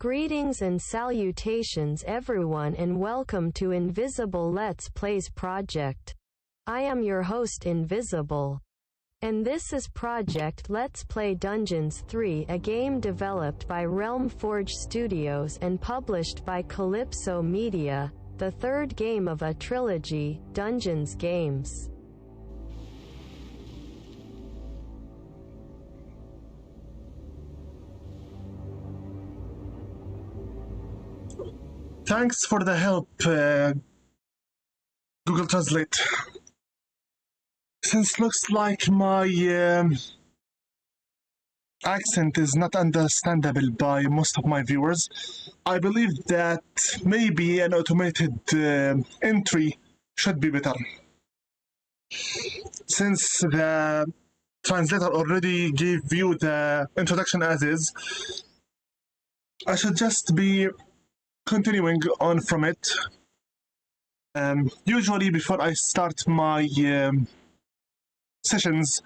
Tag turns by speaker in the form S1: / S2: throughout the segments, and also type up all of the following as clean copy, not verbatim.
S1: Greetings and salutations everyone and welcome to Invisible Let's Plays project. I am your host Invisible. And this is project Let's Play Dungeons 3, a game developed by Realm Forge Studios and published by Calypso Media, the third game of a trilogy, Dungeons games.
S2: Thanks for the help, Google Translate. Since looks like my accent is not understandable by most of my viewers, I believe that maybe an automated entry should be better. Since the translator already gave you the introduction as is, I should just be continuing on from it. Usually before I start my sessions,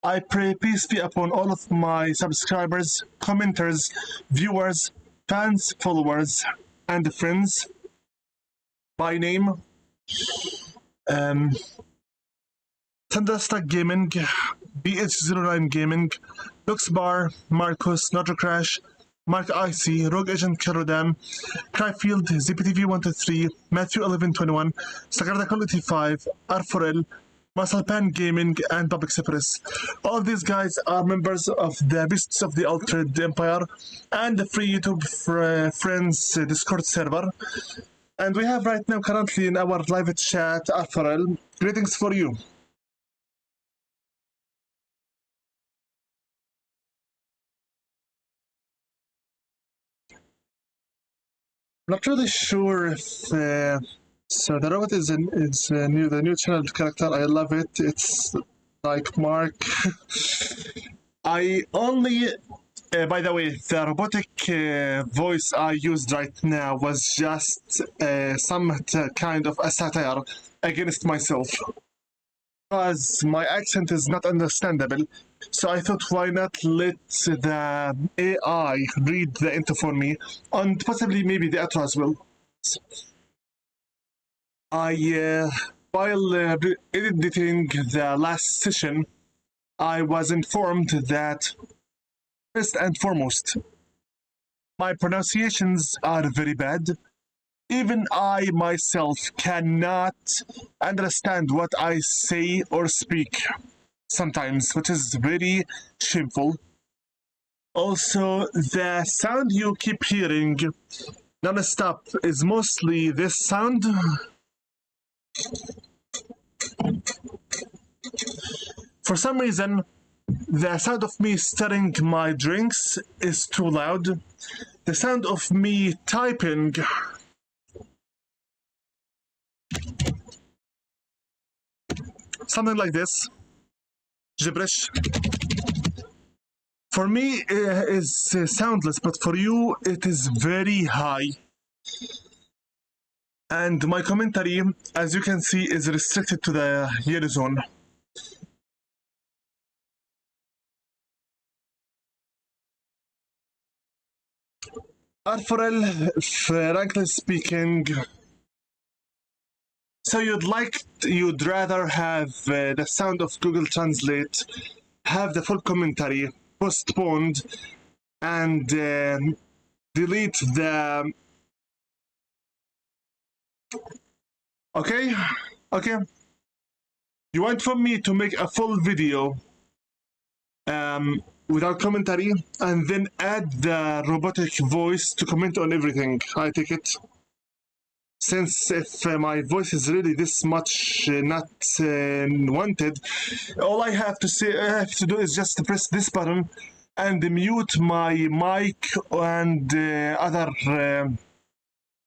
S2: I pray peace be upon all of my subscribers, commenters, viewers, fans, followers, and friends by name. Thunderstruck Gaming, BH09 Gaming, Luxbar, Marcus, Notrocrash, Mark IC, Rogue Agent Kerodam, Cryfield, ZPTV123, Matthew 1121, Sagarda 85, R4L, Musclepan Gaming, and Public Cypress. All these guys are members of the Beasts of the Altered Empire and the free YouTube Friends Discord server. And we have right now currently in our live chat R4L. Greetings for you. Not really sure if so the robot is the new channel character. I love it. It's like Mark. I only by the way, the robotic voice I used right now was just some kind of a satire against myself, because my accent is not understandable. So I thought, why not let the AI read the intro for me, and possibly maybe the outro as well. While editing the last session, I was informed that, first and foremost, my pronunciations are very bad. Even I myself cannot understand what I say or speak sometimes, which is very shameful. Also, the sound you keep hearing non-stop is mostly this sound. For some reason, the sound of me stirring my drinks is too loud. The sound of me typing something like this, gibberish, for me is soundless, but for you it is very high. And my commentary, as you can see, is restricted to the yellow zone. R4L, frankly speaking, so you'd rather have the sound of Google Translate, have the full commentary postponed, and delete the... Okay. You want from me to make a full video without commentary, and then add the robotic voice to comment on everything, I take it. Since if my voice is really this much not wanted, all I have to do is just press this button and mute my mic and other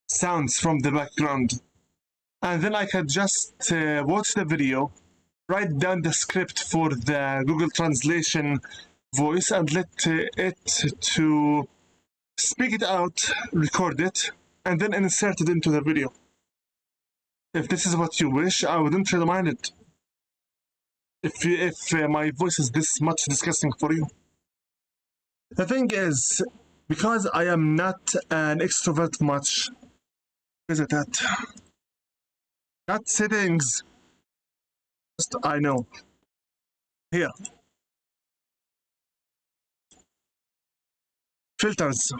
S2: sounds from the background. And then I can just watch the video, write down the script for the Google Translation voice, and let it to speak it out, record it, and then insert it into the video. If this is what you wish, I wouldn't really mind it. If my voice is this much disgusting for you. The thing is, because I am not an extrovert much. Is it that? That settings. Just I know. Here. Filters.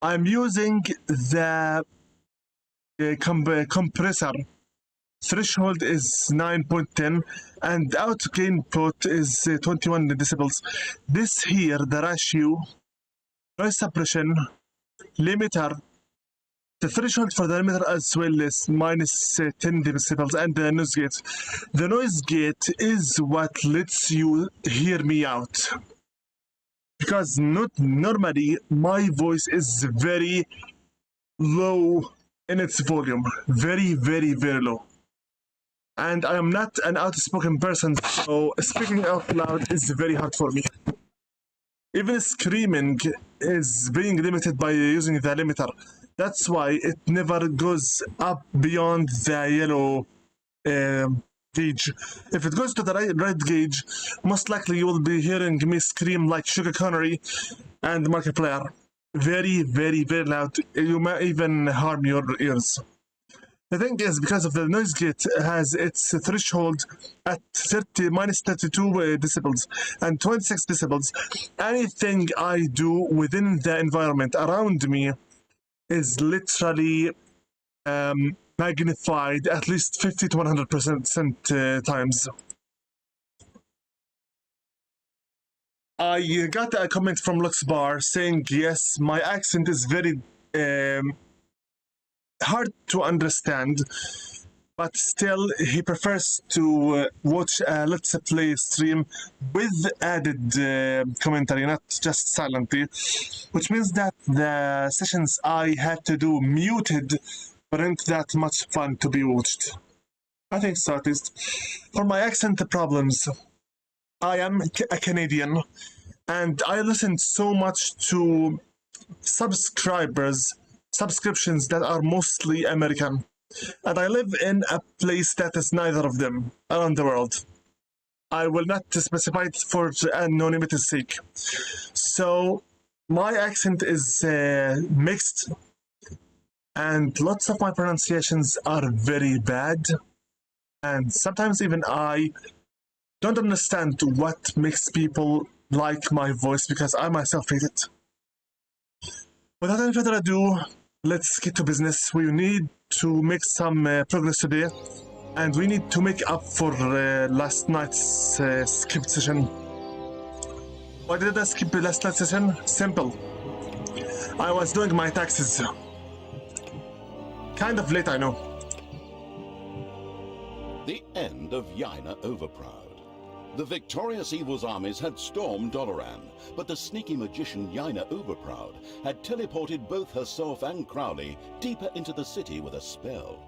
S2: I'm using the compressor. Threshold is 9.10 and out gain input is 21 decibels. This here, the ratio, noise suppression, limiter, the threshold for the limiter as well is minus 10 decibels, and the noise gate. The noise gate is what lets you hear me out. Because not normally my voice is very low in its volume. Very, very, very low. And I am not an outspoken person, so speaking out loud is very hard for me. Even screaming is being limited by using the limiter. That's why it never goes up beyond the yellow gauge. If it goes to the red gauge, most likely you will be hearing me scream like Sugar Connery and Markiplier. Very, very, very loud. You may even harm your ears. The thing is, because of the noise gate has its threshold at minus 32 decibels and 26 decibels, anything I do within the environment around me is literally magnified at least 50 to 100% times. I got a comment from Luxbar saying, yes, my accent is very hard to understand, but still he prefers to watch a Let's Play stream with added commentary, not just silently, which means that the sessions I had to do muted weren't that much fun to be watched. I think so, at least. For my accent problems, I am a Canadian, and I listen so much to subscriptions that are mostly American. And I live in a place that is neither of them around the world. I will not specify it for anonymity's sake. So my accent is mixed, and lots of my pronunciations are very bad. And sometimes even I don't understand what makes people like my voice, because I myself hate it. Without any further ado, let's get to business. We need to make some progress today, and we need to make up for last night's skipped session. Why did I skip last night's session? Simple. I was doing my taxes. Kind of late, I know.
S3: The end of Yaina Overproud. The victorious Evil's armies had stormed Doloran, but the sneaky magician Yaina Overproud had teleported both herself and Crowley deeper into the city with a spell.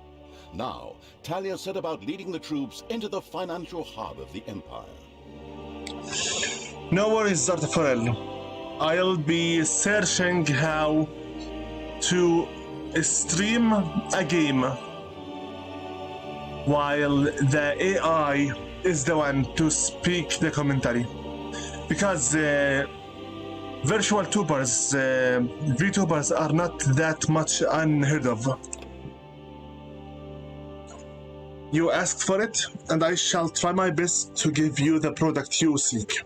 S3: Now, Talia set about leading the troops into the financial hub of the Empire.
S2: No worries, Zartafarel. I'll be searching how to stream a game while the AI is the one to speak the commentary, because virtual tubers, VTubers are not that much unheard of. You asked for it, and I shall try my best to give you the product you seek.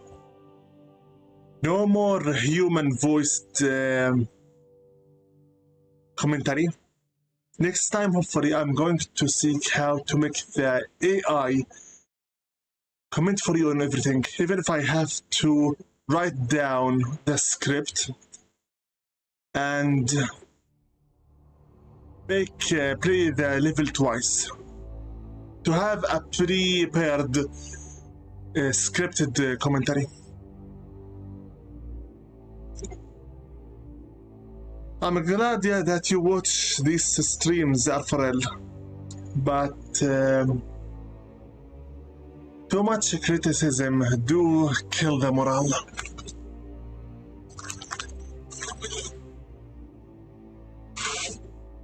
S2: No more human-voiced commentary. Next time, hopefully, I'm going to seek how to make the AI comment for you on everything, even if I have to write down the script and play the level twice to have a prepared scripted commentary. I'm glad that you watch these streams, Arfarel, but too much criticism do kill the morale.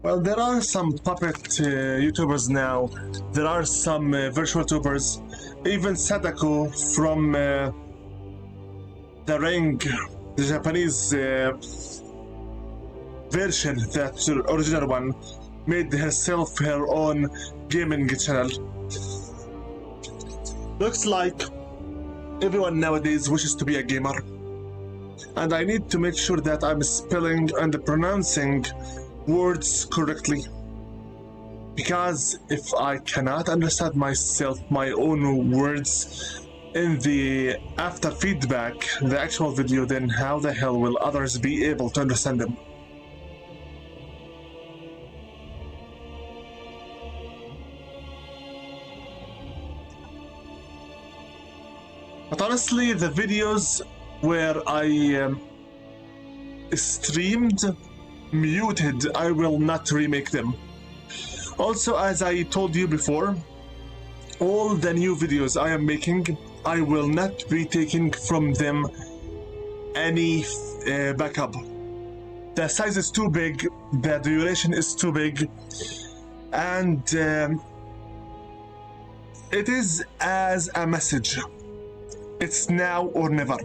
S2: Well, there are some puppet YouTubers now. There are some virtual tubers. Even Sadako from The Ring, the Japanese version that the original one made herself her own gaming channel. Looks like everyone nowadays wishes to be a gamer. And I need to make sure that I'm spelling and pronouncing words correctly. Because if I cannot understand myself, my own words in the after feedback, the actual video, then how the hell will others be able to understand them? But honestly, the videos where I streamed muted, I will not remake them. Also, as I told you before, all the new videos I am making, I will not be taking from them any backup. The size is too big, the duration is too big, and it is as a message. It's now or never.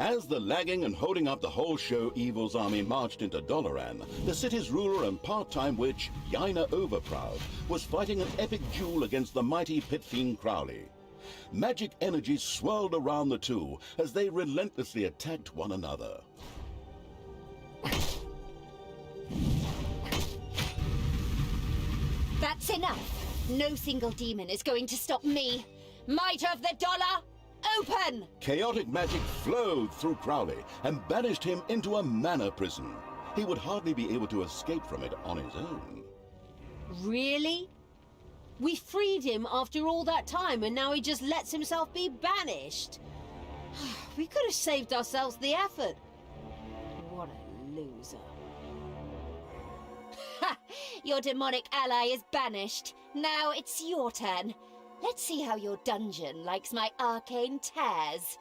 S3: As the lagging and holding up the whole show Evil's army marched into Dalaran, the city's ruler and part-time witch, Yaina Overproud, was fighting an epic duel against the mighty pit fiend Crowley. Magic energy swirled around the two as they relentlessly attacked one another.
S4: That's enough. No single demon is going to stop me. Might of the Dollar, open!
S3: Chaotic magic flowed through Crowley and banished him into a mana prison. He would hardly be able to escape from it on his own.
S4: Really? We freed him after all that time and now he just lets himself be banished? We could have saved ourselves the effort. What a loser. Ha! Your demonic ally is banished. Now it's your turn. Let's see how your dungeon likes my arcane tears.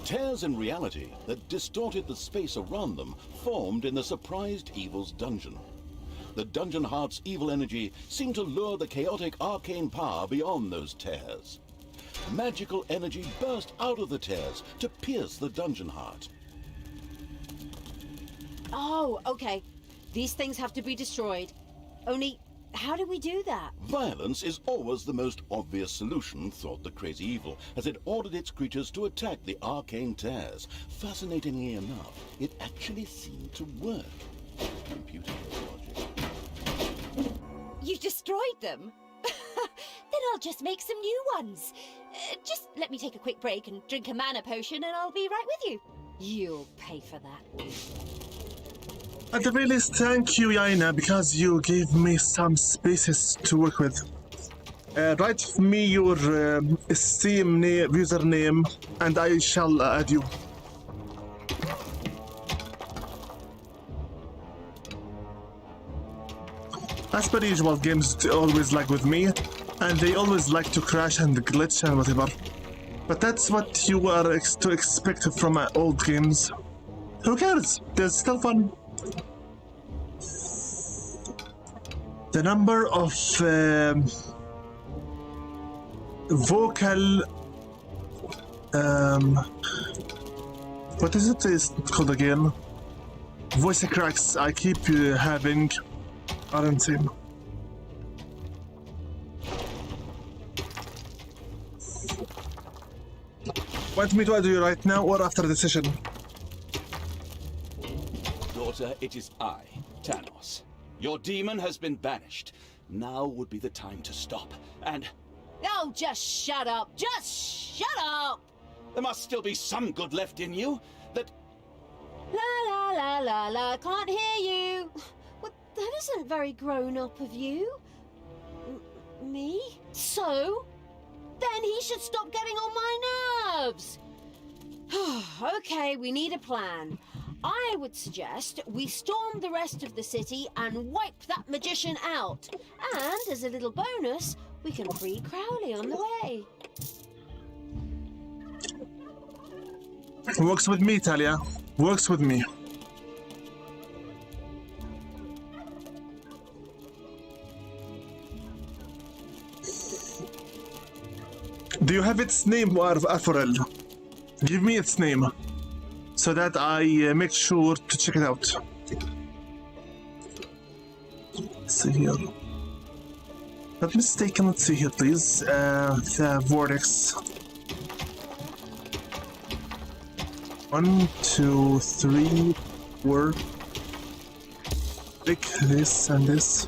S3: Tears in reality that distorted the space around them formed in the surprised Evil's dungeon. The Dungeon Heart's evil energy seemed to lure the chaotic arcane power beyond those tears. Magical energy burst out of the tears to pierce the Dungeon Heart.
S4: Oh, okay. These things have to be destroyed. Only, how do we do that?
S3: Violence is always the most obvious solution, thought the crazy evil, as it ordered its creatures to attack the arcane tears. Fascinatingly enough, it actually seemed to work. Computer logic.
S4: You destroyed them? Then I'll just make some new ones. Just let me take a quick break and drink a mana potion and I'll be right with you. You'll pay for that.
S2: At the very least, thank you, Yaina, because you gave me some spaces to work with. Write me your Steam username and I shall add you. As per usual, games always lag with me, and they always like to crash and glitch and whatever. But that's what you are to expect from old games. Who cares? There's still fun. The number of vocal what is it called again? Voice cracks I keep having are insane. Want me to add you right now or after the session?
S5: Daughter, it is I, Tanos. Your demon has been banished. Now would be the time to stop, and...
S4: Oh, just shut up! Just shut up!
S5: There must still be some good left in you, that...
S4: La la la la la, can't hear you! Well, that isn't very grown-up of you. Me? So? Then he should stop getting on my nerves! Okay, we need a plan. I would suggest we storm the rest of the city and wipe that magician out. And as a little bonus, we can free Crowley on the way.
S2: Works with me, Talia. Works with me. Do you have its name, Aforel? Give me its name, so that I make sure to check it out. Let's see here. Not mistaken, let's see here, please. The Vortex. 1, 2, 3, 4. Pick this and this.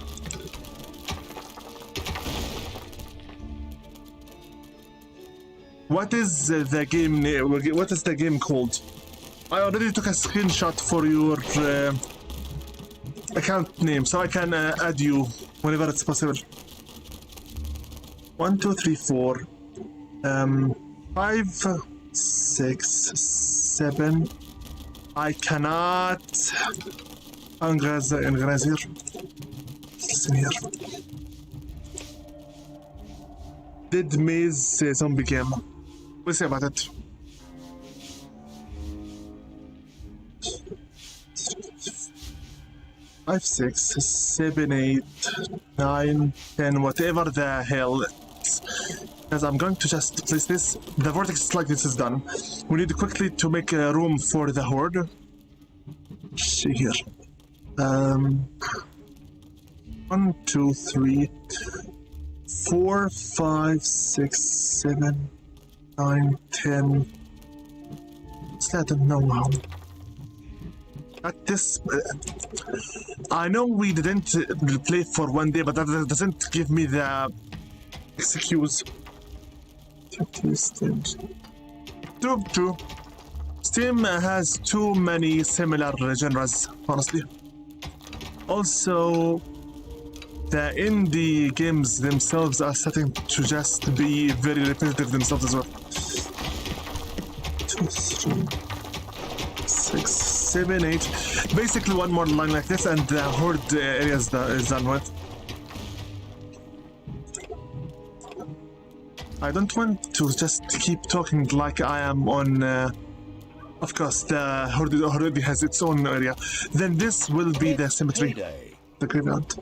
S2: What is the game name? What is the game called? I already took a screenshot for your account name, so I can add you whenever it's possible. 1, 2, 3, 4, 5, 6, 7. I cannot. Engrazier. Listen here. Dead Maze zombie game. We'll see about it. Five, 6, 7, 8, 9, 10, whatever the hell. As I'm going to just place this. The vortex like this is done. We need quickly to make room for the horde. See here. 1, 2, 3, 4, 5, 6, 7, 9, 10. Let's let them know how. At this, I know we didn't play for one day, but that doesn't give me the excuse. True. Steam has too many similar genres, honestly. Also, the indie games themselves are starting to just be very repetitive themselves as well. 2, 3, 6, 7, 8. Basically one more line like this and the horde area is done with. I don't want to just keep talking like I am on... of course, the horde already has its own area. Then this will be the cemetery. The graveyard.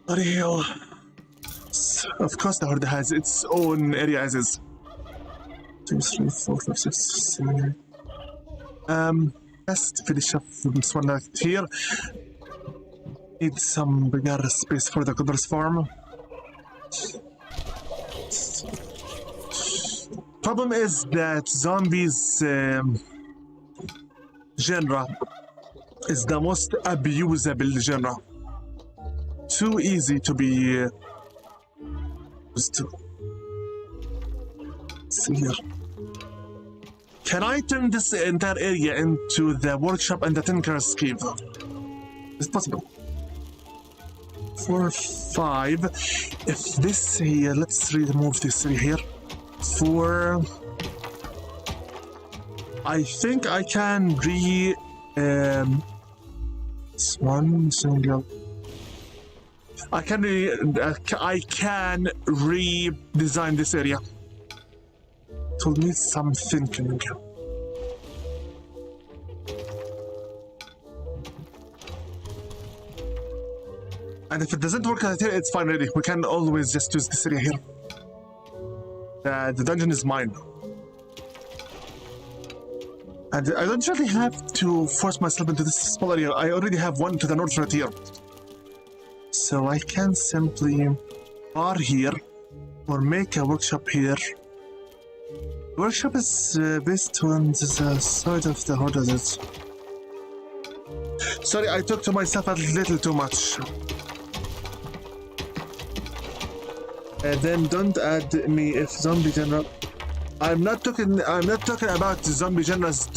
S2: Ariel. Of course the horde has its own area as is. 2, 3, 4, 5, 6, 7, 8. Let's finish up this one right here. Need some bigger space for the Goddard's farm. Problem is that zombies genre is the most abusable genre. Too easy to be used to. Let's see here. Can I turn this entire area into the workshop and the Tinker's Cave? It's possible. 4, 5. If this here, let's remove this here. 4. I think I can one single. I can redesign this area. It will need some thinking. And if it doesn't work out here, it's fine already. We can always just use this area here. The dungeon is mine. And I don't really have to force myself into this small area. I already have one to the north right here. So I can simply bar here or make a workshop here. Workshop is based on the side of the horde. Sorry, I talked to myself a little too much. Then don't add me if zombie genre. I'm not talking about zombie genres.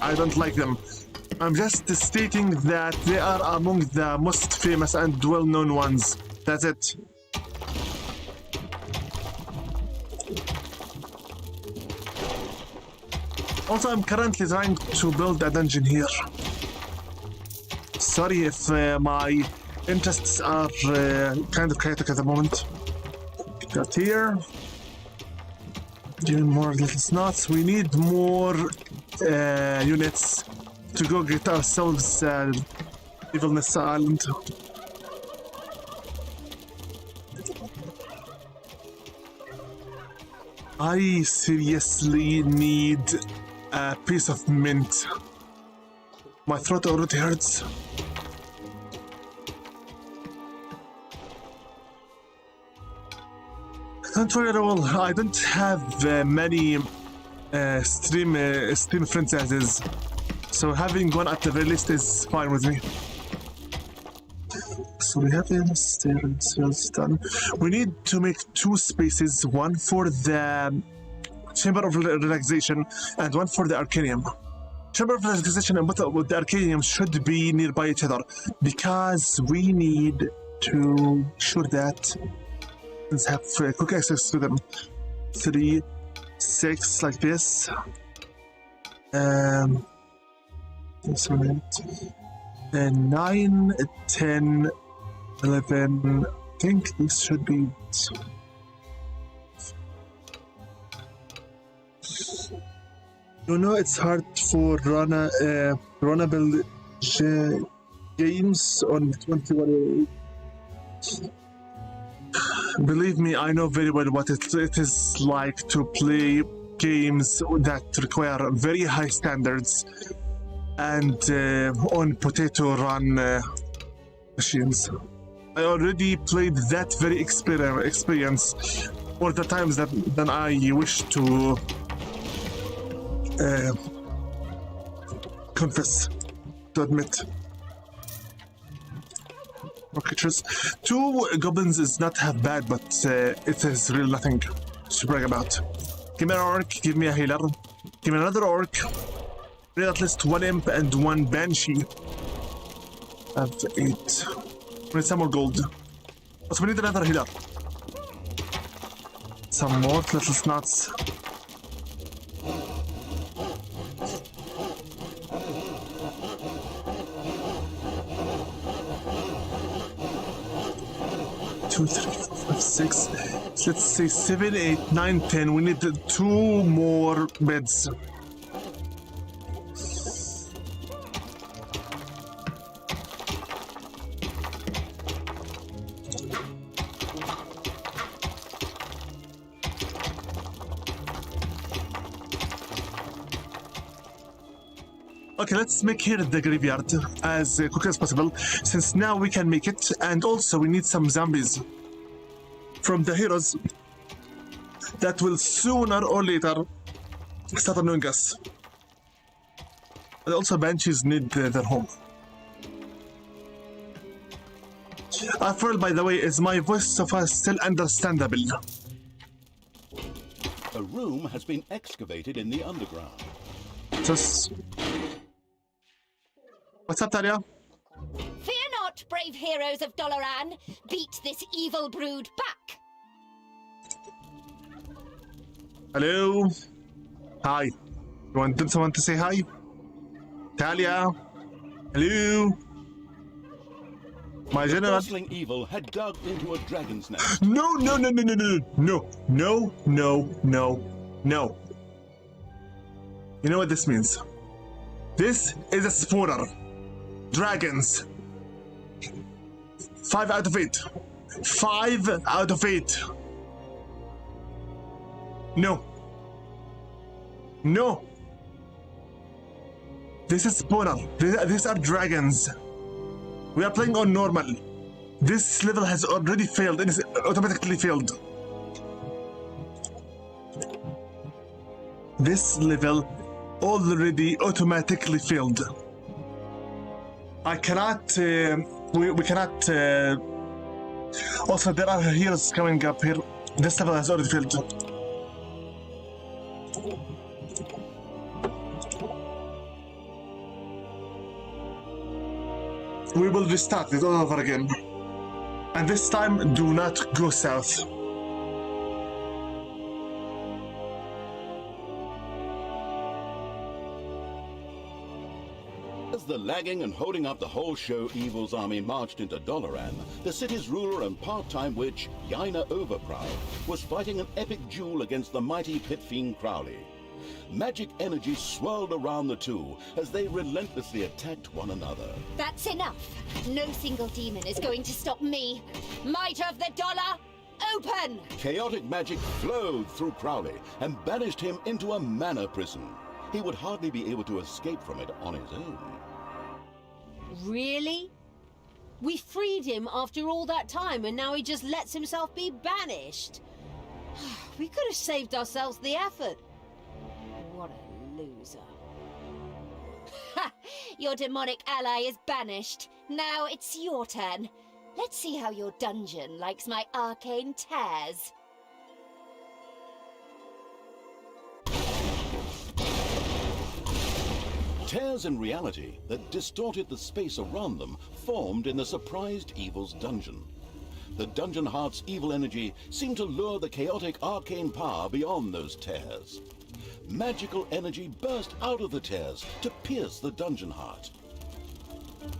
S2: I don't like them. I'm just stating that they are among the most famous and well-known ones. That's it. Also, I'm currently trying to build a dungeon here. Sorry if my interests are kind of chaotic at the moment. Got here. Doing more little snots. We need more units to go get ourselves Evilness Island. I seriously need a piece of mint. My throat already hurts. Don't worry at all. I don't have many stream friends as is, so having one at the very least is fine with me. So we have sales done. We need to make 2 spaces, one for the Chamber of Relaxation and one for the Arcanium. Chamber of Relaxation and with the Arcanium should be nearby each other because we need to ensure that let's have quick access to them. 3, 6 like this. This one, 9, 10, 11. I think this should be. You know, it's hard for runnable games on 21. Believe me, I know very well what it is like to play games that require very high standards and on potato run machines. I already played that very experience or the times that I wish to confess, to admit. Creatures. 2 goblins is not half bad, but it is really nothing to brag about. Give me an orc, give me a healer, give me another orc. We need at least 1 imp and 1 banshee. I have 8. We need some more gold. But we need another healer. Some more little snuts. Two, 3, 4, 5, 6. Let's say 7, 8, 9, 10. We need 2 more beds. Okay, let's make here the graveyard as quick as possible, since now we can make it, and also we need some zombies from the heroes that will sooner or later start annoying us. And also banshees need their home. After, by the way, is my voice so far still understandable?
S3: A room has been excavated in the underground.
S2: Just... What's up, Talia?
S4: Fear not, brave heroes of Doloran. Beat this evil brood back.
S2: Hello? Hi. You want someone to say hi? Talia? Hello? My general...
S3: The bristling evil had dug into a dragon's nest.
S2: No, no, no, no, no, no, no, no, no, no, no. You know what this means? This is a spawner. Dragons. 5 out of 8. 5 out of 8. No. No. This is spawner. These are dragons. We are playing on normal. This level has already failed. It is automatically failed. This level already automatically failed. I cannot, we cannot, also there are heroes coming up here. This level has already failed. We will restart it all over again. And this time, do not go south.
S3: As the lagging and holding up the whole show Evil's army marched into Doloran, the city's ruler and part-time witch, Yaina Overproud, was fighting an epic duel against the mighty pit fiend Crowley. Magic energy swirled around the two as they relentlessly attacked one another.
S4: That's enough. No single demon is going to stop me. Might of the dollar, Open!
S3: Chaotic magic flowed through Crowley and banished him into a mana prison. He would hardly be able to escape from it on his own.
S4: Really? We freed him after all that time and now he just lets himself be banished? We could have saved ourselves the effort. What a loser. Ha! Your demonic ally is banished. Now it's your turn. Let's see how your dungeon likes my arcane tears.
S3: Tears in reality that distorted the space around them formed in the surprised evil's dungeon. The dungeon heart's evil energy seemed to lure the chaotic arcane power beyond those tears. Magical energy burst out of the tears to pierce the dungeon heart.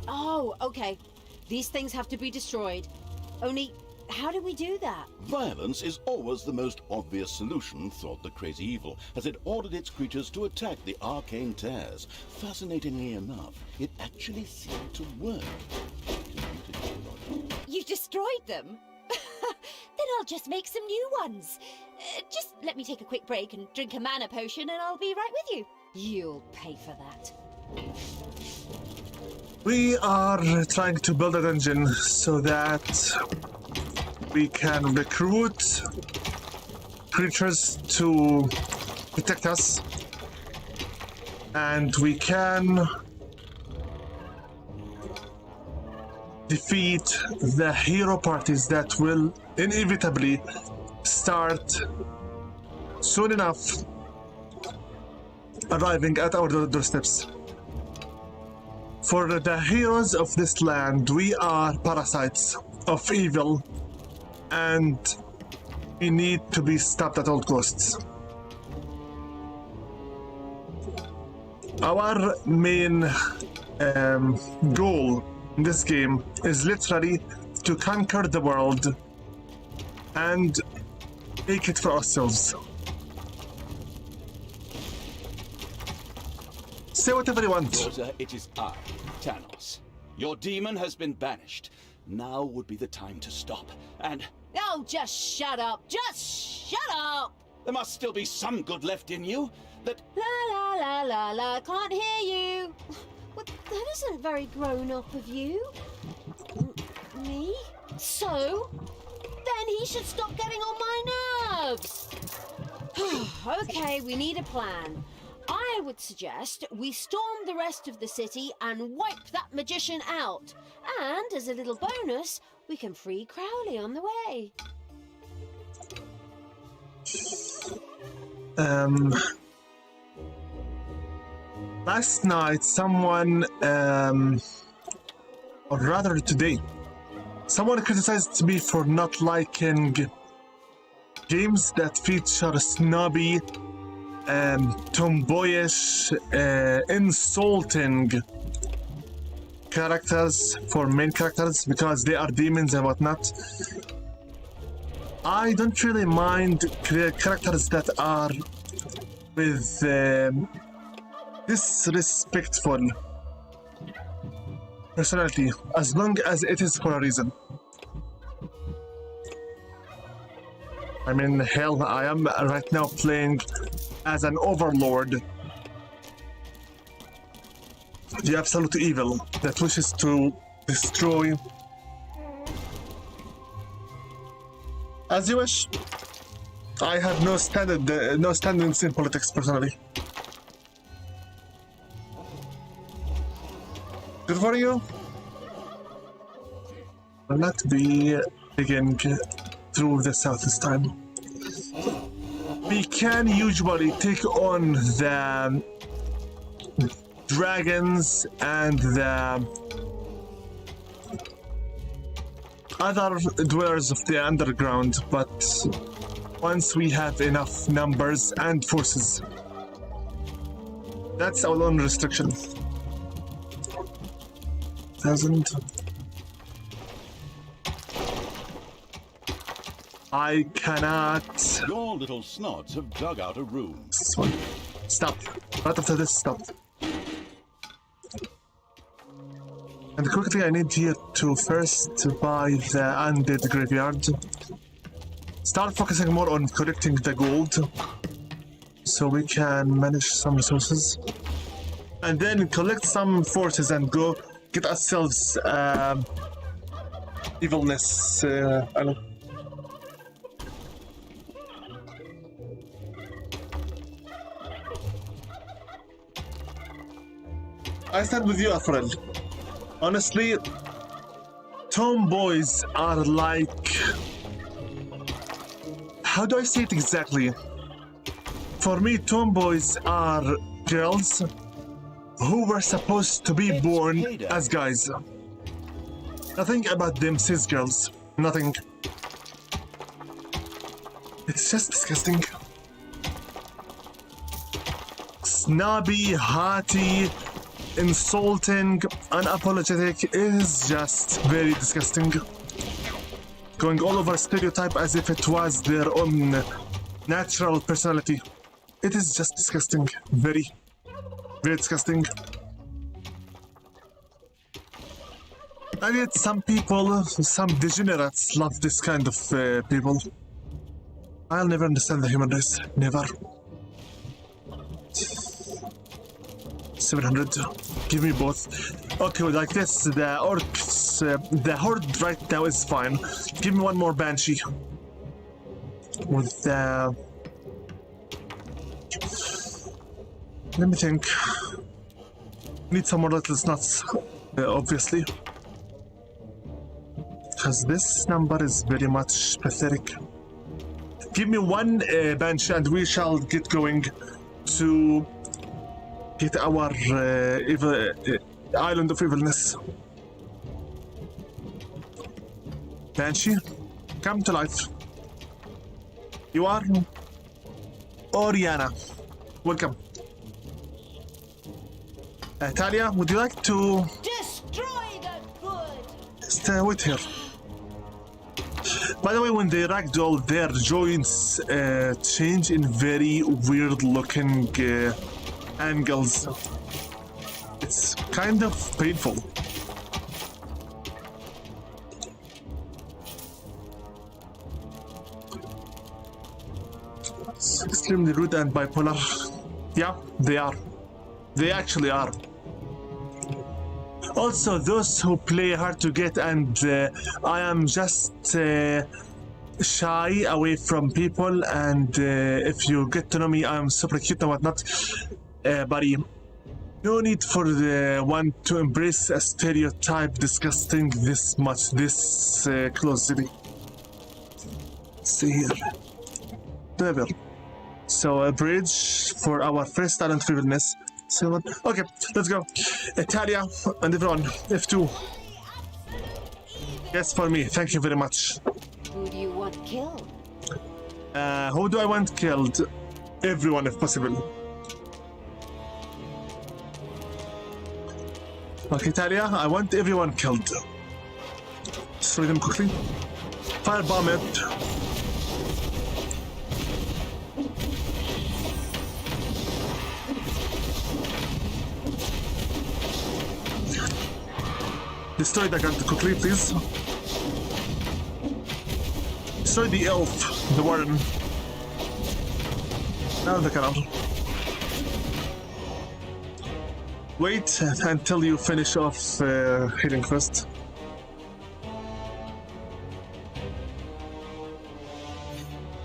S4: Oh, okay. These things have to be destroyed. Only, how do we do that?
S3: Violence is always the most obvious solution, thought the crazy evil, as it ordered its creatures to attack the arcane tears. Fascinatingly enough, it actually seemed to work.
S4: You destroyed them? Then I'll just make some new ones. Just let me take a quick break and drink a mana potion and I'll be right with you. You'll pay for that.
S2: We are trying to build a dungeon so that we can recruit creatures to protect us, and we can defeat the hero parties that will inevitably start soon enough arriving at our doorsteps. For the heroes of this land, we are parasites of evil, and we need to be stopped at all costs. Our main goal in this game is literally to conquer the world and take it for ourselves. Say whatever you want.
S5: Daughter, it is I, Tanos. Your demon has been banished. Now would be the time to stop. And
S4: Oh, just shut up. Just shut up.
S5: there must still be some good left in you. That
S4: La la la la la, can't hear you. Well, that isn't very grown up of you. Me? So? Then he should stop getting on my nerves. Okay, we need a plan. I would suggest we storm the rest of the city and wipe that magician out. And as a little bonus, we can free Crowley on the way.
S2: Last night, someone, or rather today, someone criticized me for not liking games that feature snobby, tomboyish, insulting characters for main characters because they are demons and whatnot. I don't really mind characters that are with disrespectful personality, as long as it is for a reason. I mean, hell, I am right now playing as an overlord, the absolute evil that wishes to destroy. As you wish. I have no standings in politics personally. Good for you. Will not be digging through the south this time. We can usually take on the dragons and the other dwellers of the underground, but once we have enough numbers and forces, that's our own restriction. 1,000. I cannot.
S3: Your little snots have dug out a room.
S2: This one. Stop. Right after this, stop. And quickly, I need here to first buy the undead graveyard. start focusing more on collecting the gold so we can manage some resources. And then collect some forces and go get ourselves evilness. I don't know. I stand with you, Afrel. Honestly, tomboys are like... How do I say it exactly? For me, tomboys are girls who were supposed to be born as guys. Nothing about them cis girls. Nothing. It's just disgusting. Snobby, haughty, insulting, unapologetic is just very disgusting. Going all over stereotype as if it was their own natural personality. It is just disgusting. Very, very disgusting. And yet some people, some degenerates love this kind of people. I'll never understand the human race. Never. 700. Give me both. Okay, like this, the orcs, the horde right now is fine. Give me one more banshee. With the... Let me think. Need some more little nuts, obviously. Because this number is very much pathetic. Give me one banshee and we shall get going to get our island of evilness. Banshee, come to life. You are Oriana. Welcome. Talia, would you like to
S4: Destroy the good!
S2: stay with her? By the way, when they ragdoll, their joints change in very weird looking angles. It's kind of painful. It's extremely rude and bipolar. Yeah, they are. They actually are. Also, those who play hard to get and I am just shy away from people, and if you get to know me, I'm super cute and whatnot. Buddy, no need for the one to embrace a stereotype disgusting this much, this closely. See here. Never. So a bridge for our first talent feebleness. Okay, let's go. Talia and everyone, F2. Yes, for me. Thank you very much.
S4: Who do you want killed?
S2: Who do I want killed? Everyone, if possible. Okay, Talia, I want everyone killed. Destroy them quickly. Firebomb it. Destroy the gun quickly, please. Destroy the elf, the warden. Now the cannon. Wait until you finish off healing first.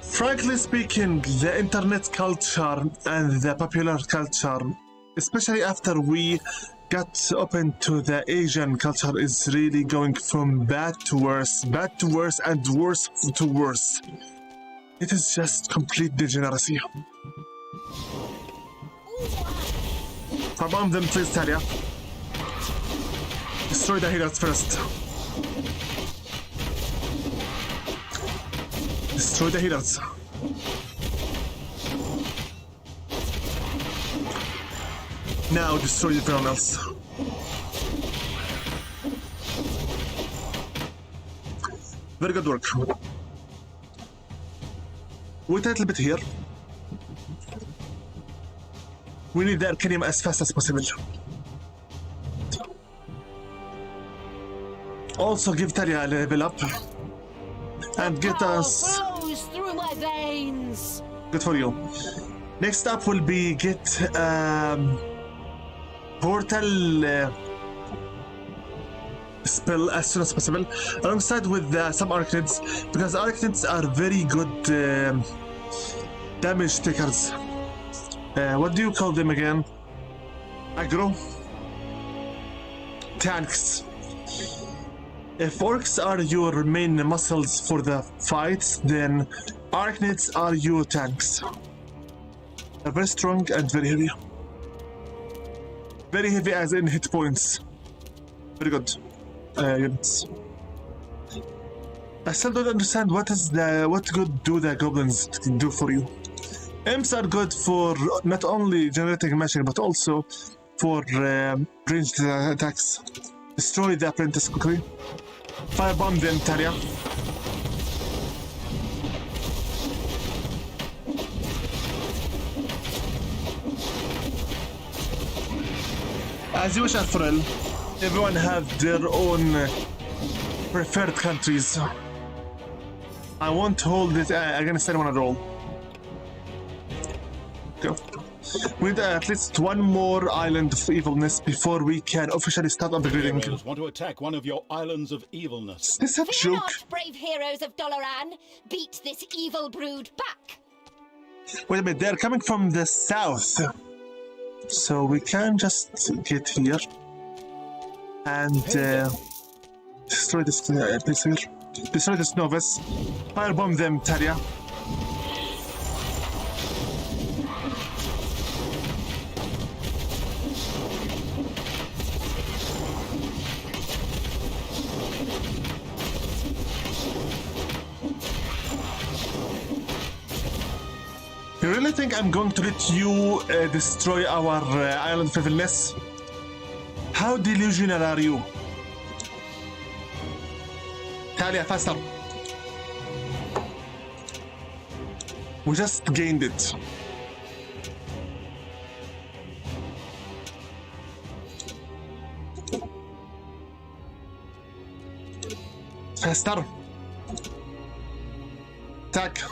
S2: Frankly speaking, the internet culture and the popular culture, especially after we got open to the Asian culture, is really going from bad to worse, and worse to worse. It is just complete degeneracy. Bomb them, please, Talia. Destroy the healers first. Destroy the healers. Now destroy everyone else. Very good work. Wait a little bit here. We need the Arcanium as fast as possible. Also give Talia a level up. And get us...
S4: Flows through through my veins.
S2: Good for you. Next up will be get portal spell as soon as possible, alongside with some arachnids, because arachnids are very good damage takers. What do you call them again? Aggro? Tanks. If orcs are your main muscles for the fights, then arachnids are your tanks. They're very strong and very heavy. Very heavy as in hit points. Very good units. I still don't understand what good do the goblins do for you. Imps are good for not only generating magic but also for ranged attacks. Destroy the apprentice quickly. Firebomb them, Talia. As you wish, Alfrel. Everyone have their own preferred countries. I won't hold it against anyone at all. Go. We need at least one more island of evilness before we can officially start upgrading.
S3: Heroes want to attack one of your islands of evilness.
S2: Is this a
S4: Fear
S2: joke?
S4: not, brave heroes of Doloran. Beat this evil brood back.
S2: Wait a minute, they're coming from the south. So we can just get here and destroy this place here. Destroy this novice. Firebomb them, Talia. You really think I'm going to let you destroy our island of evilness? How delusional are you? Talia, faster. We just gained it. Faster. Attack.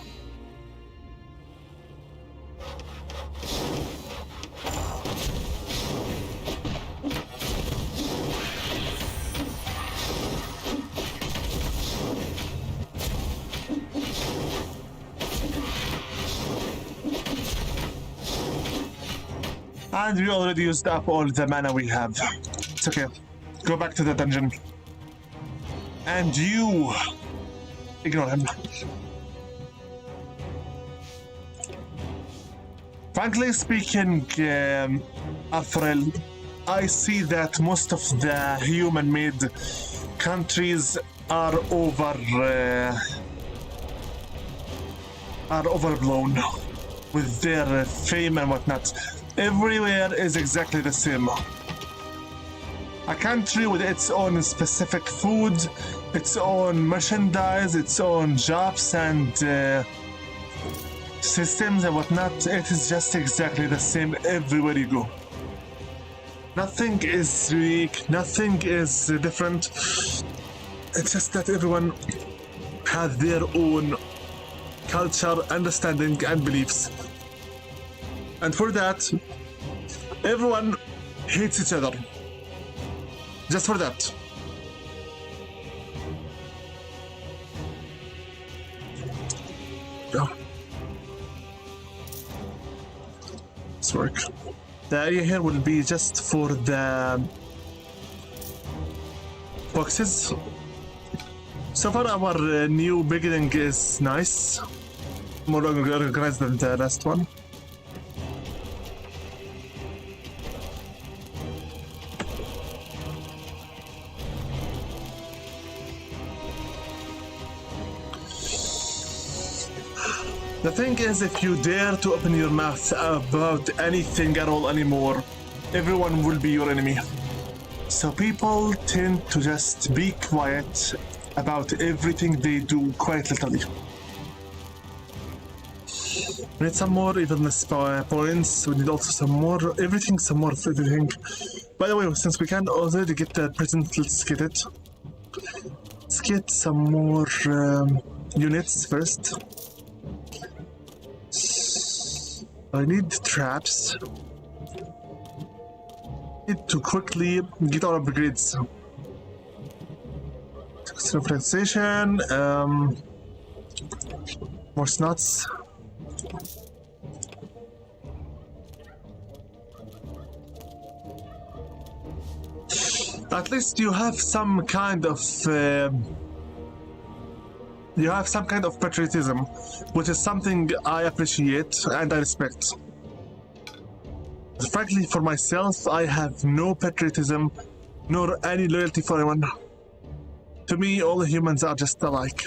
S2: And we already used up all the mana we have. It's okay. Go back to the dungeon. And you... ignore him. Frankly speaking, Athrel, I see that most of the human-made countries are overblown with their fame and whatnot. Everywhere is exactly the same. A country with its own specific food, its own merchandise, its own jobs and systems and whatnot. It is just exactly the same everywhere you go. Nothing is unique, nothing is different. It's just that everyone has their own culture, understanding and beliefs. And for that, everyone hates each other. Just for that. Go. Let's work. The area here will be just for the boxes. So far our new beginning is nice. More organized than the last one. The thing is, if you dare to open your mouth about anything at all anymore, everyone will be your enemy. So people tend to just be quiet about everything they do, quite literally. We need some more evilness points, we need also some more everything, of everything. By the way, since we can already get the present, let's get it. Let's get some more units first. I need traps. Need to quickly get our upgrades. Reflexation, more snots. At least you have some kind of patriotism, which is something I appreciate and I respect. Frankly, for myself, I have no patriotism nor any loyalty for anyone. To me, all humans are just alike.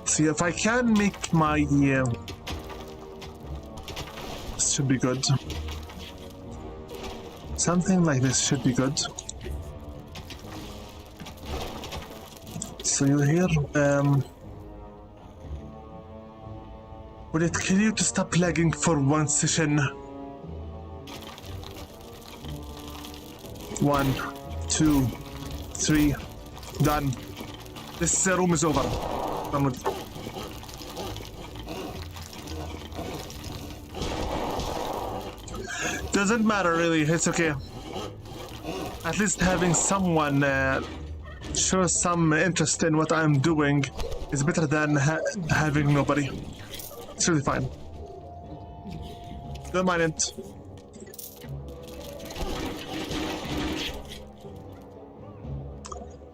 S2: See if I can make my this should be good. Something like this should be good. So you're here. Would it kill you to stop lagging for one session? 1, 2, 3, done. This room is over. Done with it. Doesn't matter really, it's okay. At least having someone show some interest in what I'm doing is better than having nobody. It's really fine. Don't mind it.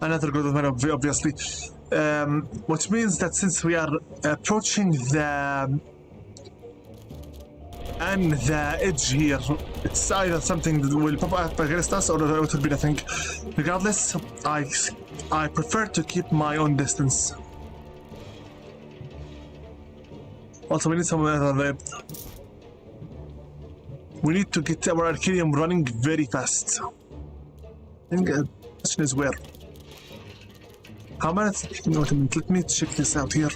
S2: Another good one, obviously. Which means that since we are approaching the edge here, it's either something that will pop up against us or it will be nothing. Regardless, I prefer to keep my own distance. Also, we need someone there. We need to get our Arcadium running very fast. I think the question is where. How many? Let me check this out here.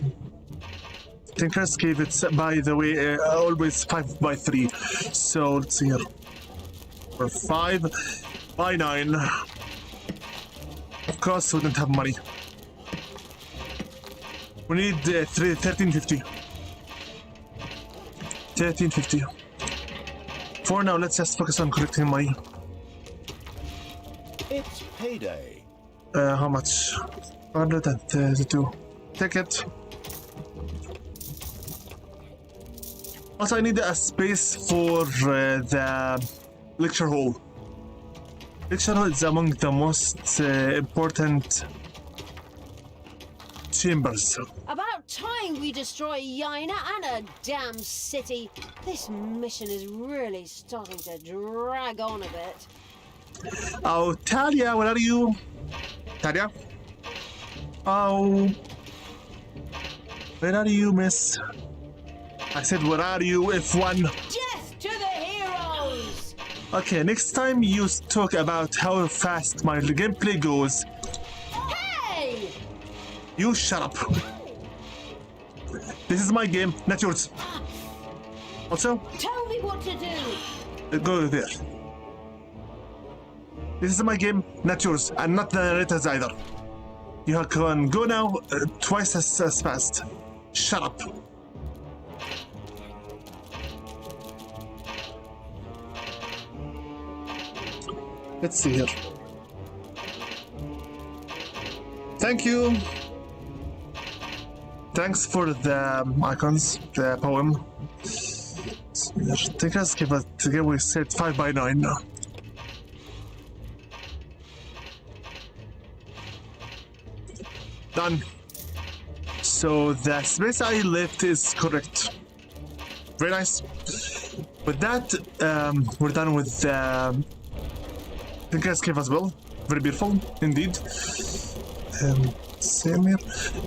S2: Tinker's Cave, it's by the way always 5x3. So let's see here. For 5x9. Of course, we don't have money. We need 1350. 1350. For now, let's just focus on collecting money.
S3: It's payday.
S2: How much? 132. Take it. Also, I need a space for the lecture hall. Lecture hall is among the most important chambers.
S4: About time we destroy Yaina and a damn city. This mission is really starting to drag on a bit.
S2: Oh, Talia, where are you? Talia? Oh. Where are you, miss? I said, where are you, F1?
S4: Death to the heroes!
S2: Okay, next time you talk about how fast my gameplay goes,
S4: Hey!
S2: you shut up. This is my game, not yours. Also,
S4: Tell me what to do!
S2: go there. This is my game, not yours, and not the narrator's either. You can go now twice as fast. Shut up. Let's see here. Thank you. Thanks for the icons, the poem. Take us give we said 5x9 now. Done. So the space I left is correct. Very nice. With that, we're done with the Tinker's Cave as well. Very beautiful indeed. Same here.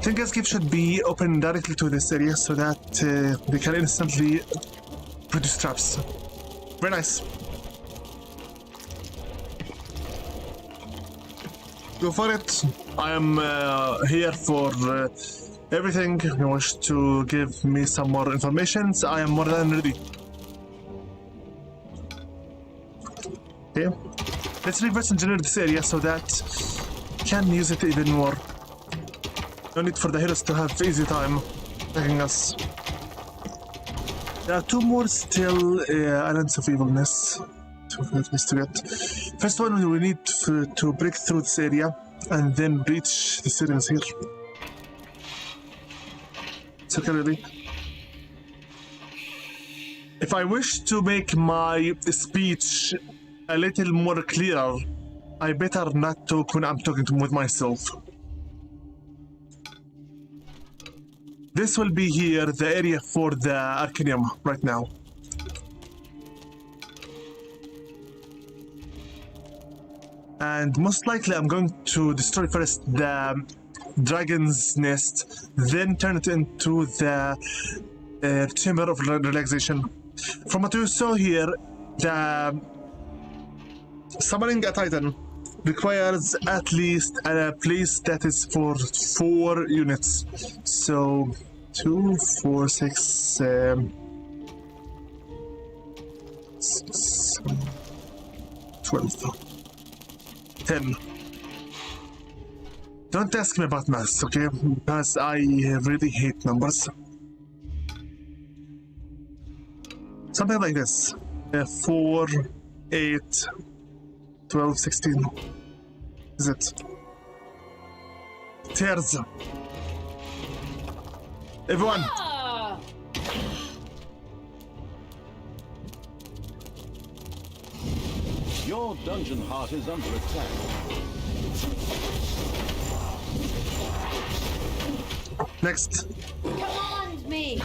S2: Tinker's Cave should be open directly to this area so that they can instantly produce traps. Very nice. Go for it. I am here for everything. You wish to give me some more information? I am more than ready. Okay. Let's reverse engineer this area so that we can use it even more. No need for the heroes to have easy time attacking us. There are two more still Islands of Evilness to get. First one, we need to break through this area and then breach the Syrians here. It's okay, really. If I wish to make my speech a little more clear, I better not talk when I'm talking with myself. This will be here, the area for the Arcanium right now. And most likely I'm going to destroy first the Dragon's Nest, then turn it into the Chamber of Relaxation. From what you saw here, the summoning a Titan requires at least a place that is for 4 units. So 2, 4, 6, 6 12, 10. Don't ask me about maths, okay? Because I really hate numbers. Something like this. 4, 8, 12, 16. Is it? Tears. Everyone!
S3: Your dungeon heart is under attack.
S2: Next.
S4: Command me!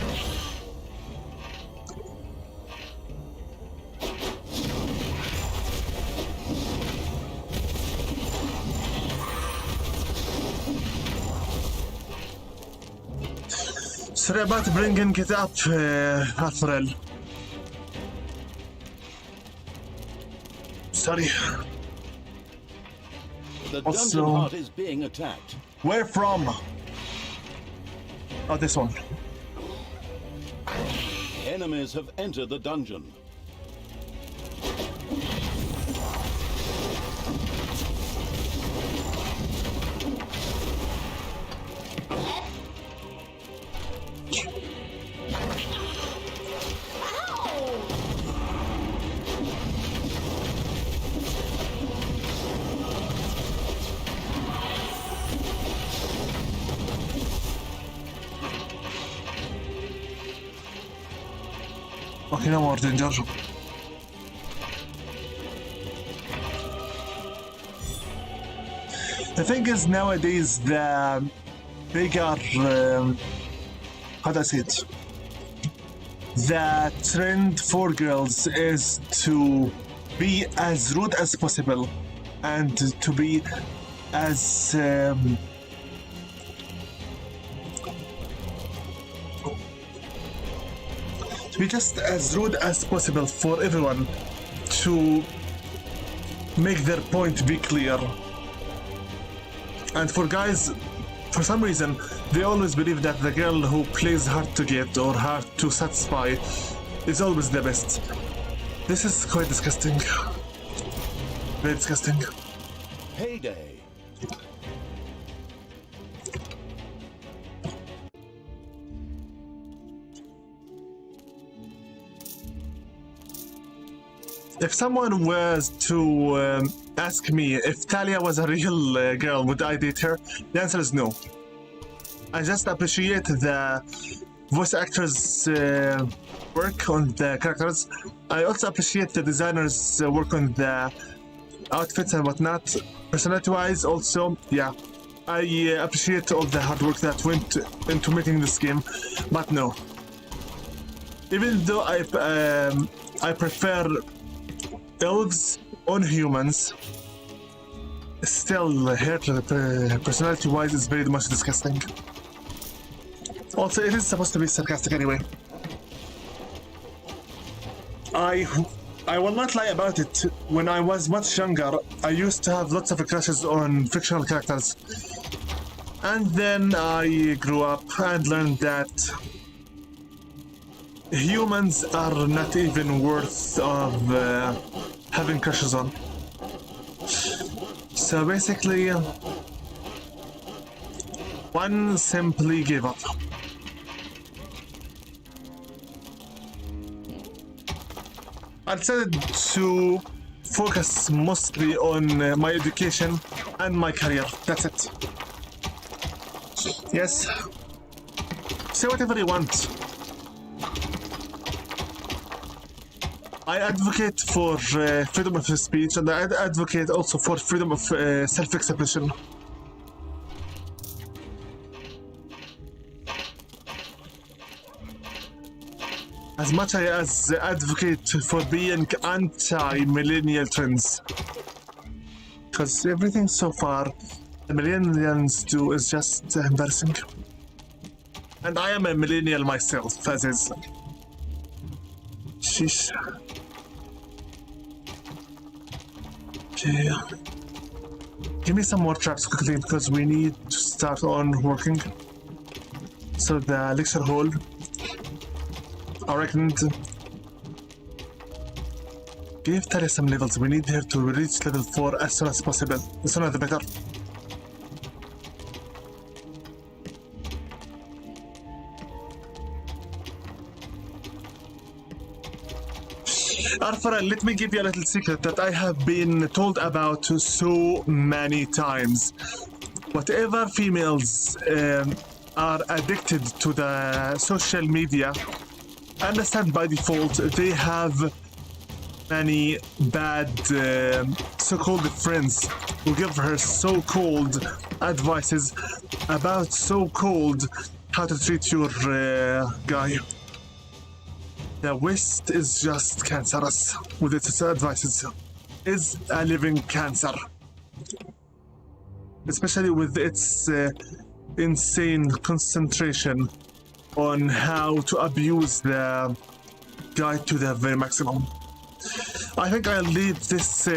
S2: Sorry about bringing it up, Alfred. Sorry.
S3: The
S2: Also-
S3: dungeon heart is being attacked.
S2: Where from? Oh, this one.
S3: Enemies have entered the dungeon.
S2: Okay, no more danger. The thing is, nowadays, the bigger, how do I say it? The trend for girls is to be as rude as possible and to be as to be just as rude as possible for everyone to make their point be clear. And for guys, for some reason, they always believe that the girl who plays hard to get or hard to satisfy is always the best. This is quite disgusting. Very disgusting.
S3: Payday.
S2: If someone was to ask me if Talia was a real girl, would I date her? The answer is no. I just appreciate the voice actors' work on the characters. I also appreciate the designers' work on the outfits and whatnot. Personality-wise, also, yeah. I appreciate all the hard work that went into making this game, but no. Even though I prefer elves on humans, still her personality-wise is very much disgusting. Also, it is supposed to be sarcastic anyway. I will not lie about it. When I was much younger, I used to have lots of crushes on fictional characters. And then I grew up and learned that humans are not even worth of having crushes on. So basically, one simply gave up. I decided to focus mostly on my education and my career. That's it. Yes. Say whatever you want. I advocate for freedom of speech, and I advocate also for freedom of self-expression. As much as I advocate for being anti-millennial trends. Because everything so far the millennials do is just embarrassing. And I am a millennial myself, as is. Sheesh. Okay. Give me some more traps quickly because we need to start on working. So the lecture hall, I reckon, give Talia some levels. We need her to reach level 4 as soon as possible. The sooner the better. Arthur, let me give you a little secret that I have been told about so many times. Whatever females are addicted to the social media, understand by default they have many bad so-called friends who give her so-called advices about so-called how to treat your guy. The West is just cancerous with its advices. Is a living cancer. Especially with its insane concentration on how to abuse the guy to the very maximum. I think I'll leave this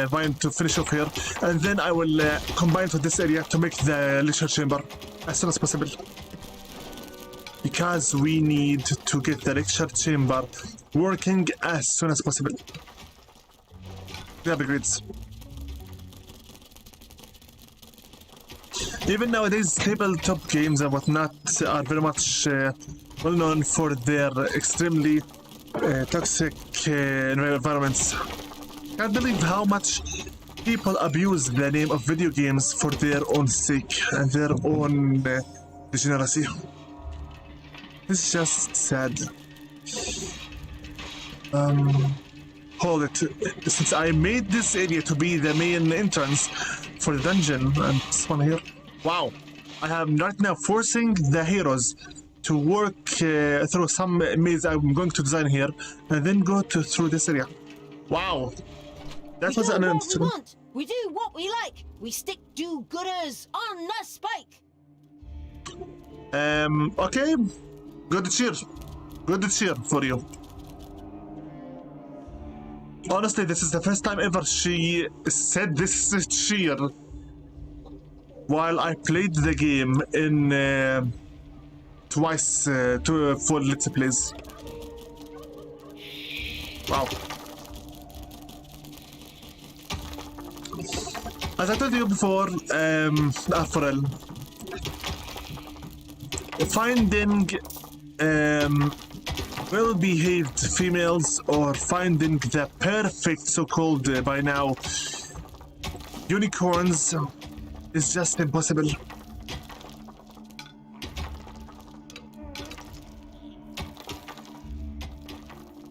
S2: vine to finish off here, and then I will combine with this area to make the lecture chamber as soon as possible. Because we need to get the lecture chamber working as soon as possible. The upgrades. Even nowadays, tabletop games and whatnot are very much well known for their extremely toxic environments. Can't believe how much people abuse the name of video games for their own sake and their own degeneracy. It's just sad. Hold it. Since I made this area to be the main entrance for the dungeon, and this one here. Wow. I am right now forcing the heroes to work through some maze I'm going to design here, and then go through this area. Wow. That was an
S4: we want. We do what we like. We stick do-gooders on the spike.
S2: Okay. Good cheer. Good cheer for you. Honestly, this is the first time ever she said this cheer while I played the game in twice for Let's Plays. Wow. As I told you before, Arforel, finding well-behaved females or finding the perfect so-called by now unicorns is just impossible.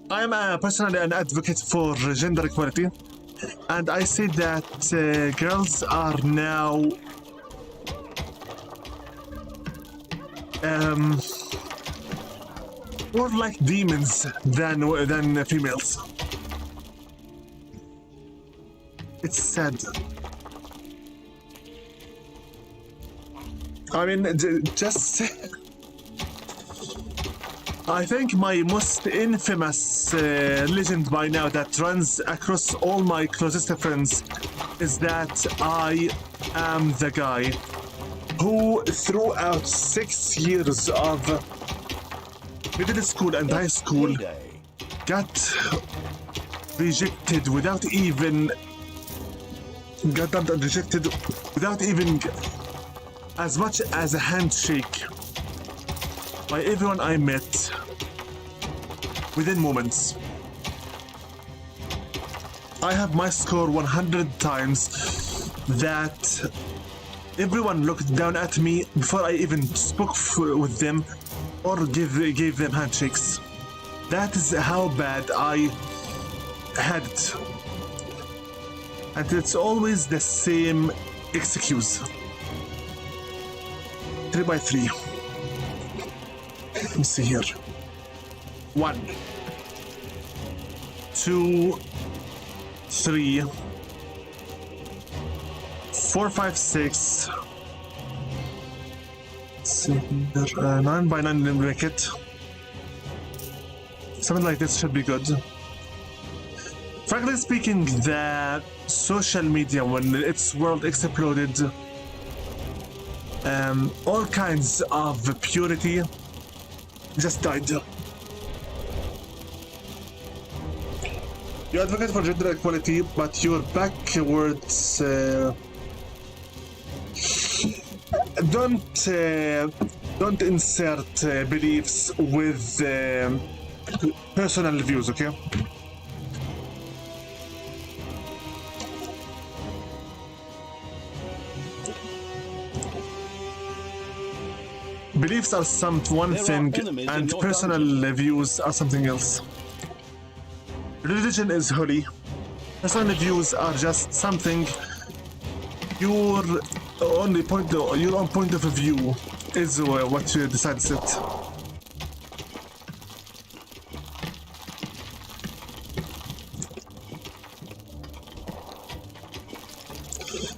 S2: I am personally an advocate for gender equality, and I say that girls are now more like demons than females. It's sad. I mean, just I think my most infamous legend by now that runs across all my closest friends is that I am the guy who throughout 6 years of middle school and high school got rejected without even got dumped and rejected without even as much as a handshake by everyone I met within moments. I have my score 100 times that everyone looked down at me before I even spoke with them or gave them handshakes. That is how bad I had it. And it's always the same excuse. 3 by 3. Let me see here. 1, 2, 3, 4, 5, 6, 9 by 9 bracket. Something like this should be good. Frankly speaking, the social media, when its world exploded, all kinds of purity just died. You advocate for gender equality, but you're backwards. Don't insert beliefs with personal views, okay? Beliefs are one thing, and personal views are something else. Religion is holy. Personal views are just something. Your own point of view is what you decide to set.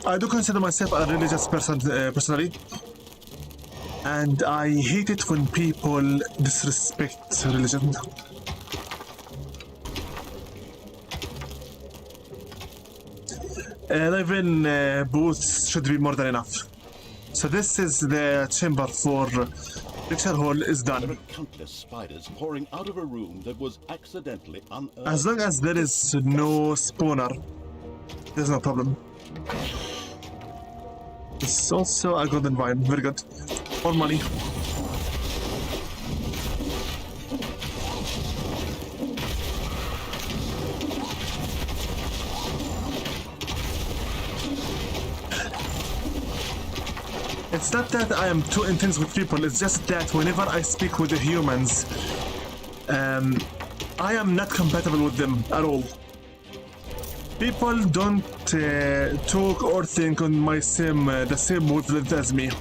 S2: I do consider myself a religious person personally, and I hate it when people disrespect religion. Even booths should be more than enough. So this is the chamber for lecture hall is
S3: There
S2: done.
S3: are countless spiders pouring out of a room that was accidentally unearthed.
S2: As long as there is no spawner, there's no problem. It's also a golden vine, very good. More money. It's not that I am too intense with people, it's just that whenever I speak with the humans, I am not compatible with them at all. People don't talk or think on the same wavelength as me.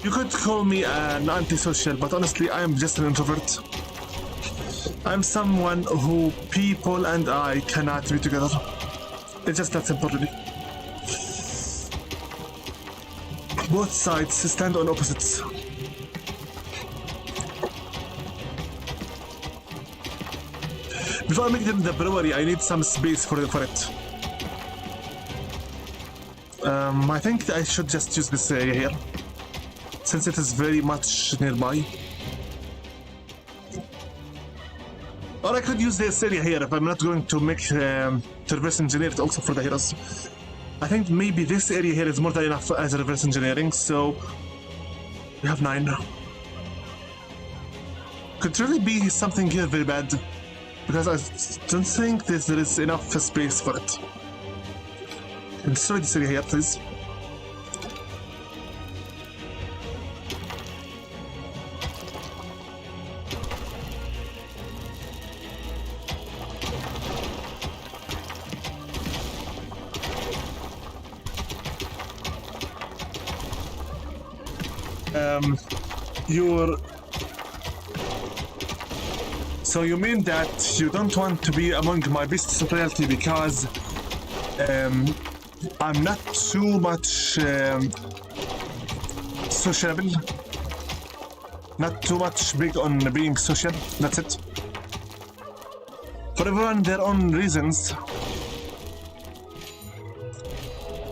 S2: You could call me an antisocial, but honestly, I am just an introvert. I'm someone who people and I cannot be together. It's just that simple, really. Both sides stand on opposites. Before I make them the brewery, I need some space for it. I think I should just use this area here, since it is very much nearby. Or I could use this area here if I'm not going to make to reverse engineer it also for the heroes. I think maybe this area here is more than enough as a reverse engineering, so we have 9. Could really be something here very bad, because I don't think there is enough space for it. Can destroy this area here, please. So you mean that you don't want to be among my beasts of loyalty because I'm not too much sociable, not too much big on being social, that's it. For everyone their own reasons.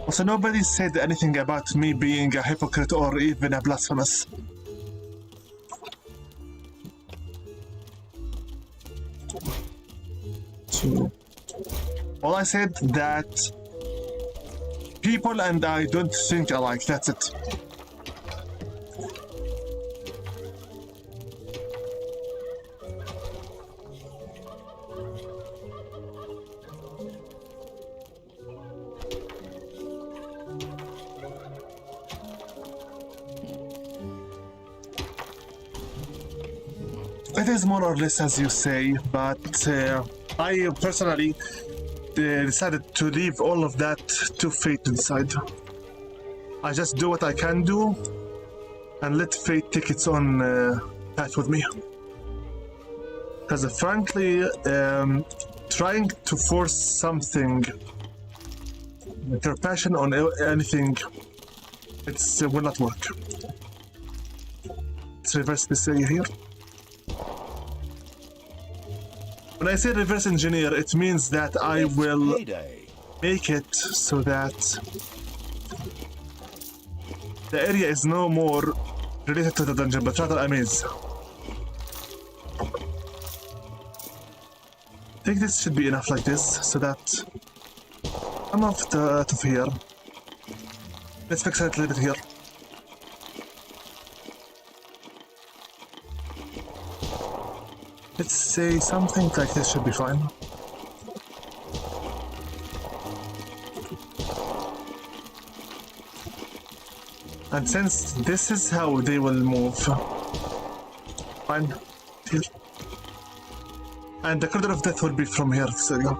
S2: Also, nobody said anything about me being a hypocrite or even a blasphemous. All I said that people and I don't think alike. That's it. It is more or less as you say, but I personally decided to leave all of that to fate to decide. I just do what I can do and let fate take its own path with me. Because frankly, trying to force something, like your passion on anything, it will not work. Let's reverse this here. When I say reverse engineer, it means that I will make it so that the area is no more related to the dungeon, but rather a maze. I think this should be enough like this, so that I'm out of here. Let's fix it a little bit here. Let's say something like this should be fine. And since this is how they will move, fine, here. And the corridor of death will be from here, so yeah.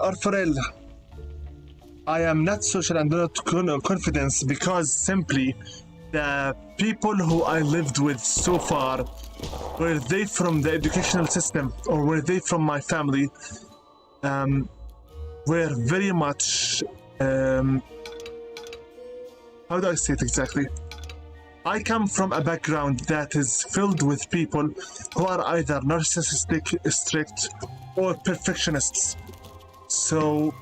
S2: Orforel, I am not social and not confidence because simply the people who I lived with so far, were they from the educational system or were they from my family, were very much, how do I say it exactly? I come from a background that is filled with people who are either narcissistic, strict, or perfectionists. So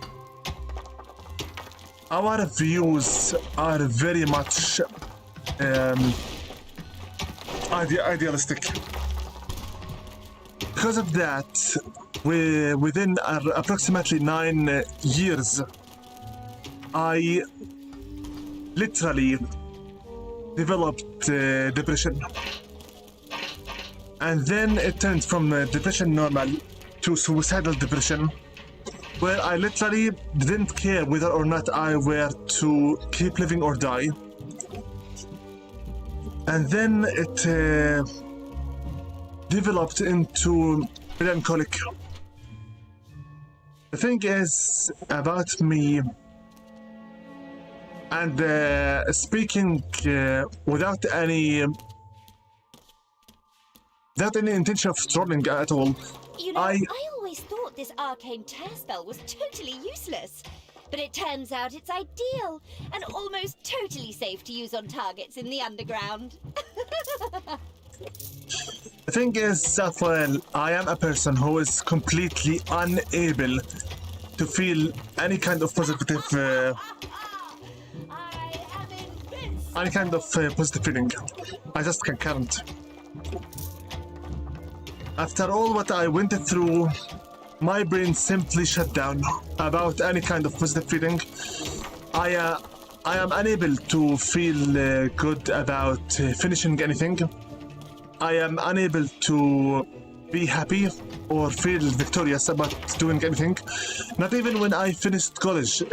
S2: our views are very much idealistic. Because of that, within approximately 9 years, I literally developed depression. And then it turned from depression normal to suicidal depression, where I literally didn't care whether or not I were to keep living or die. And then it developed into melancholic. The thing is about me, and speaking without any intention of trolling at all.
S4: You know, I always thought this arcane tear spell was totally useless. But it turns out it's ideal and almost totally safe to use on targets in the underground.
S2: The thing is, Safael, I am a person who is completely unable to feel any kind of positive, positive feeling. I just can't. After all what I went through, my brain simply shut down about any kind of positive feeling. I am unable to feel good about finishing anything. I am unable to be happy or feel victorious about doing anything. Not even when I finished college.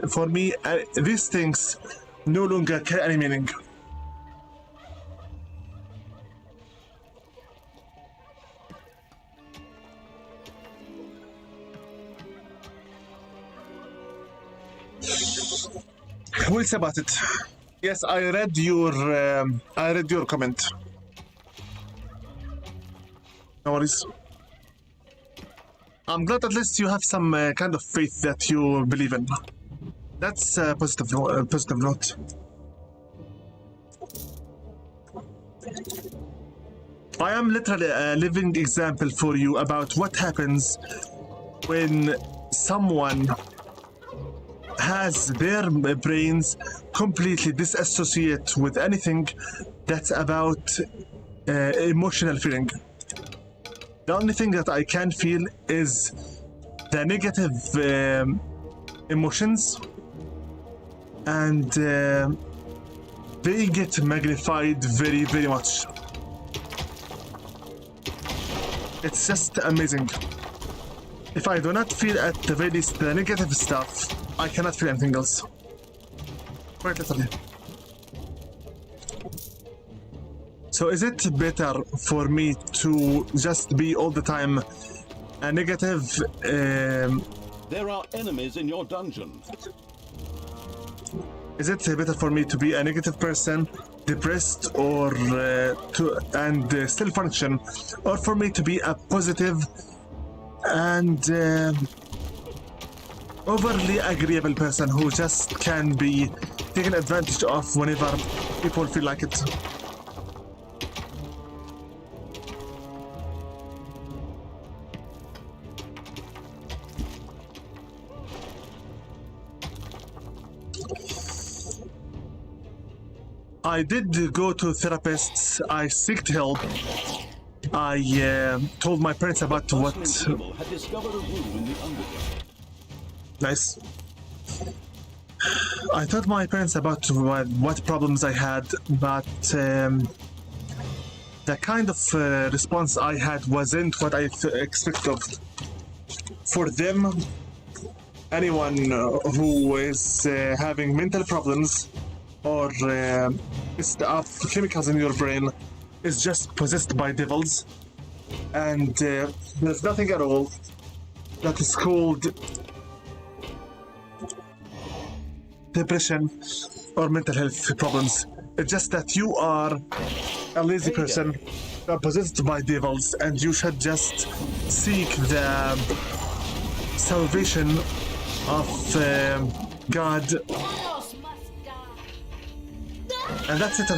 S2: For me, these things no longer carry any meaning. We'll see about it. Yes, I read your comment. No worries. I'm glad at least you have some kind of faith that you believe in. That's a positive note. I am literally a living example for you about what happens when someone has their brains completely disassociate with anything that's about emotional feeling. The only thing that I can feel is the negative emotions, and they get magnified very, very much. It's just amazing. If I do not feel at the very least the negative stuff, I cannot feel anything else. Quite literally. So is it better for me to just be all the time a negative?
S3: There are enemies in your dungeon.
S2: Is it better for me to be a negative person, depressed, or still function, or for me to be a positive and overly agreeable person who just can be taken advantage of whenever people feel like it? I did go to therapists. I sought help. I told my parents about what.
S3: Horsemen Evil had discovered a room in the underground.
S2: Nice. I told my parents about what problems I had, but the kind of response I had wasn't what I expected. For them, anyone who is having mental problems or stuff, chemicals in your brain, is just possessed by devils, and there's nothing at all that is called depression or mental health problems. It's just that you are a lazy person possessed by devils, and you should just seek the salvation of God, and that's it.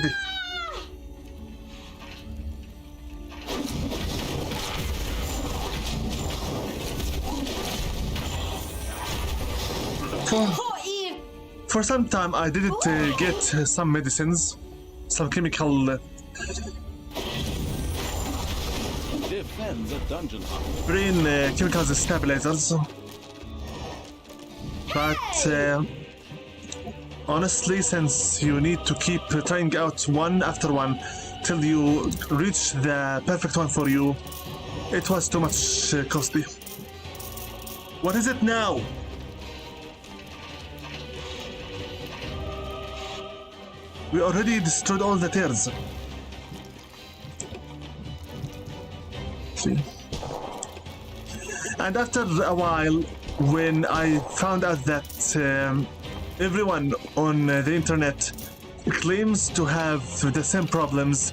S2: For some time I didn't get some medicines, some chemical
S3: Defend the dungeon hunter.
S2: brain chemicals stabilizers, but honestly, since you need to keep trying out one after one till you reach the perfect one for you, it was too much costly. What is it now? We already destroyed all the tears. See. And after a while, when I found out that everyone on the internet claims to have the same problems,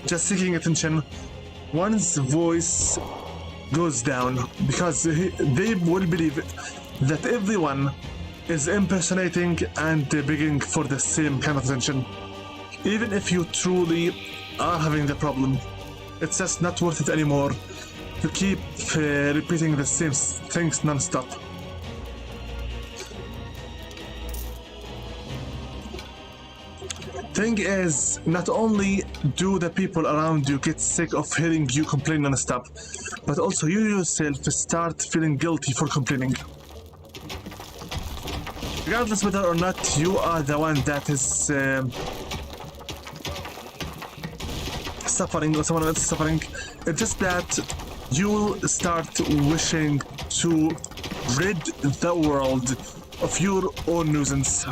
S2: just seeking attention, one's voice goes down because they will believe that everyone is impersonating and begging for the same kind of attention. Even if you truly are having the problem, it's just not worth it anymore to keep repeating the same things non-stop. Thing is, not only do the people around you get sick of hearing you complain non-stop, but also you yourself start feeling guilty for complaining. Regardless whether or not you are the one that is suffering or someone else is suffering, it's just that you start wishing to rid the world of your own nuisance.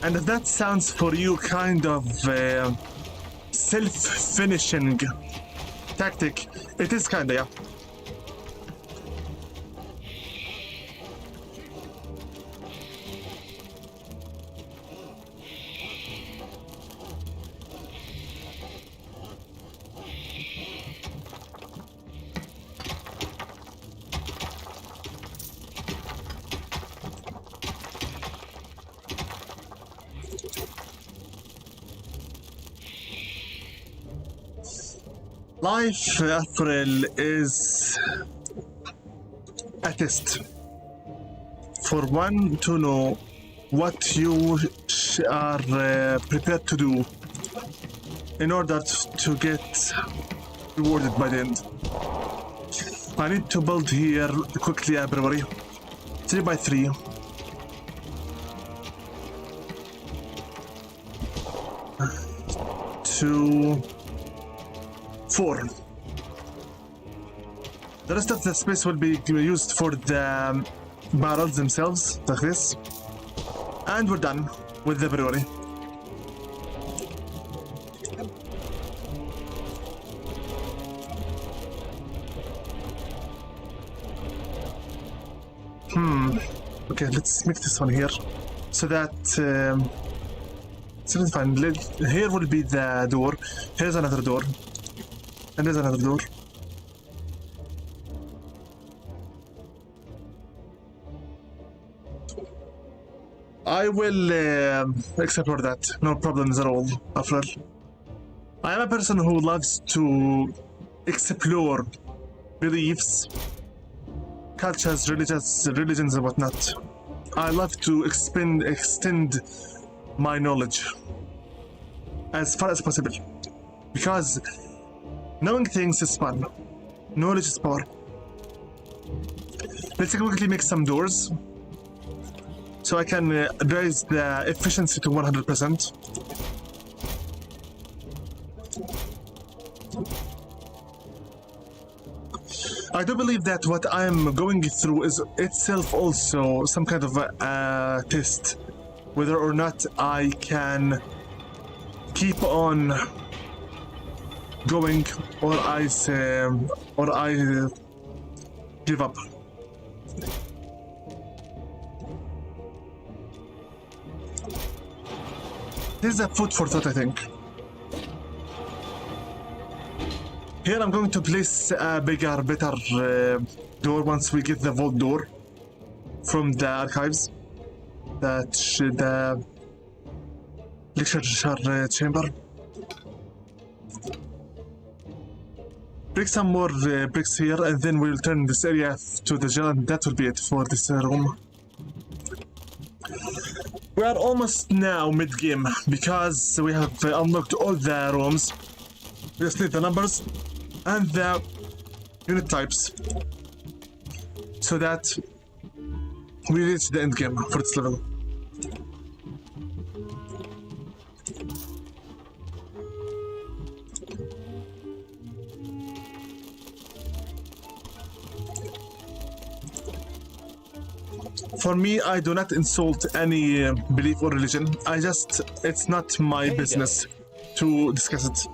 S2: And if that sounds for you kind of self-finishing tactic, it is kinda, yeah. Life, April, is a test for one to know what you are prepared to do in order to get rewarded by the end. I need to build here quickly a brewery. 3 by 3. Two, 4. The rest of the space will be used for the barrels themselves, like this. And we're done with the brewery. Okay, let's make this one here. So that... it's fine. Here will be the door. Here's another door. And there's another door. I will explore that. No problems at all, after all. I am a person who loves to explore beliefs, cultures, religions and whatnot. I love to extend my knowledge as far as possible, because knowing things is fun. Knowledge is power. Let's quickly make some doors so I can raise the efficiency to 100%. I do believe that what I'm going through is itself also some kind of a test, whether or not I can keep on going or I give up. This is a food for thought, I think. Here I'm going to place a bigger, better door once we get the vault door from the archives. The lecture chamber. Break some more bricks here, and then we'll turn this area to the jail, and that will be it for this room. We are almost now mid-game because we have unlocked all the rooms. We just need the numbers and the unit types so that we reach the end game for this level. For me, I do not insult any belief or religion. It's not my business to discuss it.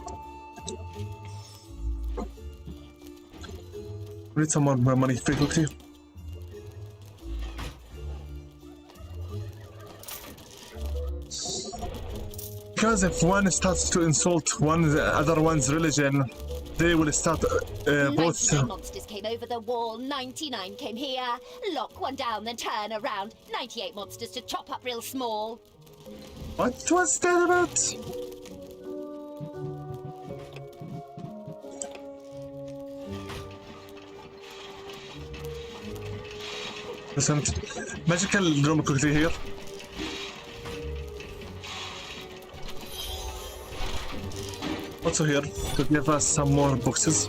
S2: We need some more money very quickly. Because if one starts to insult other one's religion, they will start both.
S6: 99 monsters came over the wall, 99 came here. Lock one down, then turn around. 98 monsters to chop up real small.
S2: What was that about? Listen, magical room quickly here. Also here to give us some more boxes.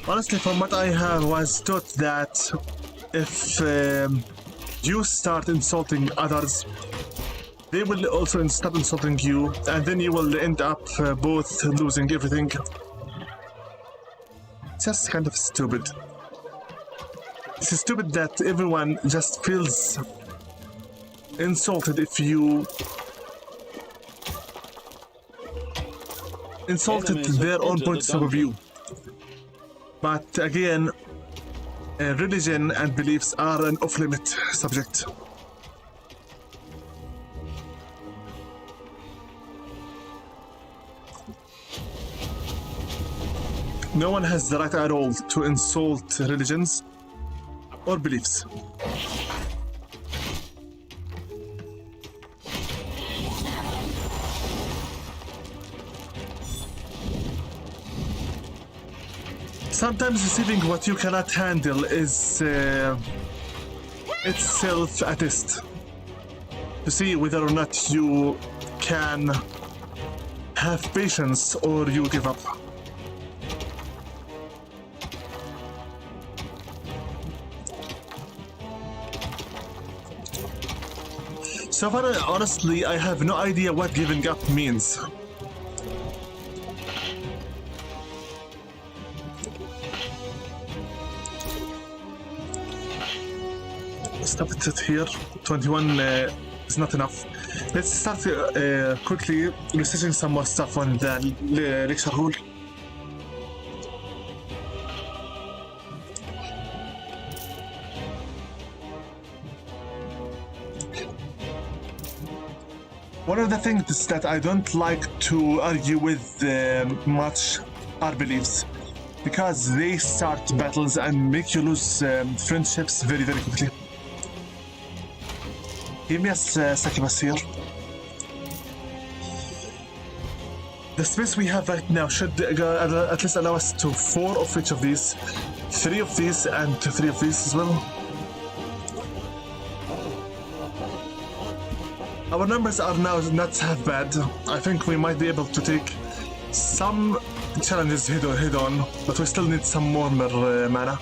S2: Honestly, from what I have was taught that if you start insulting others, they will also start insulting you, and then you will end up both losing everything. It's just kind of stupid. It's stupid that everyone just feels insulted if you insulted their own points of view. But again, religion and beliefs are an off-limit subject. No one has the right at all to insult religions or beliefs. Sometimes receiving what you cannot handle is itself a test to see whether or not you can have patience or you give up. So far, honestly, I have no idea what giving up means. Stop it here. 21 is not enough. Let's start quickly researching some more stuff on the lecture hall. One of the things that I don't like to argue with much are beliefs, because they start battles and make you lose friendships very, very quickly. Give me a succubus here. The space we have right now should at least allow us to 4 of each of these, 3 of these, and 3 of these as well. Our numbers are now not half bad. I think we might be able to take some challenges head on, but we still need some more mana.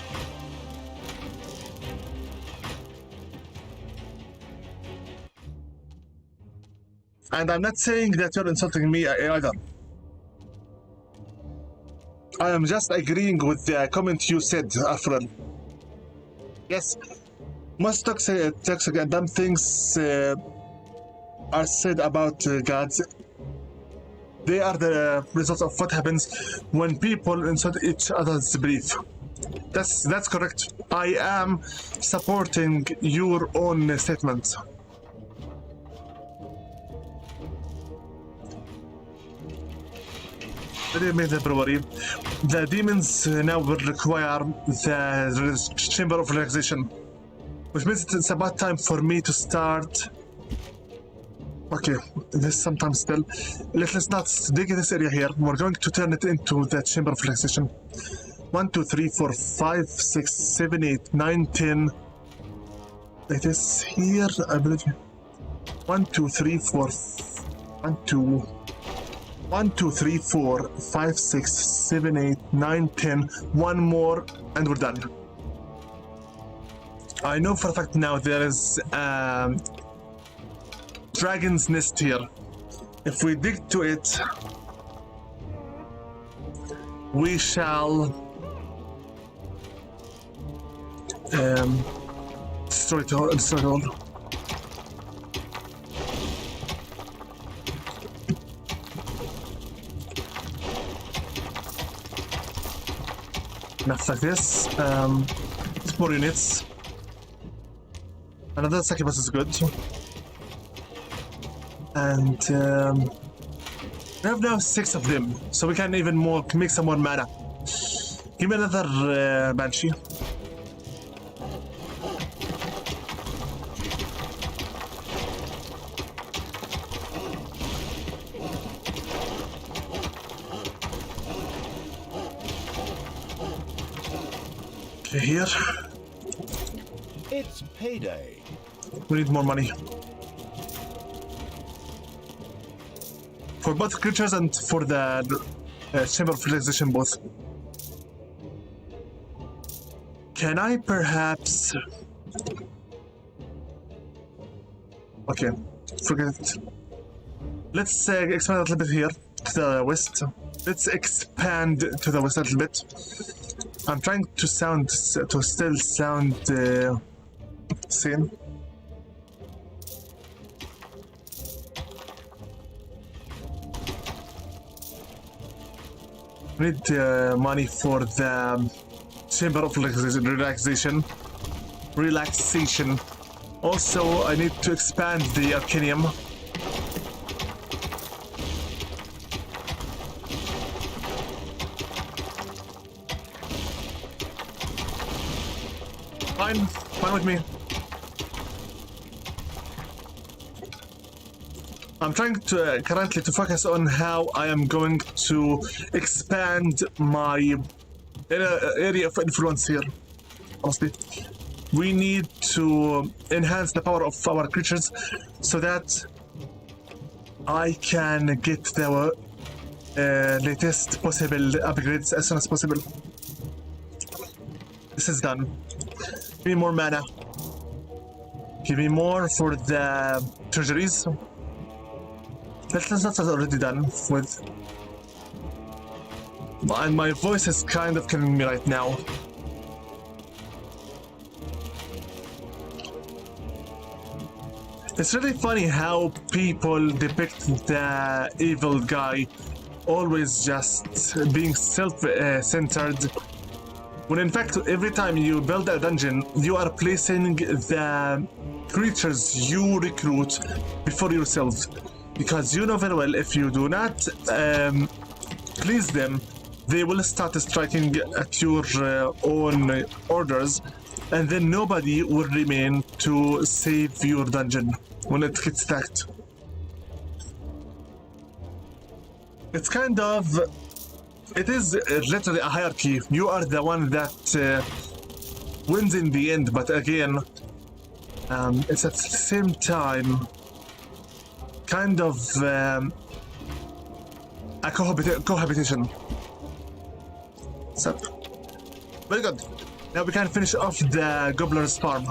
S2: And I'm not saying that you're insulting me either. I am just agreeing with the comment you said, Afran. Yes, most toxic and dumb things are said about gods. They are the result of what happens when people insult each other's belief. That's correct. I am supporting your own statement. They made the brewery. The demons now will require the Chamber of Relaxation, which means it's about time for me to start. Okay, this sometimes still. Let's not dig in this area here. We're going to turn it into the Chamber of Relaxation. 1, 2, 3, 4, 5, 6, 7, 8, 9, 10. It is here, I believe. 1, 2, 3, 4. 1, 2. 1, 2, 3, 4, 5, 6, 7, 8, 9, 10. One more, and we're done. I know for a fact now there is Dragon's Nest here. If we dig to it, we shall destroy it all. Enough like this. More units. Another succubus is good. And we have now 6 of them, so we can even more make some more mana. Give me another Banshee. Okay, here.
S3: It's payday.
S2: We need more money. For both creatures and for the Chamber of Relaxation both. Can I perhaps... Okay, forget it. Let's expand a little bit here to the west. Let's expand to the west a little bit. I'm trying to still sound sane. We need money for the Chamber of Relaxation. Also, I need to expand the Arcanium. Fine with me. I'm trying to currently to focus on how I am going to expand my area of influence here. Honestly, we need to enhance the power of our creatures so that I can get the latest possible upgrades as soon as possible. This is done. Give me more mana. Give me more for the treasuries. That's already done with. And my voice is kind of killing me right now. It's really funny how people depict the evil guy always just being self-centered, when in fact every time you build a dungeon you are placing the creatures you recruit before yourself, because you know very well if you do not please them, they will start striking at your own orders, and then nobody will remain to save your dungeon when it gets stacked. It's kind of... It is literally a hierarchy. You are the one that wins in the end, but again, it's at the same time kind of a cohabitation. So, very good. Now we can finish off the Gobbler's farm.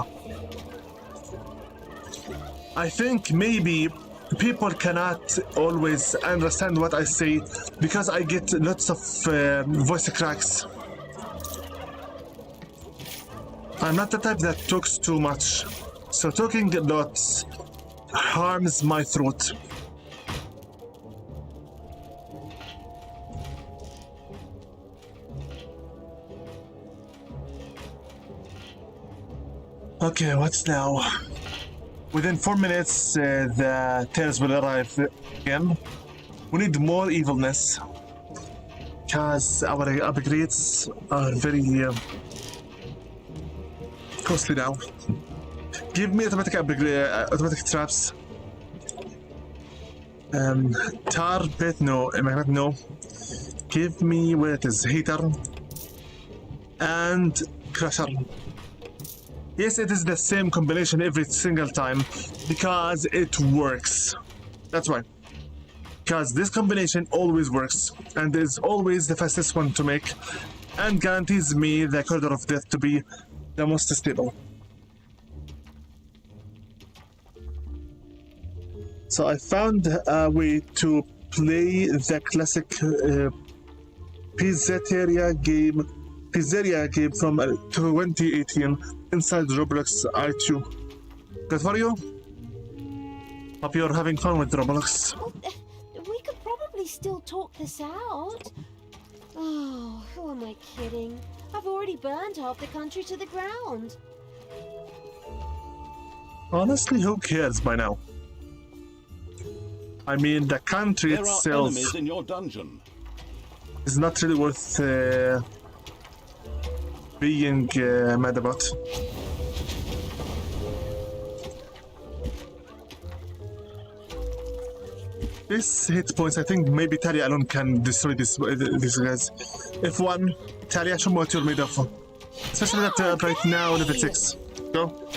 S2: I think maybe people cannot always understand what I say because I get lots of voice cracks. I'm not the type that talks too much, so talking a lot harms my throat. Okay, what's now? Within 4 minutes, the tails will arrive again. We need more evilness, because our upgrades are very costly now. Give me automatic automatic traps. Tar pit, no. Magnet, no. Give me where it is, heater and crusher. Yes, it is the same combination every single time because it works. That's why. Because this combination always works and is always the fastest one to make and guarantees me the Corridor of Death to be the most stable. So I found a way to play the classic Pizzeria game from 2018 inside Roblox i2. Good for you? Hope you're having fun with Roblox.
S4: Well, we could probably still talk this out. Oh, who am I kidding? I've already burned half the country to the ground.
S2: Honestly, who cares by now? I mean, the country
S3: There are
S2: itself
S3: enemies in your dungeon.
S2: is not really worth being mad about. This hit points, I think maybe Talia alone can destroy these guys. If one, Talia, show me what you're made of. Especially that right now, level 6. Go.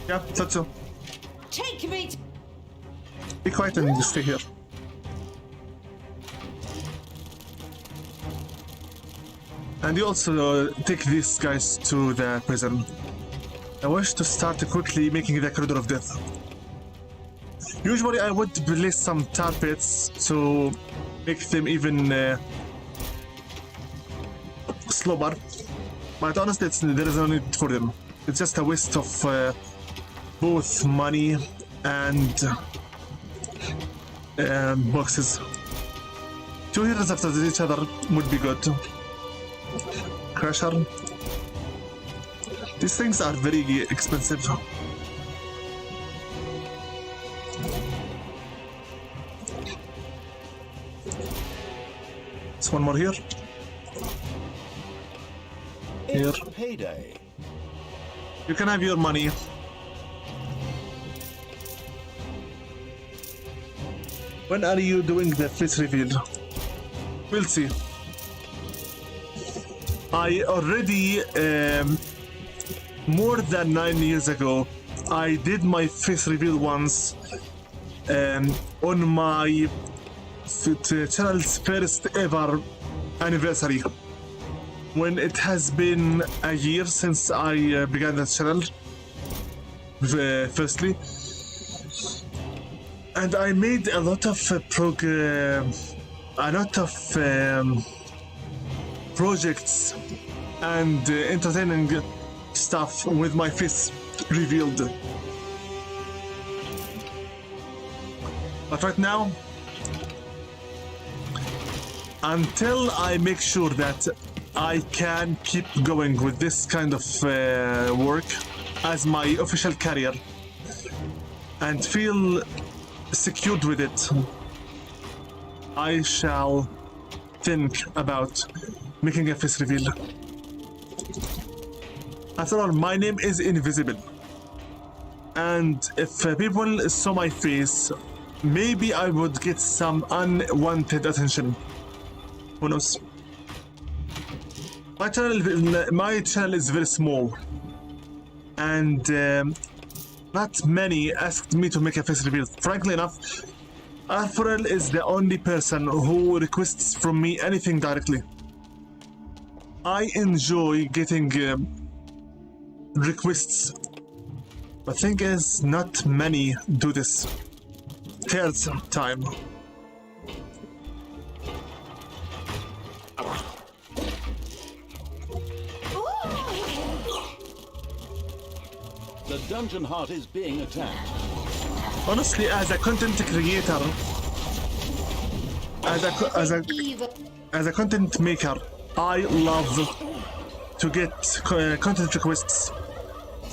S2: Yeah, thought so.
S4: Take me to...
S2: Be quiet and stay here. And you also take these guys to the prison. I wish to start quickly making the Corridor of Death. Usually I would place some tar pits to make them even slower, but honestly there is no need for them. It's just a waste of both money and boxes. 2 heroes after each other would be good. Crusher. These things are very expensive. There's one more here. Here.
S3: It's payday.
S2: You can have your money. When are you doing the face reveal? We'll see. I already, more than 9 years ago, I did my face reveal once on my channel's first ever anniversary. When it has been a year since I began the channel, firstly. And I made a lot of projects and entertaining stuff with my face revealed. But right now, until I make sure that I can keep going with this kind of work as my official career and feel secured with it, I shall think about making a face reveal. After all, my name is invisible, and if people saw my face, maybe I would get some unwanted attention. Who knows? My channel is very small, and not many asked me to make a face reveal. Frankly enough, Arthurel is the only person who requests from me anything directly. I enjoy getting requests. The thing is, not many do this. Third time.
S3: The dungeon heart is being attacked.
S2: Honestly, as a content creator, as a content maker, I love to get content requests.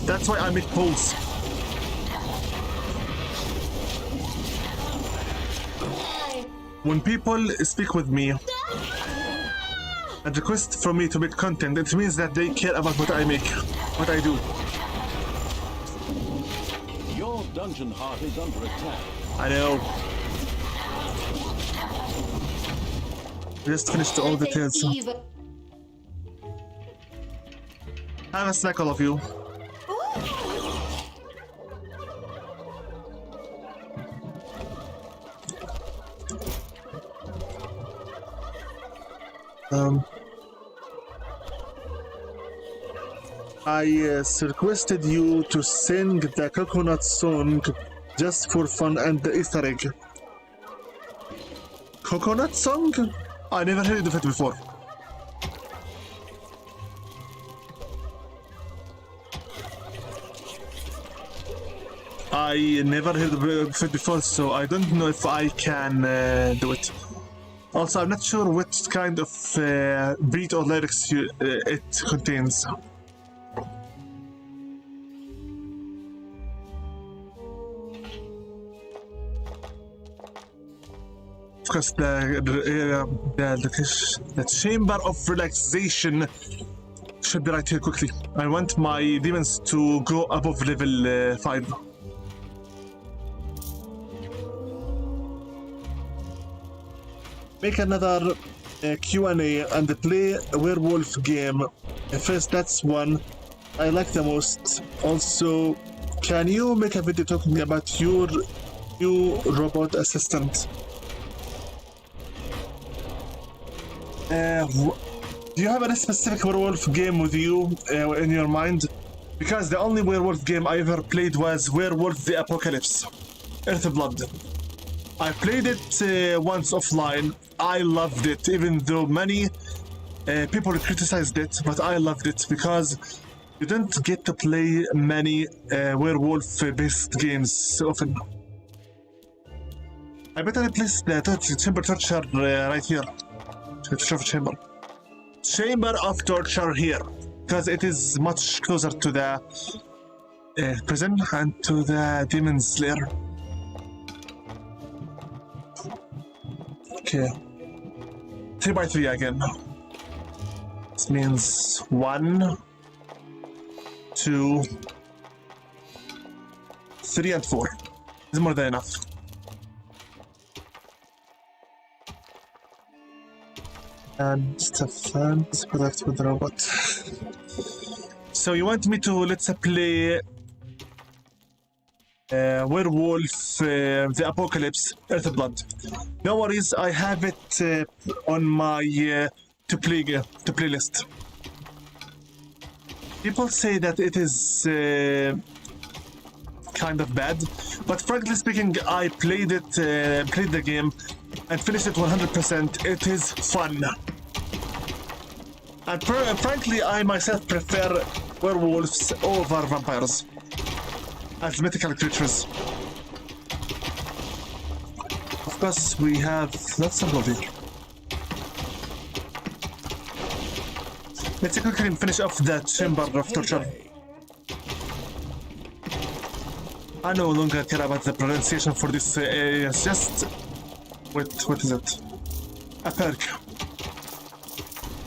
S2: That's why I make polls. When people speak with me and request from me to make content, it means that they care about what I make, what I do.
S3: Your dungeon heart is under attack.
S2: I know. Just finished all the tales. Have a snack, all of you. I requested you to sing the coconut song just for fun and the Easter egg. Coconut song? I never heard of it before. I never heard of it before, so I don't know if I can do it. Also, I'm not sure what kind of beat or lyrics it contains. Of course, the chamber of relaxation should be right here quickly. I want my demons to go above level 5. Make another Q&A and play a werewolf game. First, that's one I like the most. Also, can you make a video talking about your new robot assistant? Do you have any specific werewolf game with you in your mind? Because the only werewolf game I ever played was Werewolf the Apocalypse, Earthblood. I played it once offline. I loved it, even though many people criticized it, but I loved it because you don't get to play many werewolf-based games often. I better place the chamber torture right here. Chamber of torture here, because it is much closer to the prison and to the demon's lair. Okay. 3 by 3 again. This means 1, 2, 3, and 4. This is more than enough. And Stefan is connected with the robot. So you want me to let's play Werewolf the Apocalypse Earthblood. No worries, I have it on my to play list. People say that it is kind of bad, but frankly speaking, I played the game and finished it 100%. It is fun. And frankly, I myself prefer werewolves over vampires as mythical creatures. Of course, we have lots of lobby. Let's quickly finish off the chamber of torture. I no longer care about the pronunciation for this area. It's just... Wait, what is it? A perk.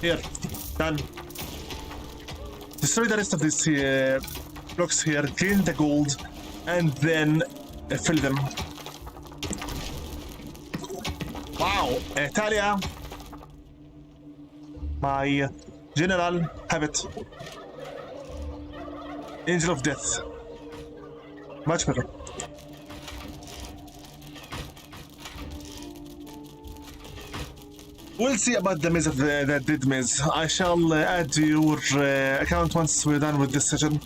S2: Here, done. Destroy the rest of these blocks here, clean the gold, and then fill them. Wow, Talia! My general, have it. Angel of Death. Much better. We'll see about the maze of the dead maze. I shall add your account once we're done with this session,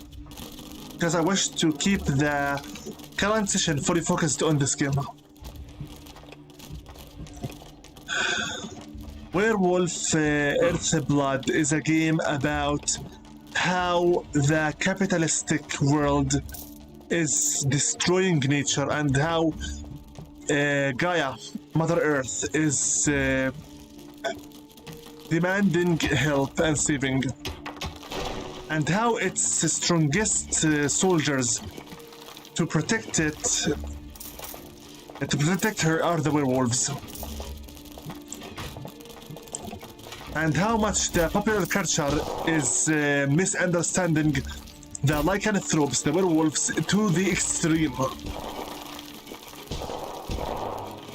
S2: because I wish to keep the current session fully focused on this game. Werewolf Earthblood is a game about how the capitalistic world is destroying nature and how Gaia, Mother Earth, is demanding help and saving, and how its strongest soldiers to protect her are the werewolves, and how much the popular culture is misunderstanding the lycanthropes, the werewolves, to the extreme.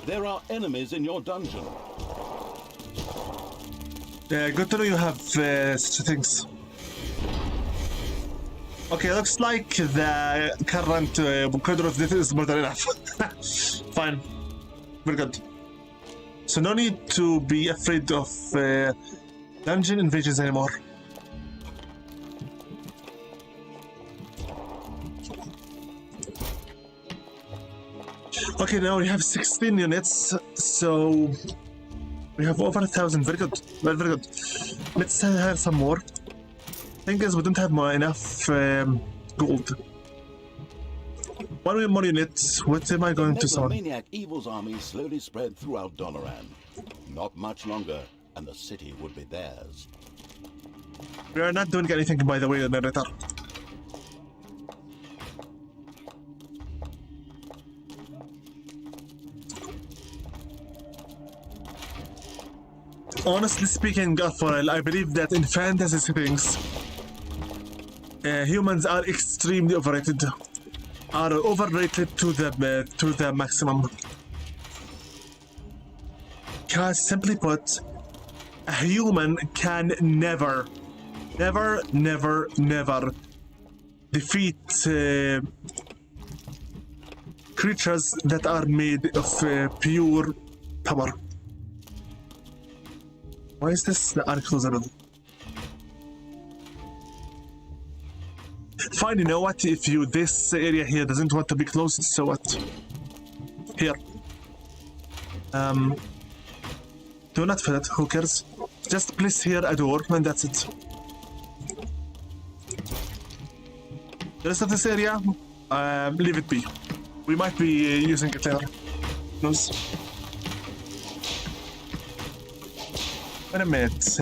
S3: There are enemies in your dungeon.
S2: Good to know you have such things. Okay, looks like the current Code of Death is more than enough. Fine. Very good. So no need to be afraid of dungeon invasions anymore. Okay, now we have 16 units, so we have over 1,000. Very good, very, very good. Let's have some more. Thing is, we don't have enough gold. One more unit. What am I going to summon?
S3: Megalomaniac Evil's army slowly spread throughout Dalaran. Not much longer, and the city would be theirs.
S2: We are not doing anything, by the way, narrator. Honestly speaking, Gaffarel, I believe that in fantasy settings, humans are extremely overrated. Are overrated to the maximum. Because simply put, a human can never defeat creatures that are made of pure power. Why is this the uncloser? Fine, you know what? If this area here doesn't want to be closed, so what? Here. Do not fill it, who cares? Just place here a door and that's it. The rest of this area, leave it be. We might be using it later. Who knows? Wait a minute,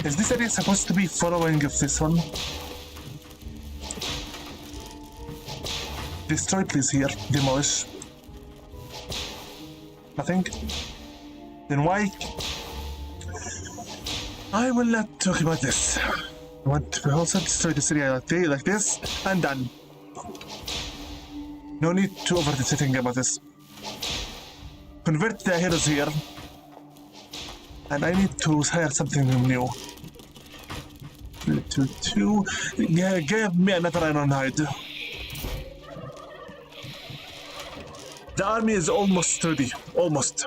S2: is this area supposed to be following of this one? Destroy please here, demolish. Nothing? Then why? I will not talk about this. I want to also destroy this area like this, and done. No need to overthink about this. Convert the heroes here And I need to hire something new. 2. Yeah, give me another iron hide. The army is almost ready. Almost.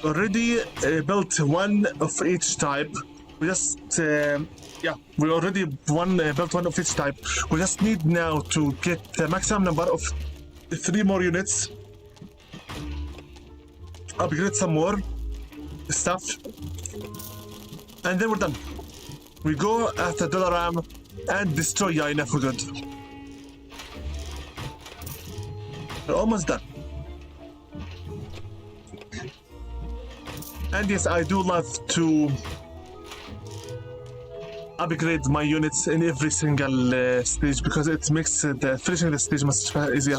S2: Already built one of each type. We just, we already built one of each type. We just need now to get the maximum number of 3 more units. Upgrade some more stuff. And then we're done. We go after Dalaran and destroy Yaina for good. We're almost done. And yes, I do love to upgrade my units in every single stage because it makes finishing the stage much easier.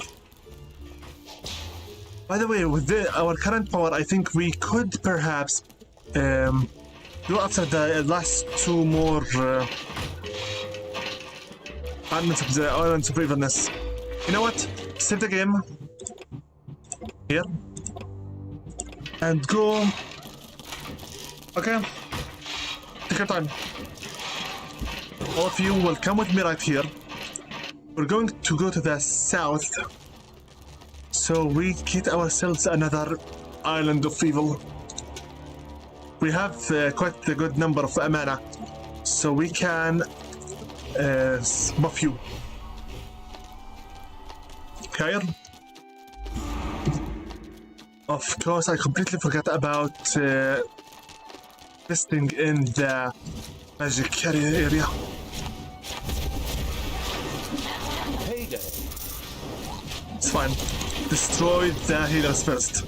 S2: By the way, with our current power, I think we could perhaps go after the last 2 more elements of the Islands of Evilness. You know what? Save the game here and go. Okay, take your time. All of you will come with me right here. We're going to go to the south so we get ourselves another Island of Evil. We have quite a good number of mana, so we can buff you. Kyle? Of course, I completely forgot about this thing in the magic carrier area.
S5: Heyday.
S2: It's fine. Destroy the healers first.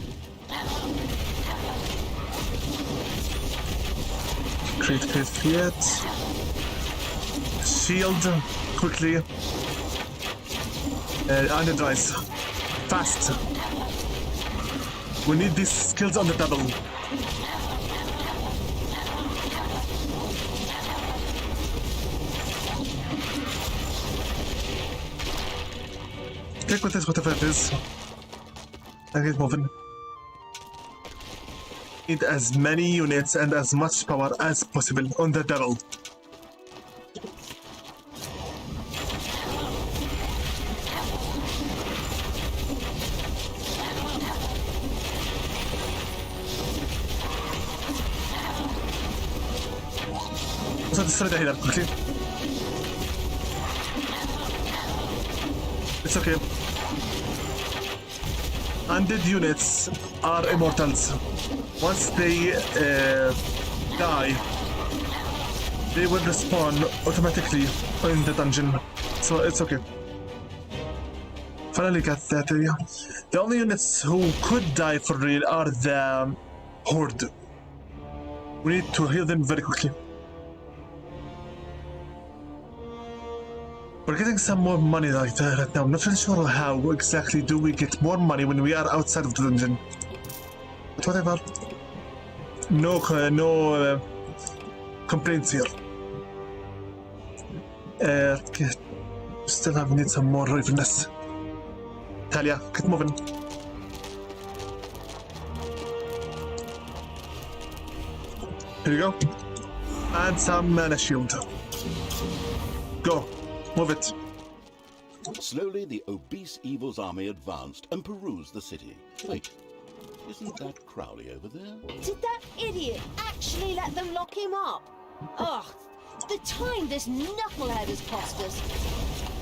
S2: Create fiat. Shield quickly. And rise. Fast. We need these skills on the double. Click with this, whatever it is. And get moving. Need as many units and as much power as possible on the double. So destroy the healer quickly. It's okay. Undead units are immortals. Once they die, they will respawn automatically in the dungeon. So it's okay. Finally got that area. The only units who could die for real are the Horde. We need to heal them very quickly. We're getting some more money like that right now. I'm not really sure how exactly do we get more money when we are outside of the dungeon. But whatever. No complaints here. Still need some more evilness. Talia, get moving. Here you go. And some mana shield. Go. Move it.
S3: Slowly, the obese Evil's army advanced and perused the city. Wait, isn't that Crowley over there?
S4: Did that idiot actually let them lock him up? Ugh, the time this knucklehead has cost us.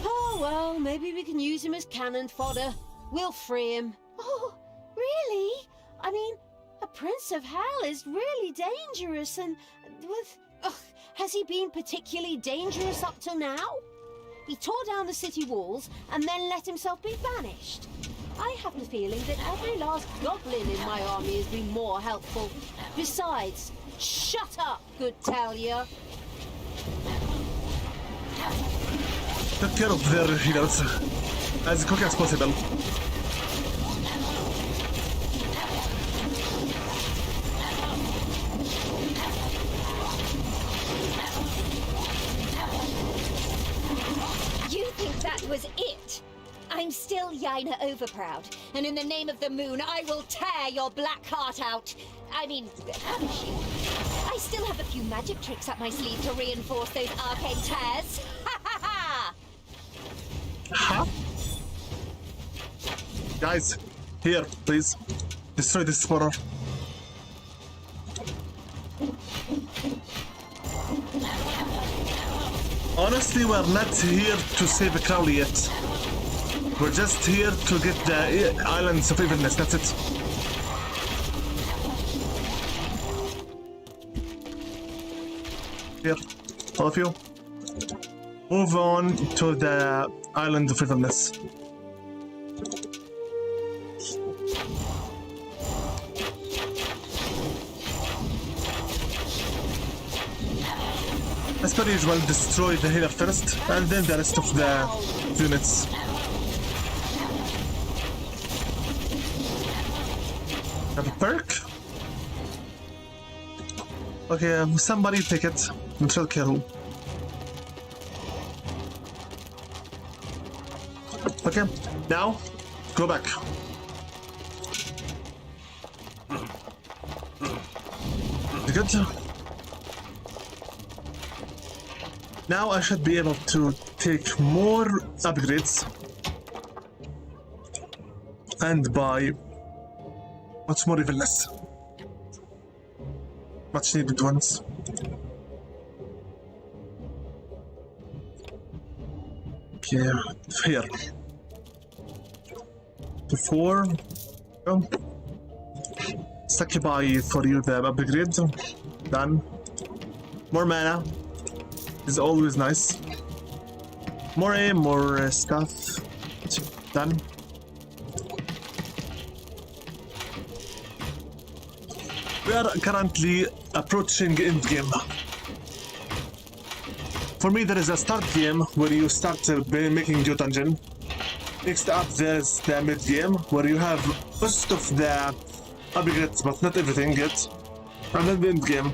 S4: Oh well, maybe we can use him as cannon fodder. We'll free him. Oh, really? I mean, a Prince of Hell is really dangerous and with... Ugh, has he been particularly dangerous up till now? He tore down the city walls and then let himself be banished. I have the feeling that every last goblin in my army has been more helpful. Besides, shut up, good Talia.
S2: Take care of their healers as quick as possible.
S6: You think that was it? I'm still Yaina Overproud, and in the name of the moon, I will tear your black heart out. I mean, punish you. I still have a few magic tricks up my sleeve to reinforce those arcane tears. Ha ha ha!
S2: Huh? Guys, here, please. Destroy this spawner. Honestly, we're not here to save Crowley yet. We're just here to get the Islands of Evilness, that's it. Here, all of you. Move on to the Island of Evilness. As per usual, destroy the healer first, and then the rest of the units. Have a perk? Okay, somebody take it. Neutral kill. Okay, now, go back. Good. Now I should be able to take more upgrades and buy much more evilness. Much needed ones. Okay, here. To 4. Go. Succubi for you the upgrade. Done. More mana. Is always nice. More aim, more stuff. Done. We are currently approaching endgame. For me, there is a start game where you start making your dungeon. Next up, there's the mid game where you have most of the upgrades, but not everything yet. And then the end game.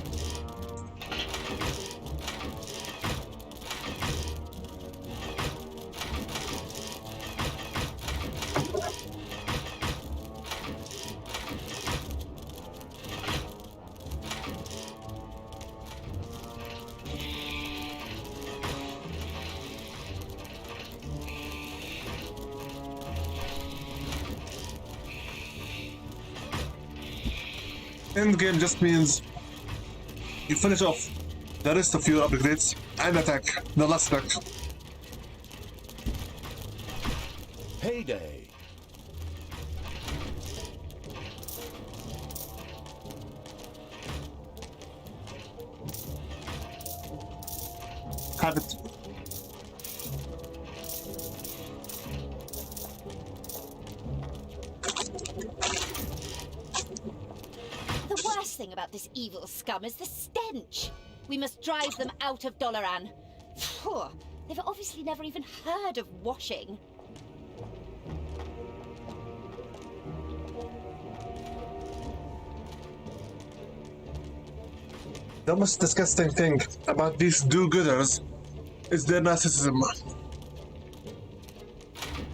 S2: End game just means you finish off the rest of your upgrades and attack the last attack.
S3: Payday.
S2: Have it.
S6: The worst thing about this evil scum is the stench. We must drive them out of Doloran. Phew, they've obviously never even heard of washing.
S2: The most disgusting thing about these do-gooders is their narcissism.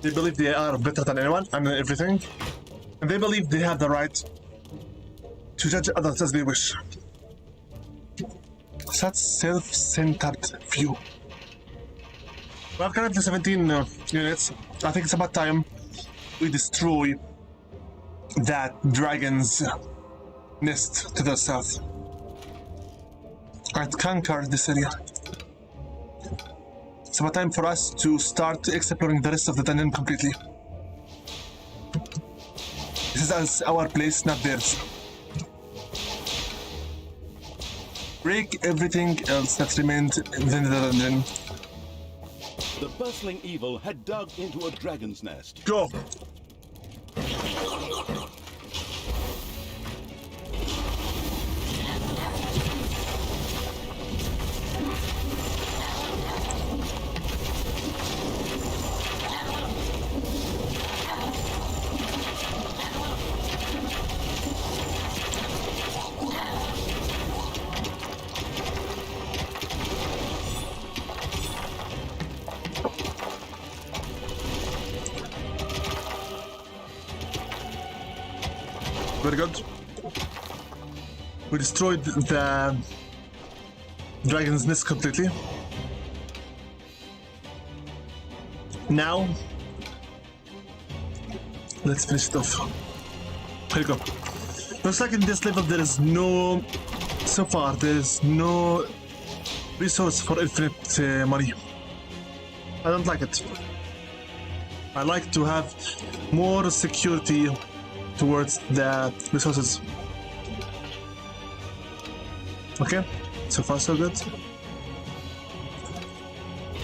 S2: They believe they are better than anyone and everything, and they believe they have the right to judge others as they wish. Such self-centered view. We have currently 17 units. I think it's about time we destroy that dragon's nest to the south. And conquer this area. It's about time for us to start exploring the rest of the dungeon completely. This is our place, not theirs. Break everything else that remained in the dungeon.
S3: The bustling evil had dug into a dragon's nest.
S2: Go! Very good. We destroyed the dragon's nest completely. Now, let's finish it off. Here we go. Looks like in this level there is no, so far there is no resource for infinite money. I don't like it. I like to have more security towards the resources. Okay, so far so good.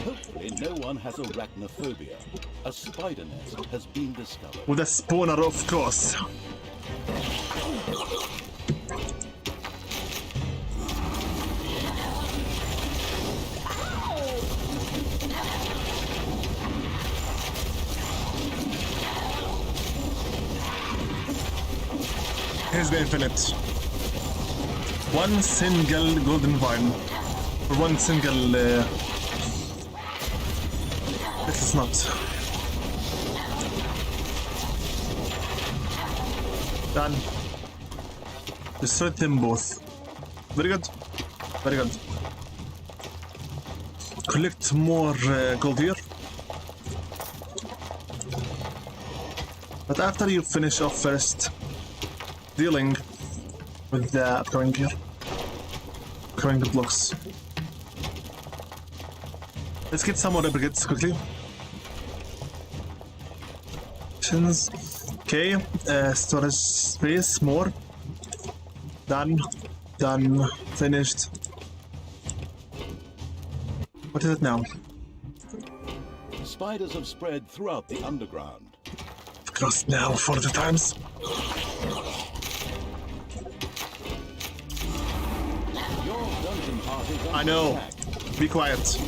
S3: Hopefully no one has arachnophobia. A spider nest has been discovered.
S2: With a spawner, of course. Here's the infinite. One single golden vine. Or one single little snot. Done. Destroyed them both. Very good. Very good. Collect more gold here. But after you finish off first dealing with the upcoming gear. Upcoming blocks. Let's get some more aggregates quickly. Okay, storage space, more. Done. Done. Finished. What is it now?
S3: Spiders have spread throughout the underground.
S2: Of course, now 40 times.
S3: Your dungeon heart is under
S2: I know.
S3: attack.
S2: Be quiet.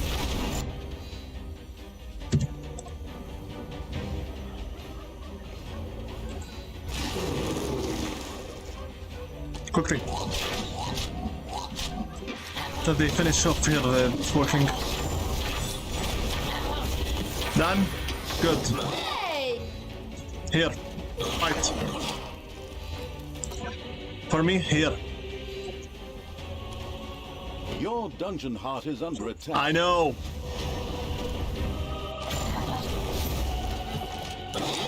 S2: Quickly. So they finish off here, it's working. Done? Good.
S6: Hey!
S2: Here. Fight. For me, here.
S3: Your dungeon heart is under attack.
S2: I know.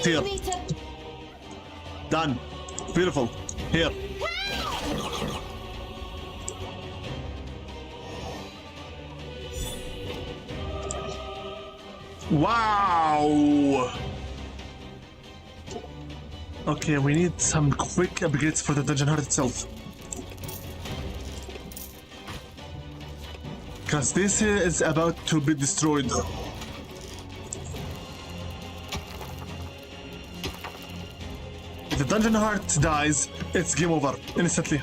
S2: Here.
S6: You need to...
S2: Done. Beautiful. Here. Wow. Okay, we need some quick upgrades for the dungeon heart itself. Because this is about to be destroyed. If the dungeon heart dies, it's game over instantly.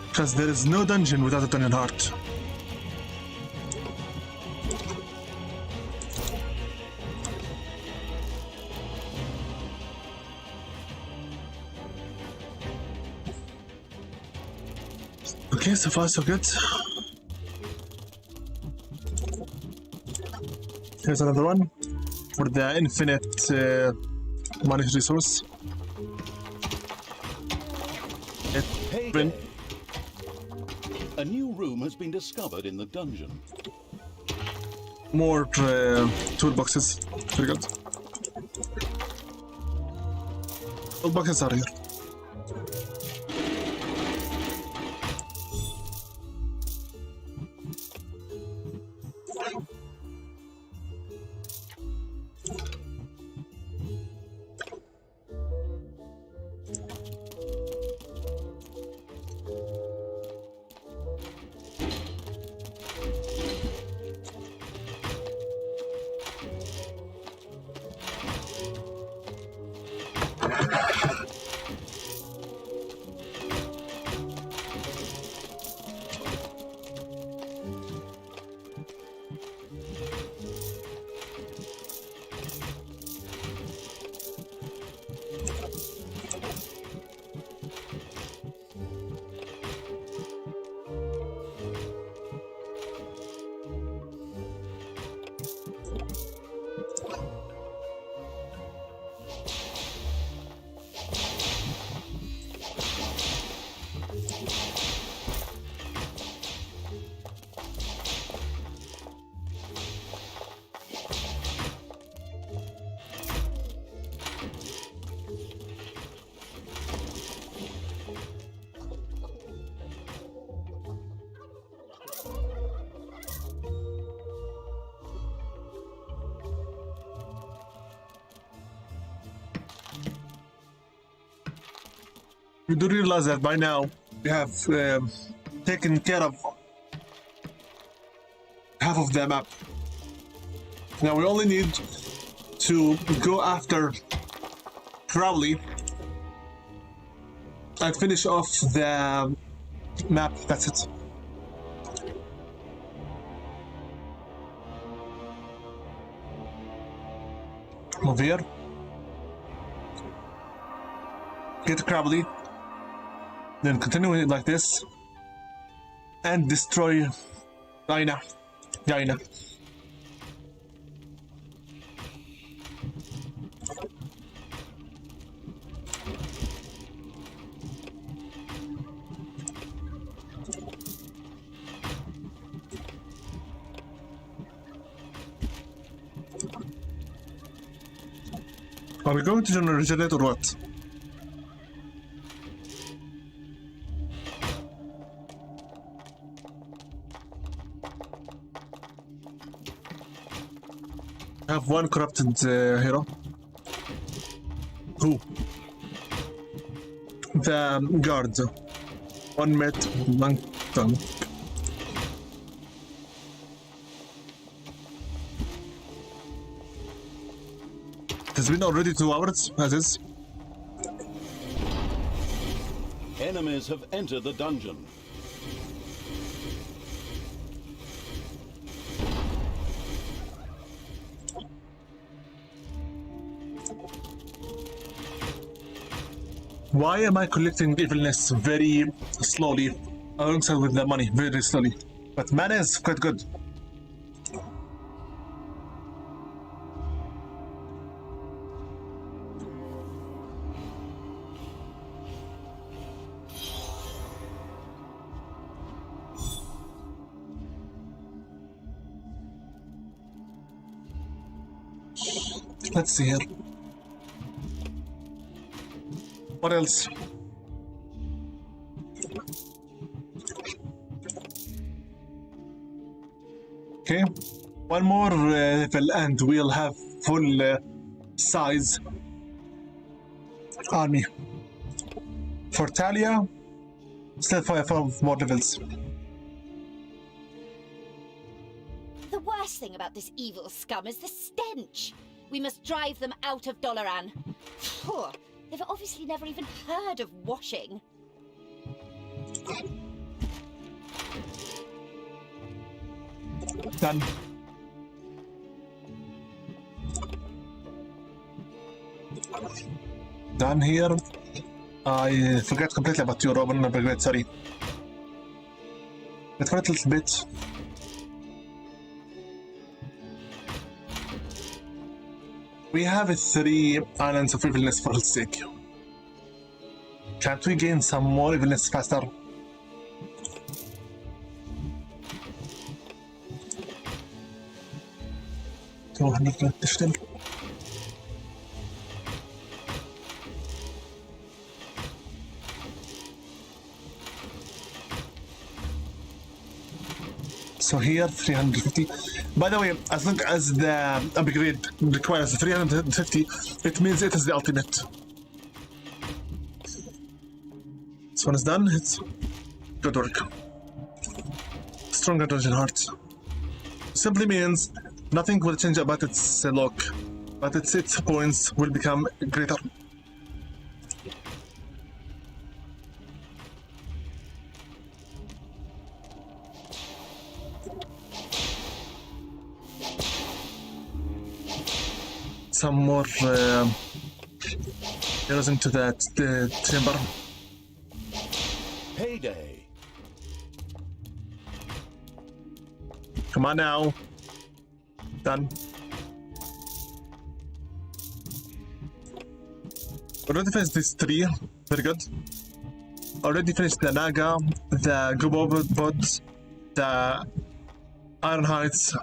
S2: Because there is no dungeon without a dungeon heart. Okay, so far so good. Here's another one for the infinite money resource.
S3: Payday. A new room has been discovered in the dungeon.
S2: More toolboxes. Very good. Toolboxes are here. You do realize that by now we have taken care of half of the map. Now we only need to go after Crowley and finish off the map. That's it. Move here. Get Crowley. Then continue it like this. And destroy Yaina. Are we going to regenerate or what? I have one corrupted hero. Who? The guard. One met, one tongue. It has been already 2 hours, as is.
S3: Enemies have entered the dungeon.
S2: Why am I collecting evilness very slowly, alongside with the money, very slowly? But mana is quite good. Let's see here. What else? Okay, one more level and we'll have full size army. For Talia, still 5 more levels.
S6: The worst thing about this evil scum is the stench. We must drive them out of Doloran. Phew, they've obviously never even heard of washing.
S2: Done. Done here. I forgot completely about you, Robin. I'm great, sorry. But for a little bit. We have 3 islands of evilness for its sake. Can't we gain some more evilness faster? So here 350. By the way, as long as the upgrade requires 350, it means it is the ultimate. This one is done. It's good work. Stronger dungeon heart. Simply means nothing will change about its lock, but its hit points will become greater. Some more heroes into that chamber.
S3: Payday.
S2: Come on now. Done. Already finished these 3. Very good. Already finished the Naga, the Gubobot, the Iron Heights,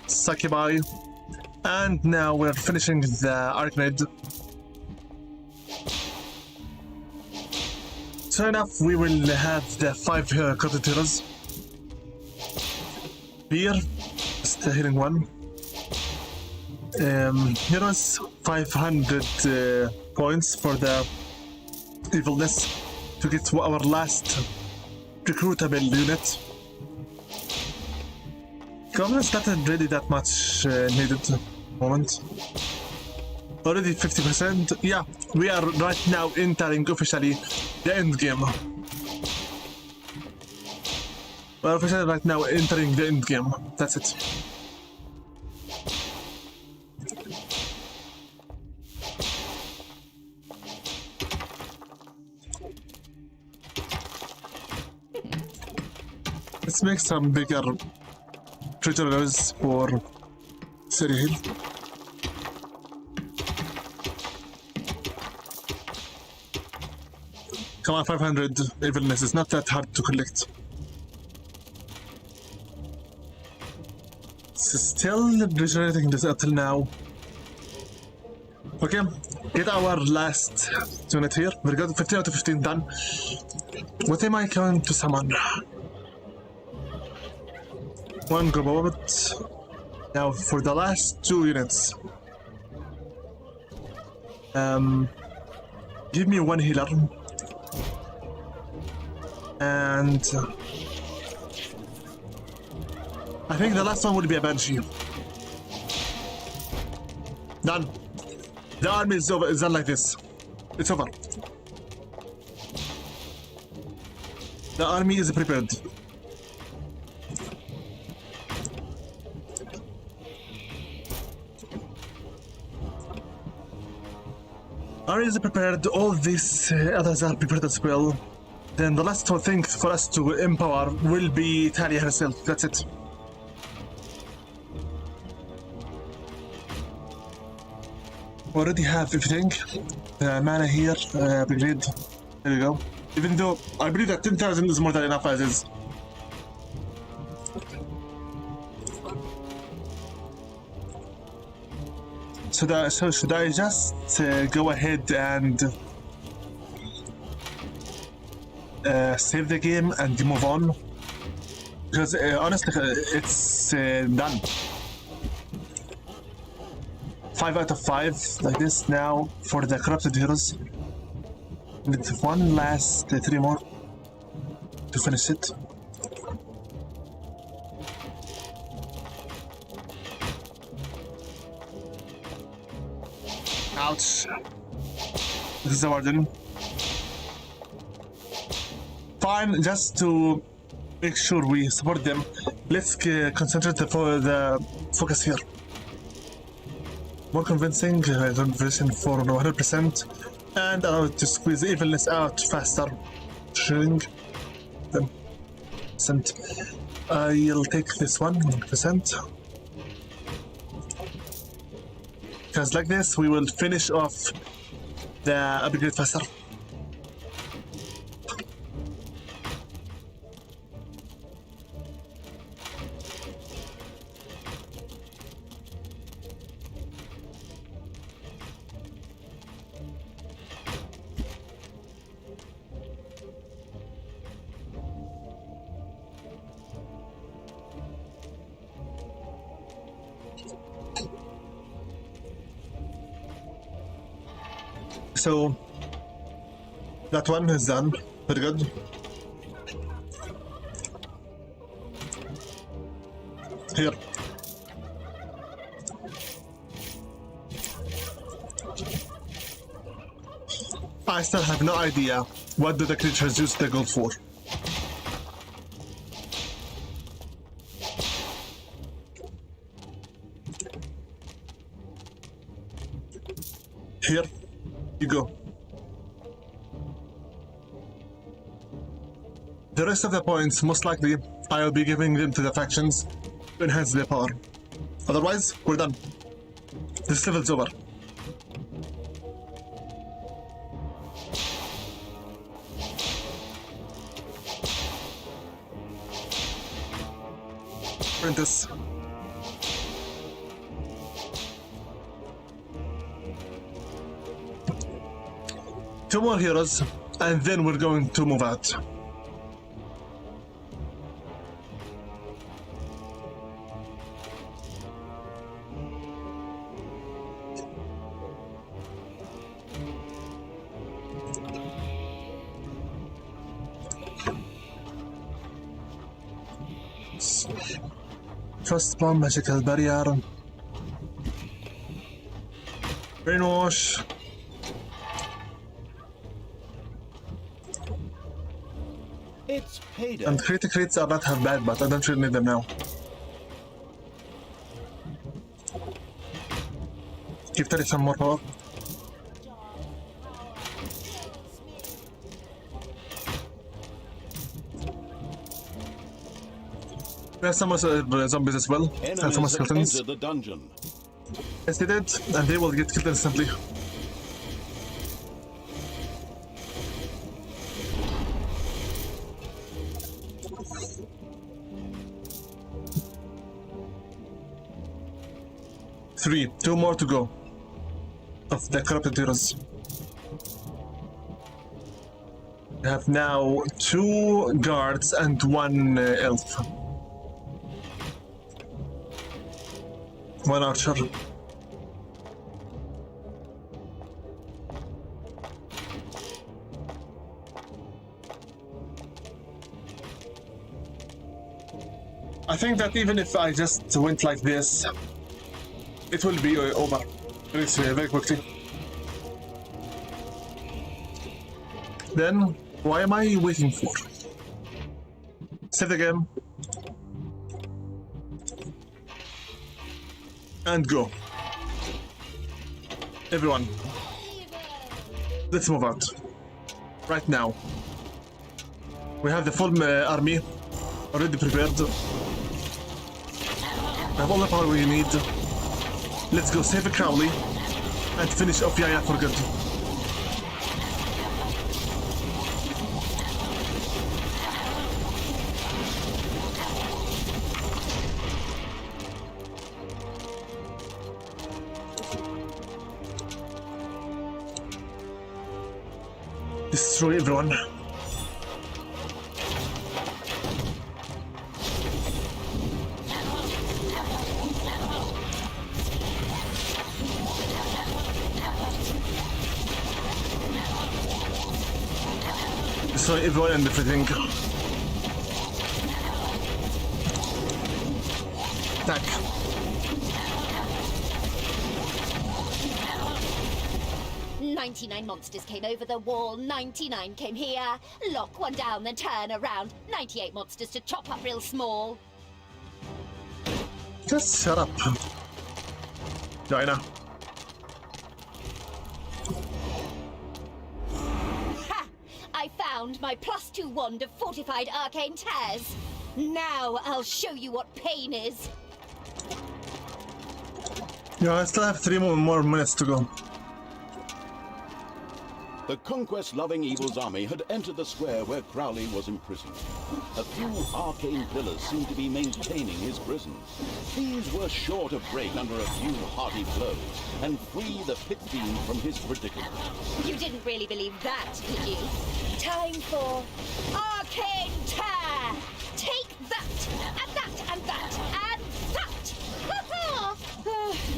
S2: Sakibai, and now we're finishing the Arachnid. Soon enough, we will have the 5 corrupted heroes. Here, just the healing one. Heroes, 500 points for the evilness. to get to our last recruitable unit. Governance not really that much needed moment. Already 50%. Yeah, we are right now entering officially the end game. We're officially right now entering the end game. That's it. Let's make some bigger treasures for City Hill. Come on, 500 evilness is not that hard to collect. Still regenerating this until now. Okay, get our last unit here. We got 15 out of 15 done. What am I going to summon? One Gobobot. Now for the last 2 units. Give me 1 healer. And I think the last one will be a Banshee. Done. The army is over. It's done like this. It's over. The army is prepared. Army is prepared. All these others are prepared as well. Then the last thing for us to empower will be Talia herself. That's it. Already have everything. Mana here, brigade. There we go. Even though I believe that 10,000 is more than enough as is. So should I just go ahead and save the game and move on? Because honestly, it's done. 5 out of 5 like this now for the corrupted heroes. With 1 last 3 more to finish it. Ouch. This is the warden. Fine, just to make sure we support them, let's concentrate for the focus here. More convincing for 100%, and allow it to squeeze evilness out faster. Shooting them. I'll take this one 100%. Because like this, we will finish off the upgrade faster. So that one is done. Very good. Here. I still have no idea what do the creatures use the gold for. Here you go. The rest of the points, most likely, I'll be giving them to the factions to enhance their power. Otherwise, we're done. This level's over. Apprentice. Two more heroes, and then we're going to move out. First bomb, magical barrier. Brainwash.
S3: It's payday.
S2: And critic rates are not half bad, but I don't really need them now. Give Terry some more power. There's some zombies as well, and some
S3: Enemies have
S2: skeletons.
S3: entered the dungeon.
S2: Yes, they did, and they will get killed instantly. Two more to go of the corrupted heroes. We have now 2 guards and 1 elf. 1 archer. I think that even if I just went like this, it will be over very quickly. Then, why am I waiting for? Save the game. And go. Everyone. Let's move out. Right now. We have the full army already prepared. We have all the power we need. Let's go save Crowley and finish off Yaya for good. Destroy everyone. Destroy everyone and everything. Attack.
S6: "99 monsters came over the wall, 99 came here. Lock one down, then turn around. 98 monsters to chop up real small."
S2: Just shut up. Jaina.
S6: Ha! I found my +2 wand of fortified arcane tears. Now I'll show you what pain is.
S2: Yeah, I still have 3 more minutes to go.
S3: The conquest-loving Evil's army had entered the square where Crowley was imprisoned. A few arcane pillars seemed to be maintaining his prison. These were sure to break under a few hearty blows and free the pit fiend from his predicament.
S6: You didn't really believe that, did you? Time for Arcane Tear! Take that! And that! And that! And that!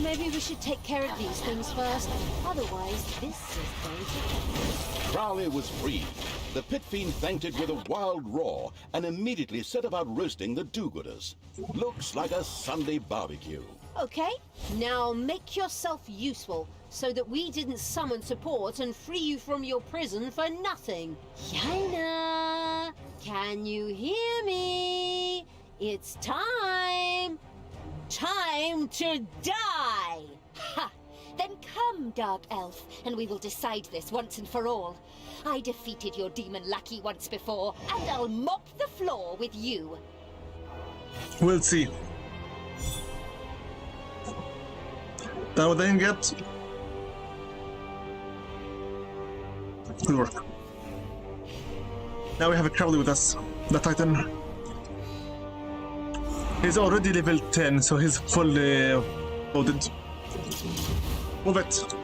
S4: Maybe we should take care of these things first. Otherwise, this is going to...
S3: Crowley was freed. The pit fiend thanked it with a wild roar and immediately set about roasting the do-gooders. Looks like a Sunday barbecue.
S4: Okay, now make yourself useful so that we didn't summon support and free you from your prison for nothing. Yaina, can you hear me? It's time. Time to die!
S6: Ha! Then come, Dark Elf, and we will decide this once and for all. I defeated your demon lackey once before, and I'll mop the floor with you.
S2: We'll see. Done with the ingot. Good work. Now we have a Crowley with us, the Titan. He's already level 10, so he's fully loaded. Move it.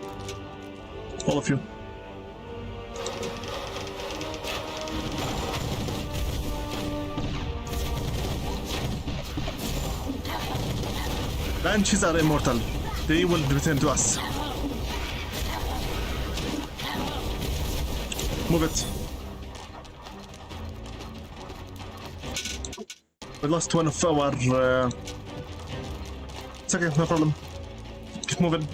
S2: All of you. Banshees are immortal. They will return to us. Move it. We lost one of our It's okay, no problem. Keep moving.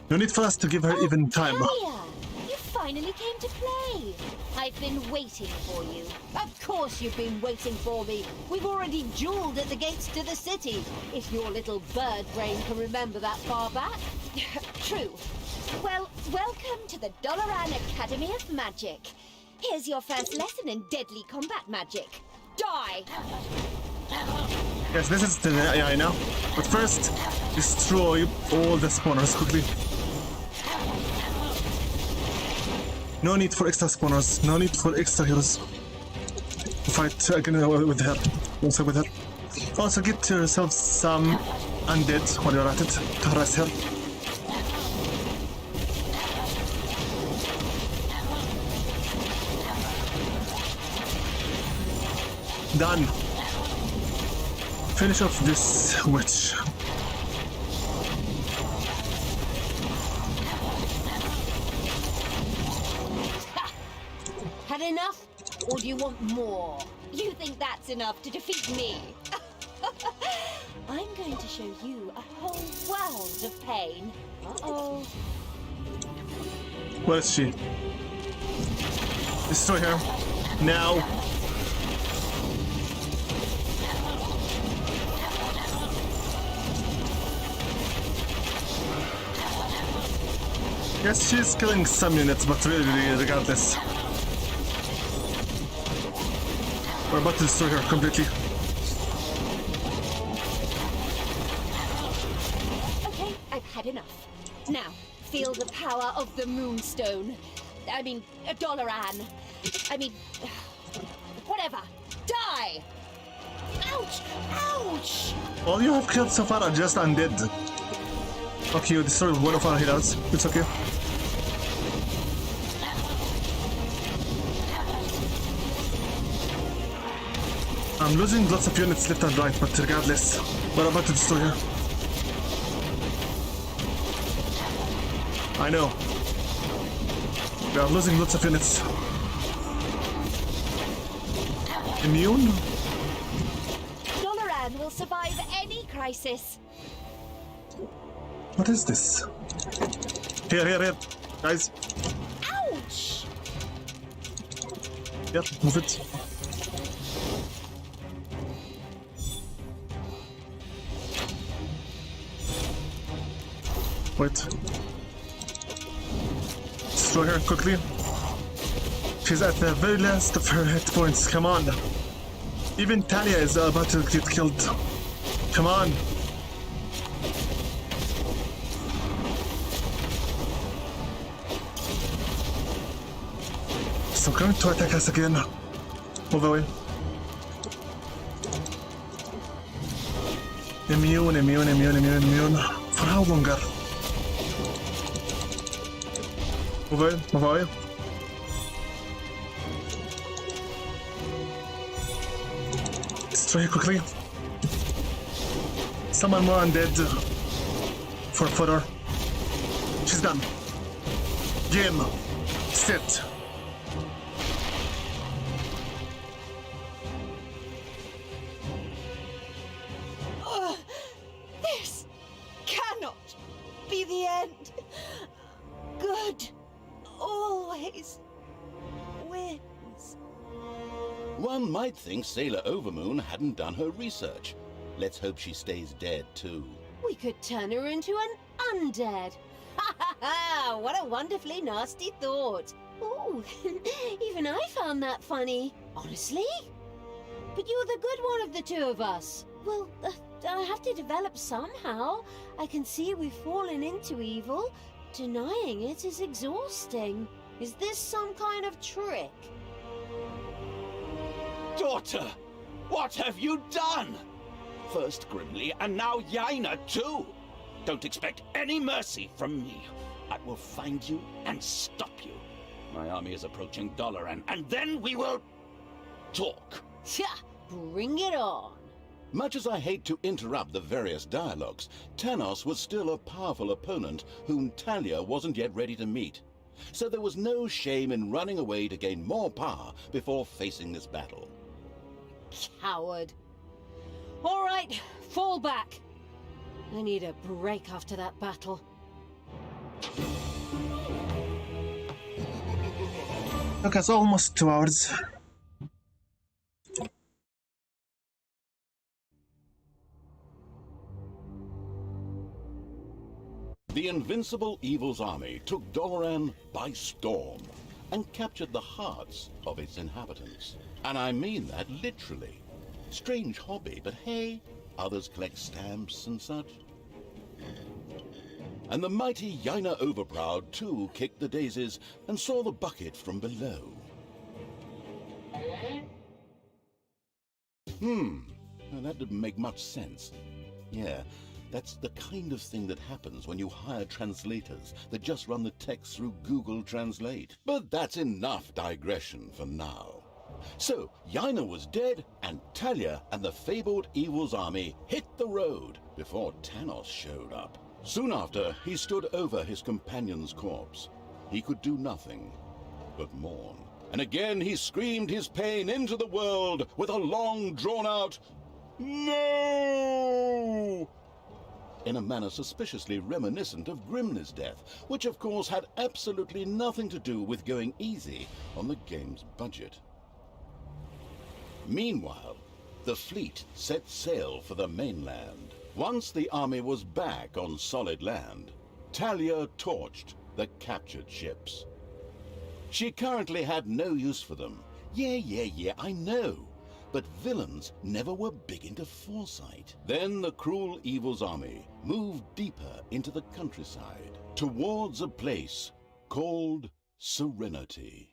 S2: No need for us to give her even time.
S6: Talia, you finally came to play. I've been waiting for you.
S4: Of course you've been waiting for me. We've already dueled at the gates to the city, if your little bird brain can remember that far back.
S6: True. Well, welcome to the Doloran Academy of Magic. Here's your first lesson in deadly combat magic. Die!
S2: Yes, this is the AI now. But first, destroy all the spawners quickly. No need for extra spawners. No need for extra heroes. Fight again with her. Also with her. Also get yourself some undead while you're at it to harass her. Done. Finish off this witch.
S4: Had enough? Or do you want more?
S6: You think that's enough to defeat me? I'm going to show you a whole world of pain.
S4: Uh-oh.
S2: Where is she? Destroy her. Now. Yes, she's killing some units, but really, regardless. We're about to destroy her completely.
S6: Okay, I've had enough. Now, feel the power of the Moonstone. Doloran. Whatever. Die! Ouch! Ouch!
S2: All you have killed so far are just undead. Okay, you destroyed one of our healers. It's okay. I'm losing lots of units left and right, but regardless, we're about to destroy her. I know. We are losing lots of units. Immune?
S6: Doloran will survive any crisis.
S2: What is this? Here. Guys.
S6: Ouch!
S2: Here, move it. Wait. Destroy her quickly. She's at the very last of her hit points. Come on. Even Talia is about to get killed. Come on. So going to attack us again. Move away. Immune. For how longer? Move away. Destroy quickly. Someone more undead. For fodder. She's done. Game. Sit.
S4: This cannot be the end. Good always wins.
S3: One might think Sailor Overmoon hadn't done her research. Let's hope she stays dead too.
S4: We could turn her into an undead. Ha ha ha! What a wonderfully nasty thought. Ooh, even I found that funny. Honestly? But you're the good one of the two of us. Well, I have to develop somehow. I can see we've fallen into evil. Denying it is exhausting. Is this some kind of trick?
S5: Daughter, what have you done? First Grimly, and now Yaina too. Don't expect any mercy from me. I will find you and stop you. My army is approaching Doloran, and then we will talk.
S4: Tja, bring it on.
S3: Much as I hate to interrupt the various dialogues, Tanos was still a powerful opponent whom Talia wasn't yet ready to meet. So there was no shame in running away to gain more power before facing this battle.
S4: Coward. All right, Fall back! I need a break after that battle.
S2: Okay, it's almost 2 hours.
S3: The invincible Evil's army took Doloran by storm and captured the hearts of its inhabitants. And I mean that literally. Strange hobby, but hey, others collect stamps and such. And the mighty Yaina Overproud too kicked the daisies and saw the bucket from below. Now that didn't make much sense. Yeah, that's the kind of thing that happens when you hire translators that just run the text through Google Translate. But that's enough digression for now. So, Yaina was dead, and Talia and the fabled Evil's army hit the road before Tanos showed up. Soon after, he stood over his companion's corpse. He could do nothing but mourn. And again he screamed his pain into the world with a long, drawn-out "No!" in a manner suspiciously reminiscent of Grimnir's death, which of course had absolutely nothing to do with going easy on the game's budget. Meanwhile, the fleet set sail for the mainland. Once the army was back on solid land, Talia torched the captured ships. She currently had no use for them. Yeah, I know. But villains never were big into foresight. Then the cruel Evil's army moved deeper into the countryside, towards a place called Serenity.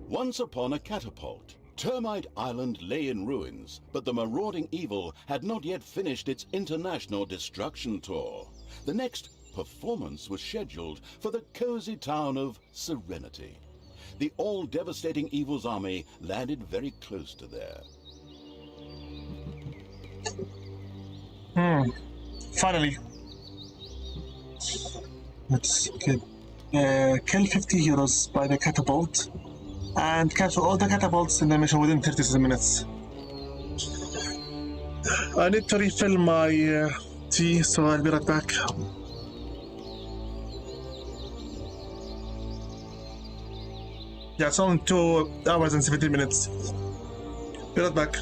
S3: Once upon a catapult, Termite Island lay in ruins, but the marauding Evil had not yet finished its international destruction tour. The next performance was scheduled for the cozy town of Serenity. The all-devastating Evil's army landed very close to there.
S2: Finally. Let's get, kill 50 heroes by the catapult and capture all the catapults in the mission within 37 minutes. I need to refill my tea, so I'll be right back. Yeah, it's only 2 hours and 17 minutes. Be right back.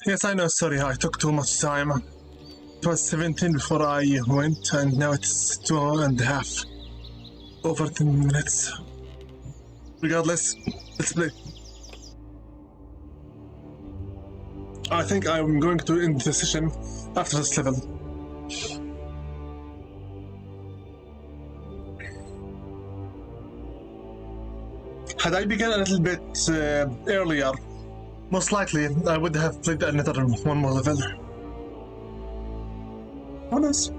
S2: Yes, I know, sorry, I took too much time. It was 17 before I went, and now it's 2.5. Over 10 minutes. Regardless, let's play. I think I'm going to end the session after this level. Had I begun a little bit earlier, most likely I would have played another one more level. Who knows?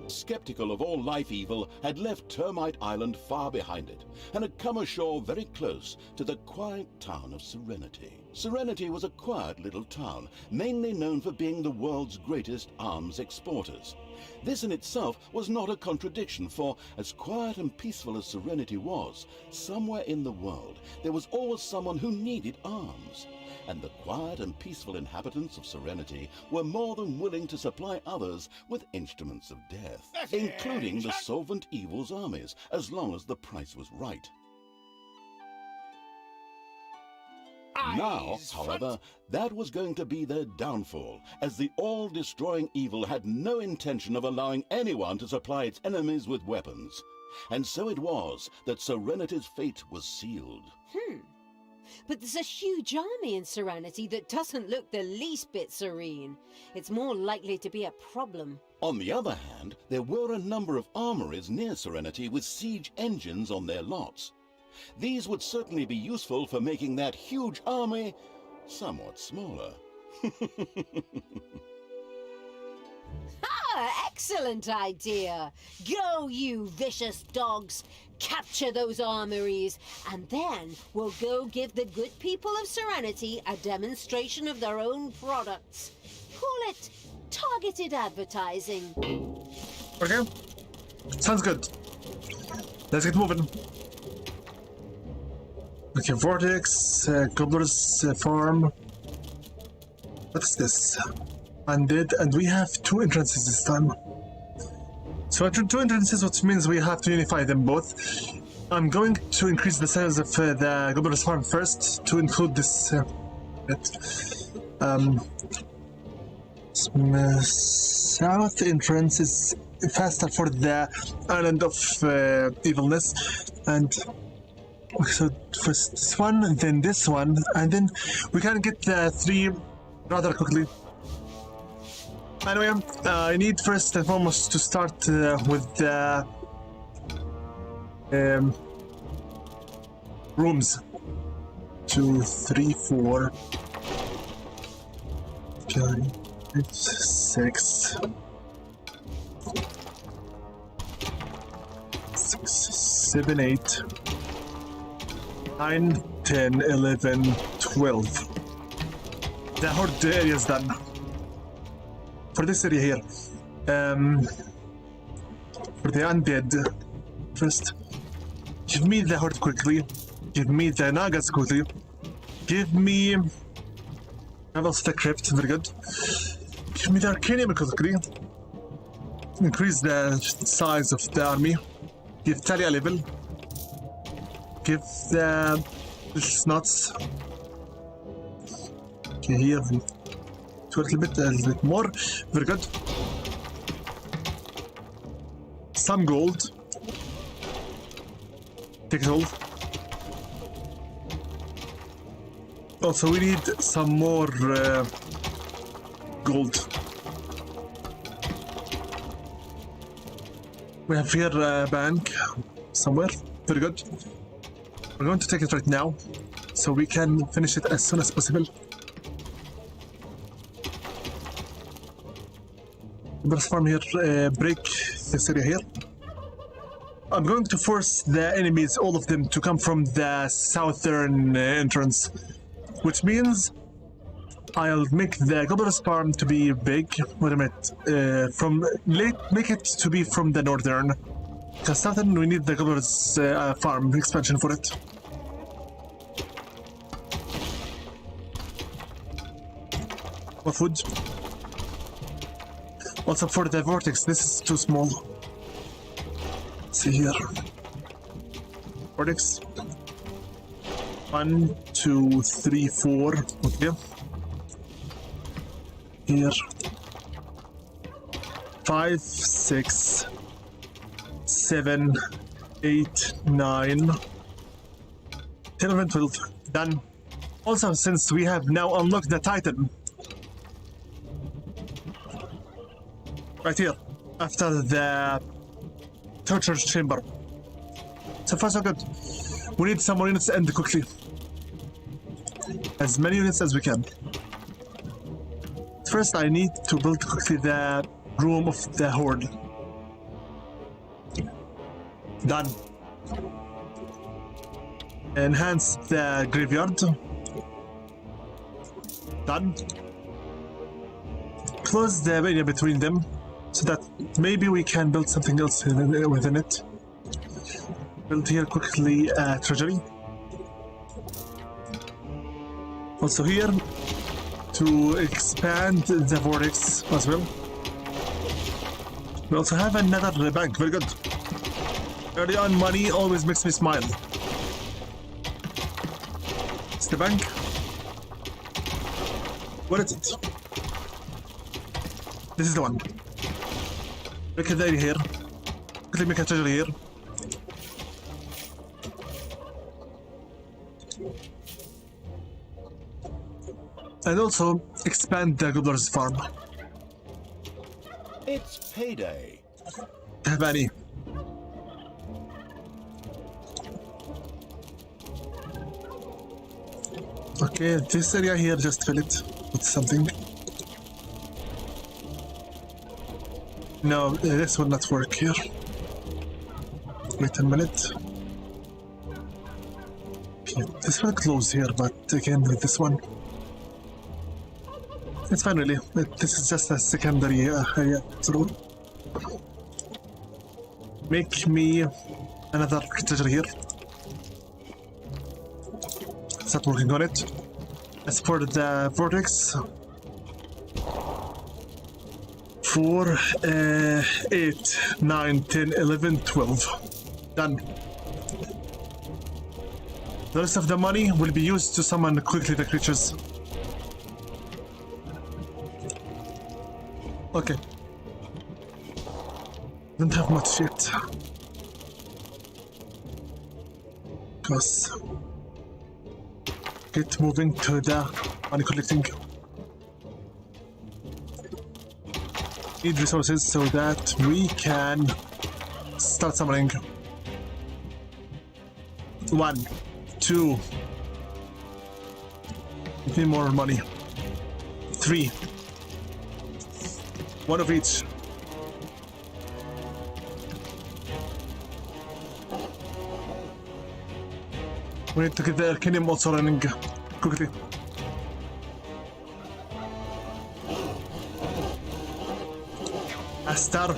S3: Skeptical of all life evil, had left Termite Island far behind it, and had come ashore very close to the quiet town of Serenity. Serenity was a quiet little town, mainly known for being the world's greatest arms exporters. This in itself was not a contradiction, for as quiet and peaceful as Serenity was, somewhere in the world there was always someone who needed arms. And the quiet and peaceful inhabitants of Serenity were more than willing to supply others with instruments of death, including the Solvent Evil's armies, as long as the price was right. Now, however, that was going to be their downfall, as the all-destroying evil had no intention of allowing anyone to supply its enemies with weapons. And so it was that Serenity's fate was sealed.
S4: But there's a huge army in Serenity that doesn't look the least bit serene. It's more likely to be a problem.
S3: On the other hand, there were a number of armories near Serenity with siege engines on their lots. These would certainly be useful for making that huge army somewhat smaller.
S4: Excellent idea! Go, you vicious dogs! Capture those armories, and then we'll go give the good people of Serenity a demonstration of their own products. Call it targeted advertising.
S2: Okay, sounds good. Let's get moving. Okay, Vortex, Gobbler's Farm. What's this? Undead, and we have 2 entrances this time. So 2 entrances, which means we have to unify them both. I'm going to increase the size of the Gobbler's Farm first to include this south entrance is faster for the Island of Evilness, and so first this one, then this one, and then we can get the 3 rather quickly. Anyway, I need first and foremost to start with the rooms. 2, 3, 4, 5, 6, 7, 8, 9, 10, 11, 12. The horde area is done. For this area here, for the undead, first, give me the horde quickly, give me the Nagas quickly, give me, and also the crypt, very good, give me the Arcanium quickly, increase the size of the army, give Talia level, give the snots, okay, here, a little bit more. Very good. Some gold. Take it all. Also, we need some more gold. We have here a bank somewhere. Very good. We're going to take it right now, so we can finish it as soon as possible. Let's farm here, break this area here. I'm going to force the enemies, all of them, to come from the southern entrance, which means I'll make the Gobbler's Farm to be big. Wait a minute, make it to be from the northern, because southern we need the Gobbler's Farm expansion for it. More food. Also for the vortex, this is too small. Let's see here. Vortex. 1, 2, 3, 4. Okay. Here. 5, 6, 7, 8, 9, 10, 11, 12. Done. Also, since we have now unlocked the Titan, right here, after the torture chamber. So far so good. We need some more units to end quickly. As many units as we can. First, I need to build quickly the room of the Horde. Done. Enhance the graveyard. Done. Close the area between them so that maybe we can build something else within it. Build here quickly treasury. Also here to expand the vortex as well. We also have another bank. Very good. Early on money always makes me smile. It's the bank. What is it? This is the one. Make a area here. Quickly make a treasury here. And also expand the Gobbler's farm.
S3: It's payday.
S2: Have any? Okay, this area here, just fill it with something. No, this will not work here. Wait a minute. Okay, this will close here, but again with this one. It's fine really. This is just a secondary area. So make me another treasure here. Start working on it. As for the vortex, 4, 8, 9, 10, 11, 12. Done. The rest of the money will be used to summon quickly the creatures. Okay. Don't have much yet. Because get moving to the money collecting. Need resources so that we can start summoning. 1, 2. Give me more money. 3. 1 of each. We need to get the Arcanium also running quickly. Astar.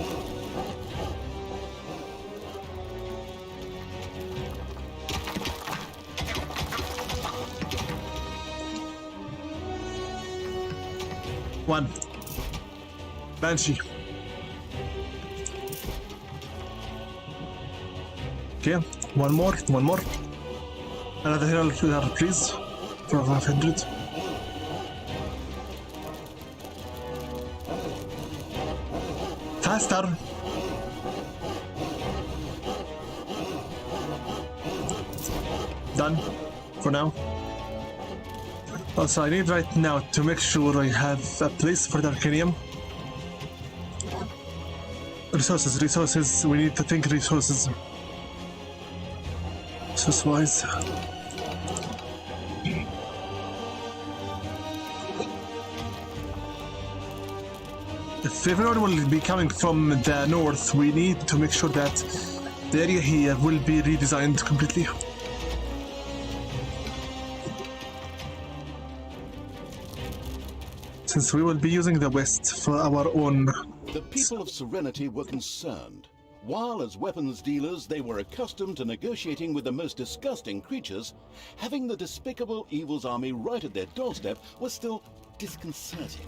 S2: One. Banshee. Okay, one more. Another herald, please. For 500. Faster. Done. For now. Also, I need right now to make sure I have a place for the Arcanium. Resources. We need to think resources. Resource-wise. If everyone will be coming from the north, we need to make sure that the area here will be redesigned completely. Since we will be using the west for our own.
S3: The people of Serenity were concerned. While as weapons dealers they were accustomed to negotiating with the most disgusting creatures, having the despicable Evil's army right at their doorstep was still disconcerting.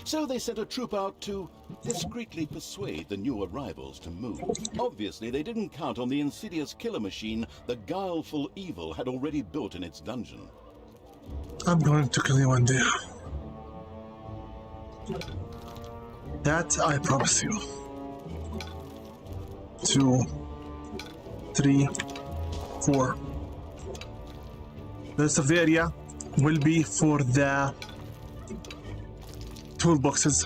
S3: So they sent a troop out to discreetly persuade the new arrivals to move. Obviously, they didn't count on the insidious killer machine the guileful evil had already built in its dungeon.
S2: I'm going to kill you one day. That I promise you. 2, 3, 4. The rest of the area will be for the toolboxes.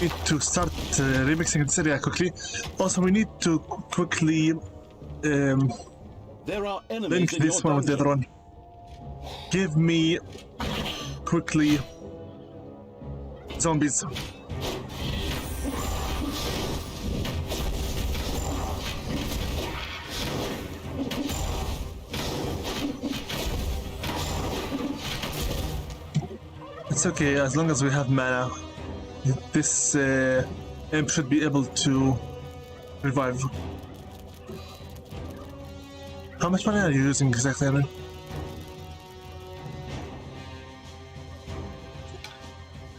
S2: Need to start remixing this area quickly. Also, we need to quickly
S3: There are enemies
S2: link
S3: in
S2: this
S3: your
S2: one with the other
S3: dungeon.
S2: one. Give me quickly zombies. It's okay as long as we have mana. This imp should be able to revive. How much money are you using exactly, Aaron?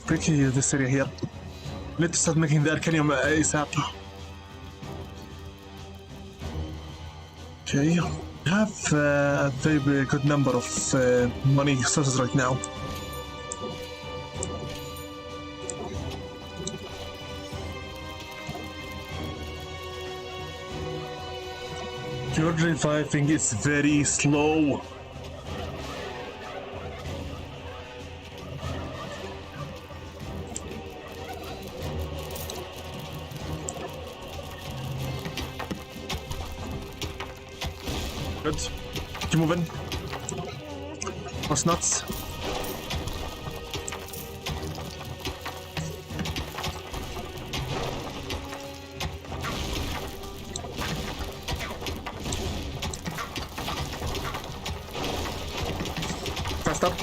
S2: Quickly, this area here. We need to start making the Arcanium ASAP. Okay, we have a very good number of money sources right now. Your reviving is very slow. Good. Keep moving. What's nuts? Fast up.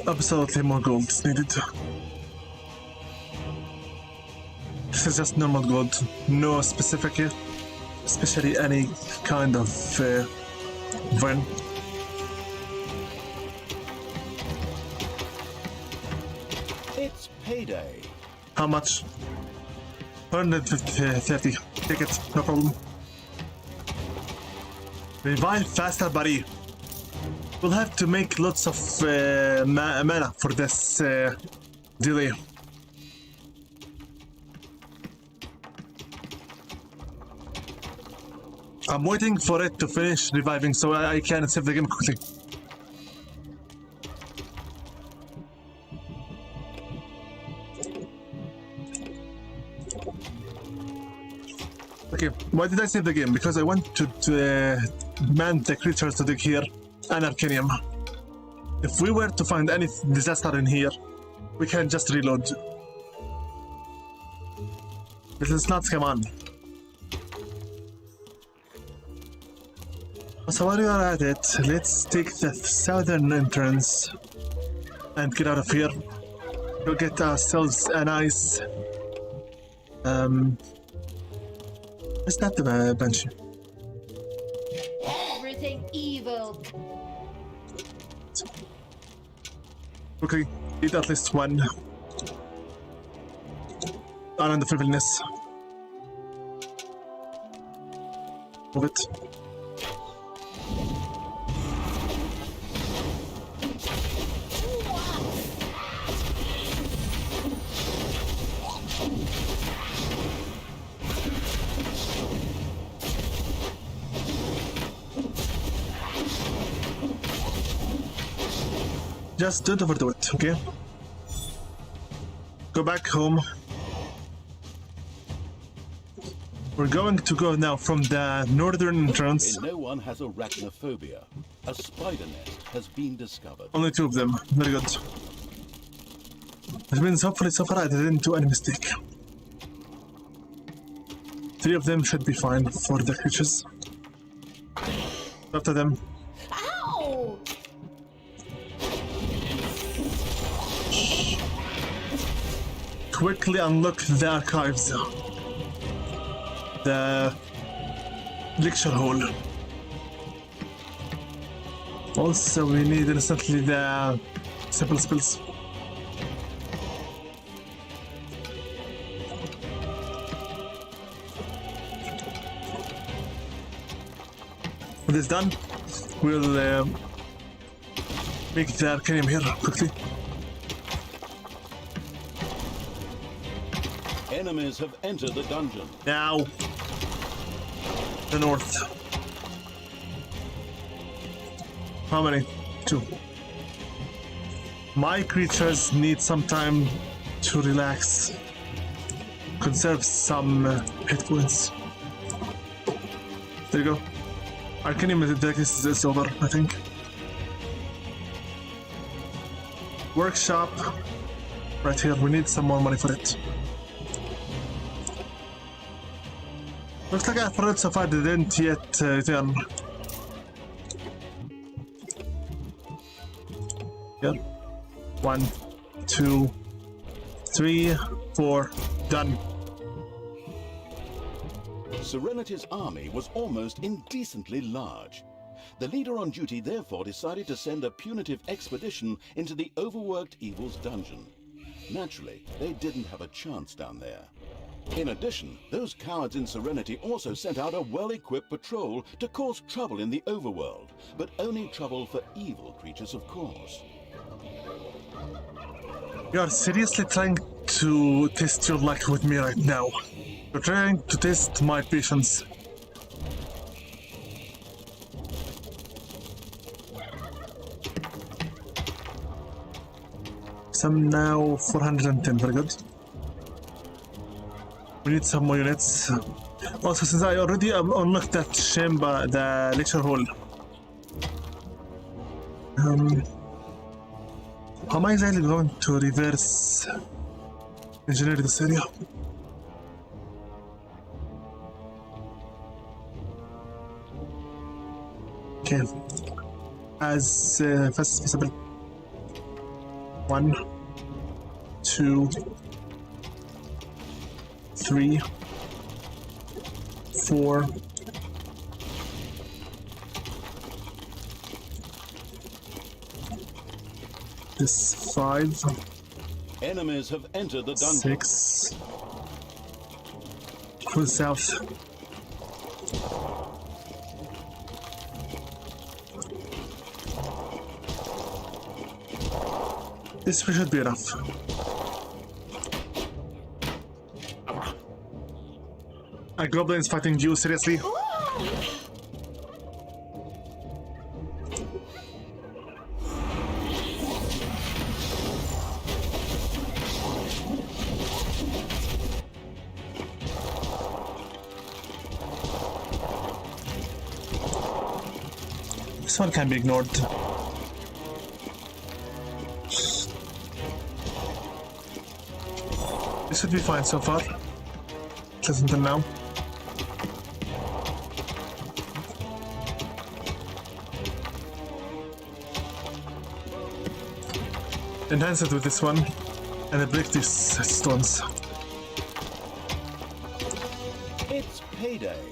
S2: Absolutely more gold is needed. This is just normal gold, no specific, especially any kind of vine.
S3: It's payday.
S2: How much? 130. Take it, no problem. Revive faster, buddy. We'll have to make lots of mana for this delay. I'm waiting for it to finish reviving so I can save the game quickly. Okay, why did I save the game? Because I want to demand the creatures to dig here and Arcanium. If we were to find any disaster in here, we can just reload. This is not come on. So while you are at it, let's take the southern entrance and get out of here. We'll get ourselves a nice it's not the Banshee.
S6: Everything evil.
S2: Okay, eat at least one. On the frivolous. Move it. Just don't overdo it, okay? Go back home. We're going to go now from the northern entrance.
S3: No one has arachnophobia. A spider nest has been discovered.
S2: Only 2 of them. Very good. That means hopefully so far I didn't do any mistake. 3 of them should be fine for the creatures. After them.
S6: Ow!
S2: quickly unlock the archives. The lecture hall. Also, we need instantly the simple spells. When this done, we'll make the Arcanium here quickly.
S3: Enemies have entered the dungeon.
S2: Now, the north. How many? 2. My creatures need some time to relax. Conserve some hit points. There you go. Arcanium is over, I think. Workshop. Right here, we need some more money for it. Looks like Alfred so far didn't yet return. Yep. 1, 2, 3, 4. Done.
S3: Serenity's army was almost indecently large. The leader on duty therefore decided to send a punitive expedition into the overworked Evil's dungeon. Naturally, they didn't have a chance down there. In addition, those cowards in Serenity also sent out a well-equipped patrol to cause trouble in the overworld, but only trouble for evil creatures, of course.
S2: You are seriously trying to test your luck with me right now. You're trying to test my patience. Some now 410, very good. We need some more units. Also, since I already unlocked that chamber, the lecture hall. How am I exactly going to reverse engineer this area? Okay, as fast as possible. 1, 2, 3, 4. This 5.
S3: Enemies have entered the dungeon.
S2: 6. Full south. This should be enough. A goblin is fighting you, seriously? This one can be ignored. This should be fine so far. Just until now. Enhance it with this one, and then break these stones.
S3: It's payday.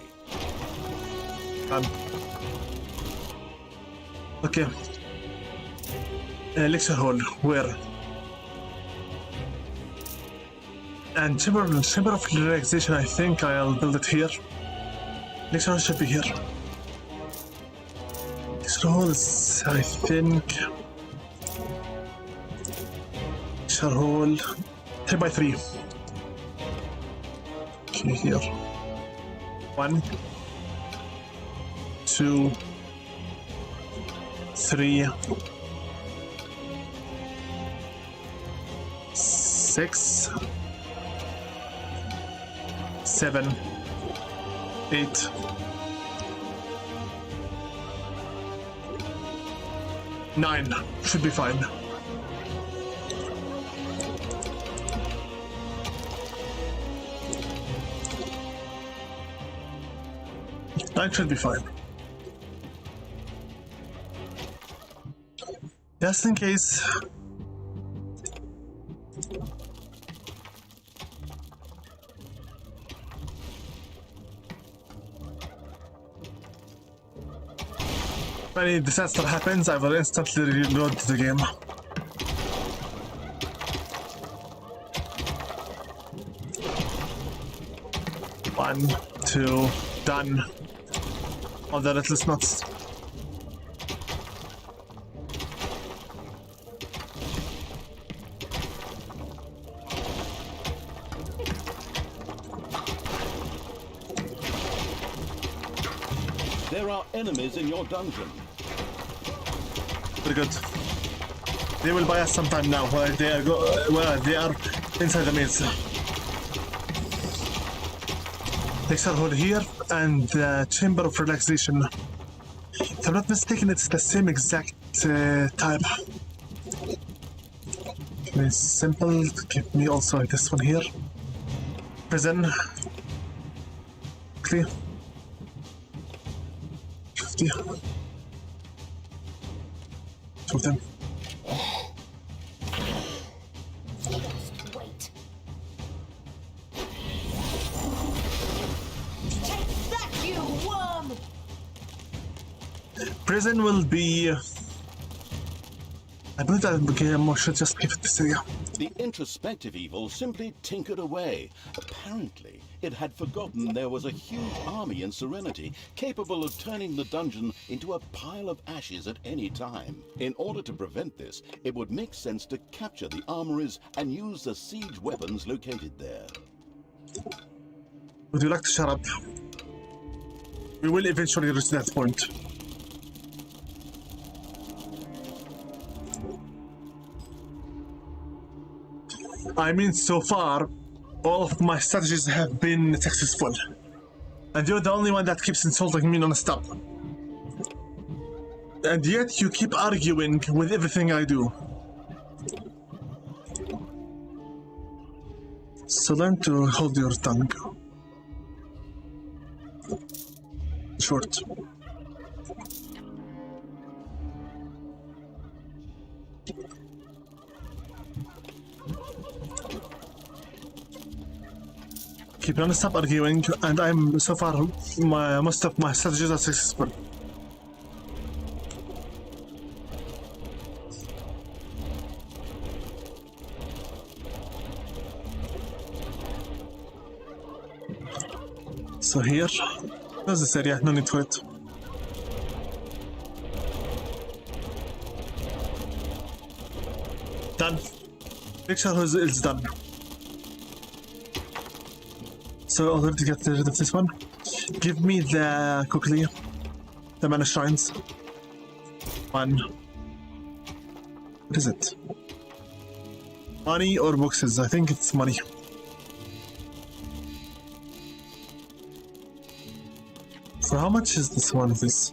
S2: Done. Okay. Lecture hall, where? And chamber of relaxation, I think I'll build it here. Lecture hall should be here. Lecture hall is, I think... Lecture hall... 3 by 3. Okay, here. 1, 2, 3, 6, 7, 8, 9. Should be fine. That should be fine. Just in case. If any disaster happens, I will instantly reload the game. One, two, done. All the little snuts.
S3: There are enemies in your dungeon.
S2: Very good. They will buy us some time now while they are inside the maze. Lecture hall here and the chamber of relaxation. If I'm not mistaken, it's the same exact type. Very simple. Give me also this one here. Prison. Clear. 50. Two of them.
S6: Just wait. Take that, you worm!
S2: Prison will be. I believe that the game should just give it this area.
S3: The introspective evil simply tinkered away. Apparently, it had forgotten there was a huge army in Serenity, capable of turning the dungeon into a pile of ashes at any time. In order to prevent this, it would make sense to capture the armories and use the siege weapons located there.
S2: Would you like to shut up? We will eventually reach that point. I mean, so far, all of my strategies have been successful. And you're the only one that keeps insulting me non-stop. And yet you keep arguing with everything I do. So learn to hold your tongue. Short. Keep on stop arguing, and I'm so far most of my strategies are successful. So here, there's this area, no need for it. Done. Picture is done. So already get rid of this one. Give me the quickly the mana shrines. One. What is it? Money or boxes? I think it's money. For how much is this one of this?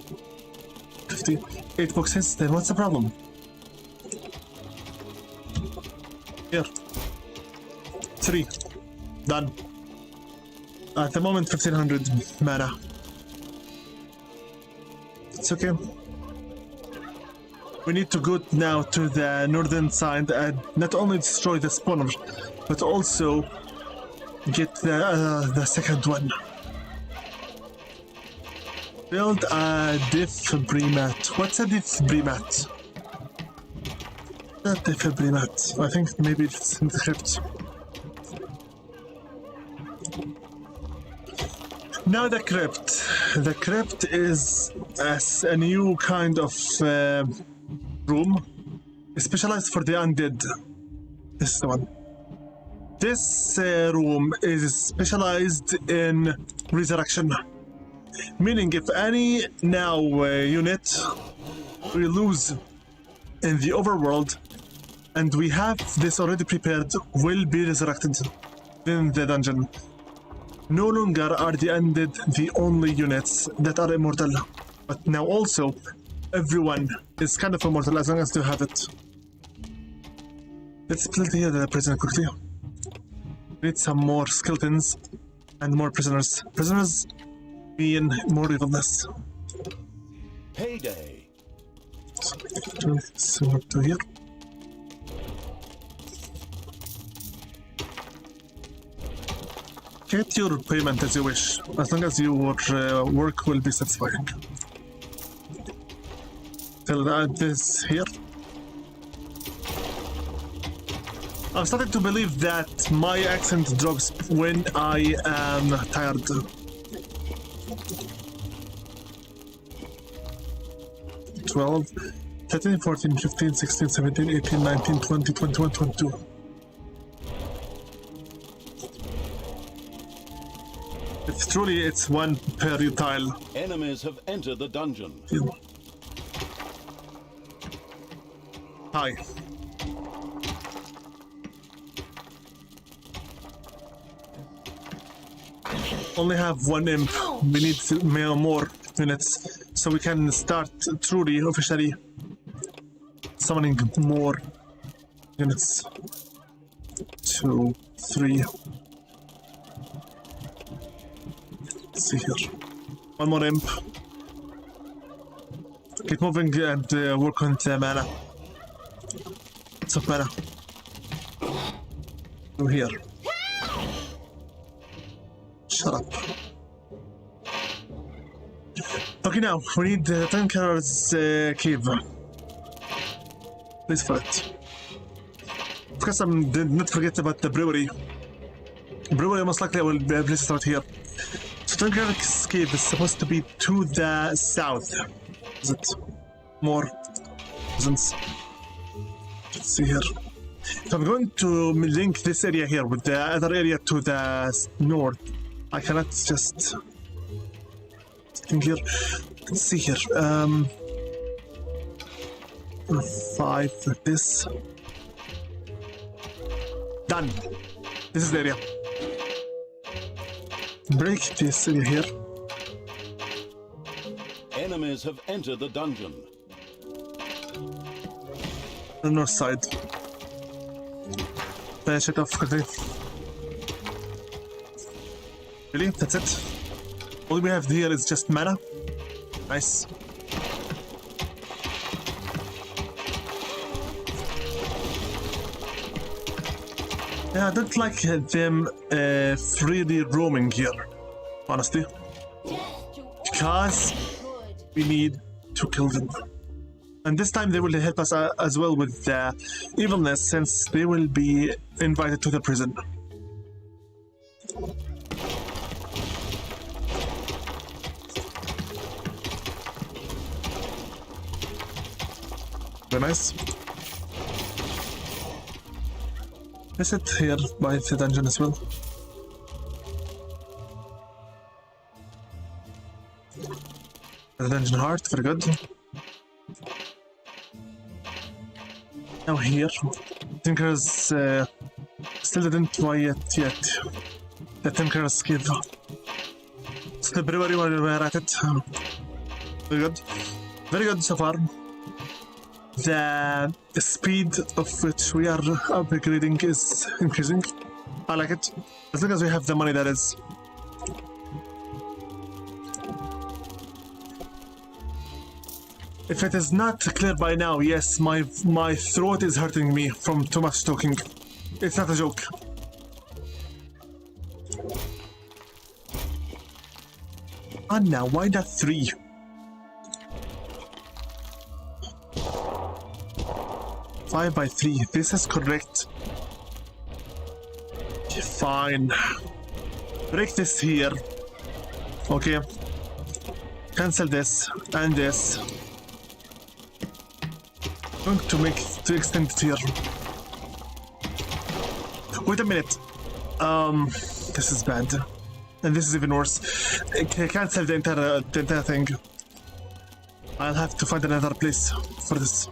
S2: 58 boxes? Then what's the problem? Here. 3. Done. At the moment, 1500 mana. It's okay. We need to go now to the northern side and not only destroy the spawner, but also get the second one. Build a defibrimat. What's a defibrimat? Not defibrimat. I think maybe it's in the crypt. Now the crypt. The crypt is a new kind of room specialized for the undead. This is the one. This room is specialized in resurrection. Meaning if any now unit we lose in the overworld and we have this already prepared will be resurrected in the dungeon. No longer are the undead the only units that are immortal, but now also everyone is kind of immortal as long as they have it. Let's build here the prison quickly. We need some more skeletons and more prisoners. Prisoners mean more evilness.
S3: Payday.
S2: So what to here? Get your payment as you wish, as long as your work will be satisfying. till this here. I'm starting to believe that my accent drops when I am tired. 12, 13, 14, 15, 16, 17, 18, 19, 20, 21, 22. It's truly, it's one per tile.
S3: Enemies have entered the dungeon.
S2: Hi. Only have one imp. We need more units so we can start truly officially summoning more units. 2, 3. Let's see here. One more imp. Keep moving and work on the mana. What's up, mana? Go here. Shut up. Okay, now we need the Tanker's cave. Please for it. Of course, I did not forget about the brewery. Brewery most likely I will place it right here. So Tanker's cave is supposed to be to the south. Is it more? Let's see here. So I'm going to link this area here with the other area to the north. I cannot just think here. Let's see here. 5 like this. Done. This is the area. Break this area here.
S3: Enemies have entered the dungeon.
S2: The north side. Finish it off quickly. Really? That's it? All we have here is just mana? Nice. Yeah, I don't like them freely roaming here, honestly. Because we need to kill them. And this time they will help us as well with the evilness, since they will be invited to the prison. Very nice. Is it here by the dungeon as well? The dungeon heart, very good. Now here, Tinker's still didn't buy it yet. The Tinker's cave. It's the brewery while we're at it. Very good. Very good so far. The speed of which we are upgrading is increasing. I like it. As long as we have the money, that is. If it is not clear by now, yes, my throat is hurting me from too much talking. It's not a joke. And now, why not 3? Five by 3. This is correct. Okay, fine. Break this here. Okay. Cancel this and this. I'm going to extend it here. Wait a minute. This is bad. And this is even worse. Cancel the entire thing. I'll have to find another place for this.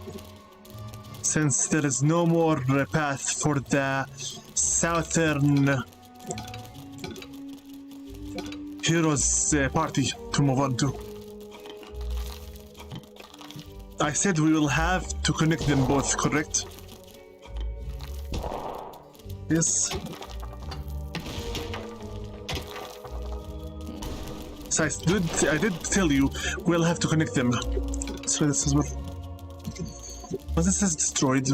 S2: Since there is no more path for the southern heroes party to move on to. I said we will have to connect them both, correct? Yes. So I did tell you we'll have to connect them. Let's try this as well. But this is destroyed.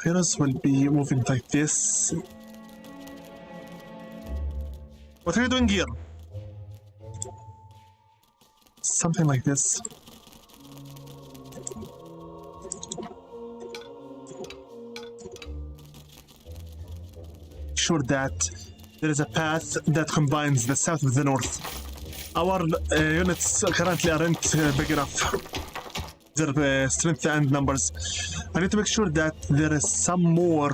S2: Heroes will be moving like this. What are you doing here? something like this. Sure that there is a path that combines the south with the north. Our units currently aren't big enough. Their strength and numbers. I need to make sure that there is some more,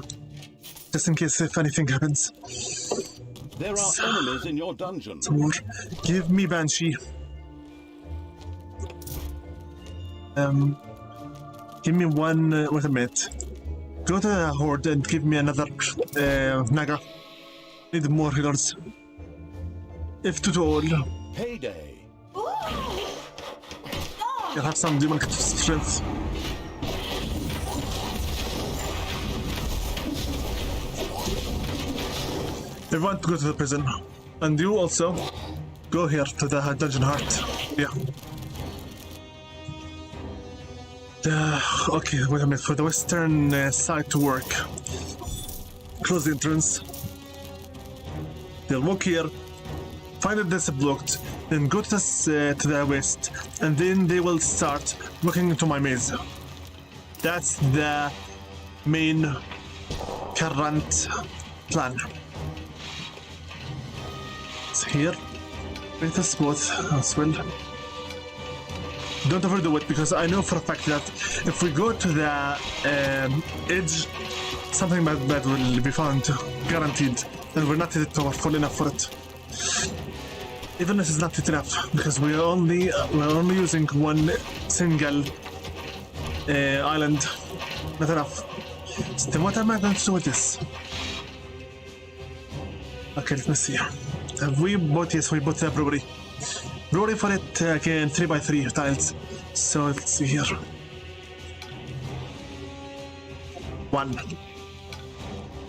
S2: just in case if anything happens.
S3: There are enemies in your dungeon.
S2: Some more. Give me Banshee. Give me one. Wait a minute. Go to the horde and give me another Naga. Need more healers. If to all.
S3: Payday.
S2: You'll have some demon strength. Everyone to go to the prison. And you also go here to the dungeon heart. Yeah. Okay, wait a minute. For the western side to work. Close the entrance. They'll walk here. Find that that's blocked. Then go to the west. And then they will start looking into my maze. That's the main current plan. It's here. Wait a spot as well. Don't overdo it, because I know for a fact that if we go to the edge, something bad will be found, guaranteed, and we're not powerful enough for it. Even if it's not enough, because we're only using one single island, not enough. So then what am I going to do with this? Okay, let me see. Have we bought? Yes, we bought the brewery. Brewery for it again, 3x3 tiles. So let's see here. 1,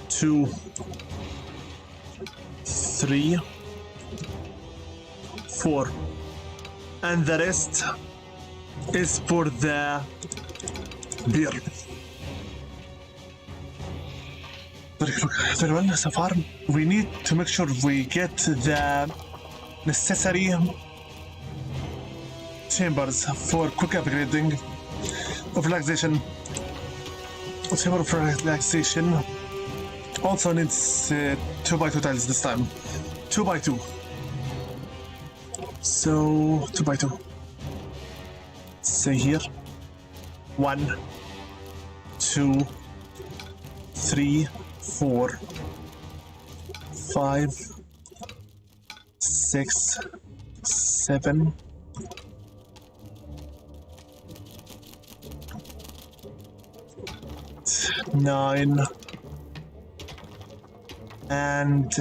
S2: 2, 3, 4, and the rest is for the beer. Very well, so far we need to make sure we get the necessary chambers for quick upgrading of relaxation. Chamber of relaxation also needs 2x2 tiles this time. 2x2. So 2x2. Say here. 1, 2, 3, 4, 5, 6, 7, 9, and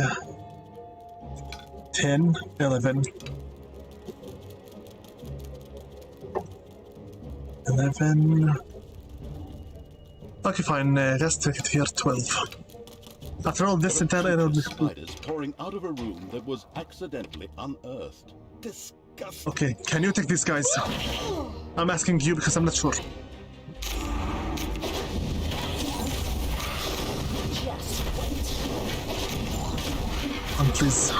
S2: 10, 11, 11. Okay, fine. Just take it here. 12. After all, this entire area.
S3: Spiders pouring out of a room that was accidentally unearthed. Disgusting.
S2: Okay, can you take these guys? I'm asking you because I'm not sure. Please.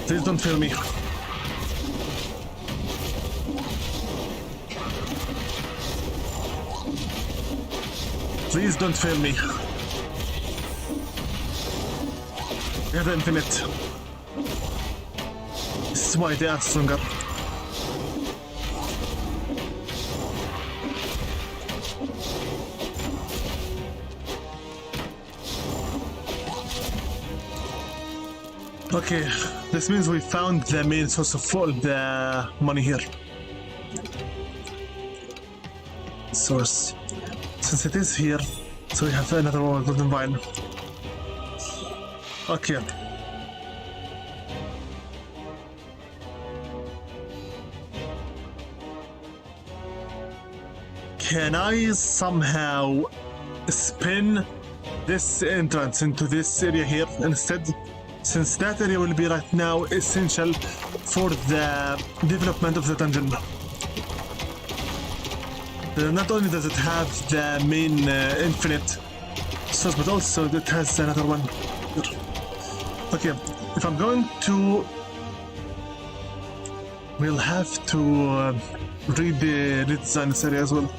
S2: Please don't fail me. Please don't fail me. We have infinite. This is why they are stronger. Okay, this means we found the main source of all the money here. Source. Since it is here, so we have another golden vine. Okay. Can I somehow spin this entrance into this area here instead? Since that area will be right now essential for the development of the dungeon. Not only does it have the main infinite source, but also it has another one. Okay, if I'm going to We'll have to redesign this area as well.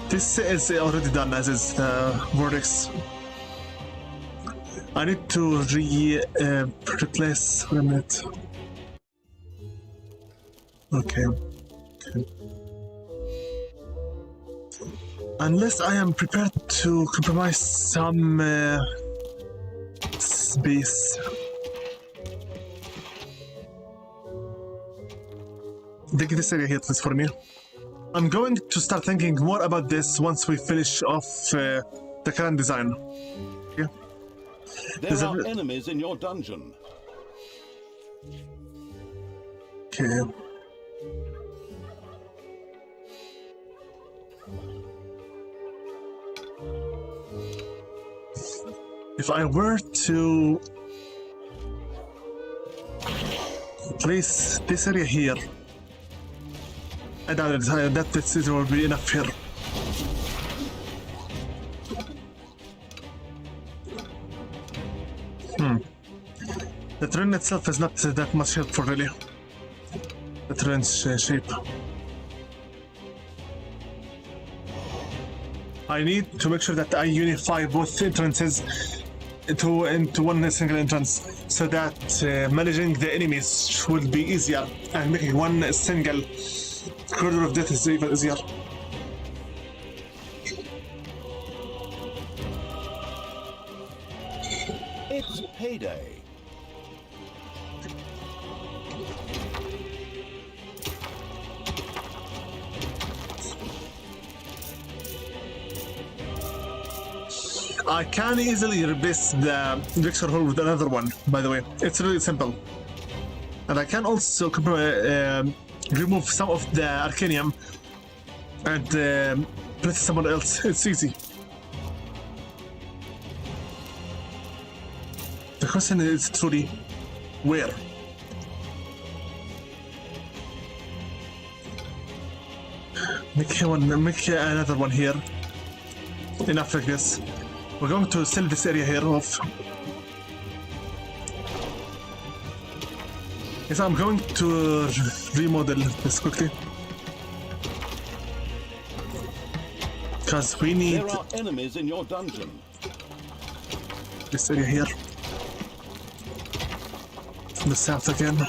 S2: This is already done as is the vortex. I need to replace. Wait a minute. Okay. Unless I am prepared to compromise some space. Dig this area here, please, for me. I'm going to start thinking more about this once we finish off the current design. Okay.
S3: There are enemies in your dungeon.
S2: Okay. If I were to place this area here, I doubt it, that this will be enough here. The terrain itself is not that much helpful, really. The terrain's shape. I need to make sure that I unify both entrances into one single entrance, so that managing the enemies will be easier, and making one single corridor of death is even easier.
S3: It's payday.
S2: I can easily replace the Vexor Hole with another one, by the way. It's really simple. And I can also remove some of the Arcanium and place it somewhere else. It's easy. The question is truly, where? Make another one here. Enough like this. We're going to sell this area here off. Yes, I'm going to remodel this quickly. Because we need...
S3: There are enemies in your dungeon.
S2: This area here. From the south again.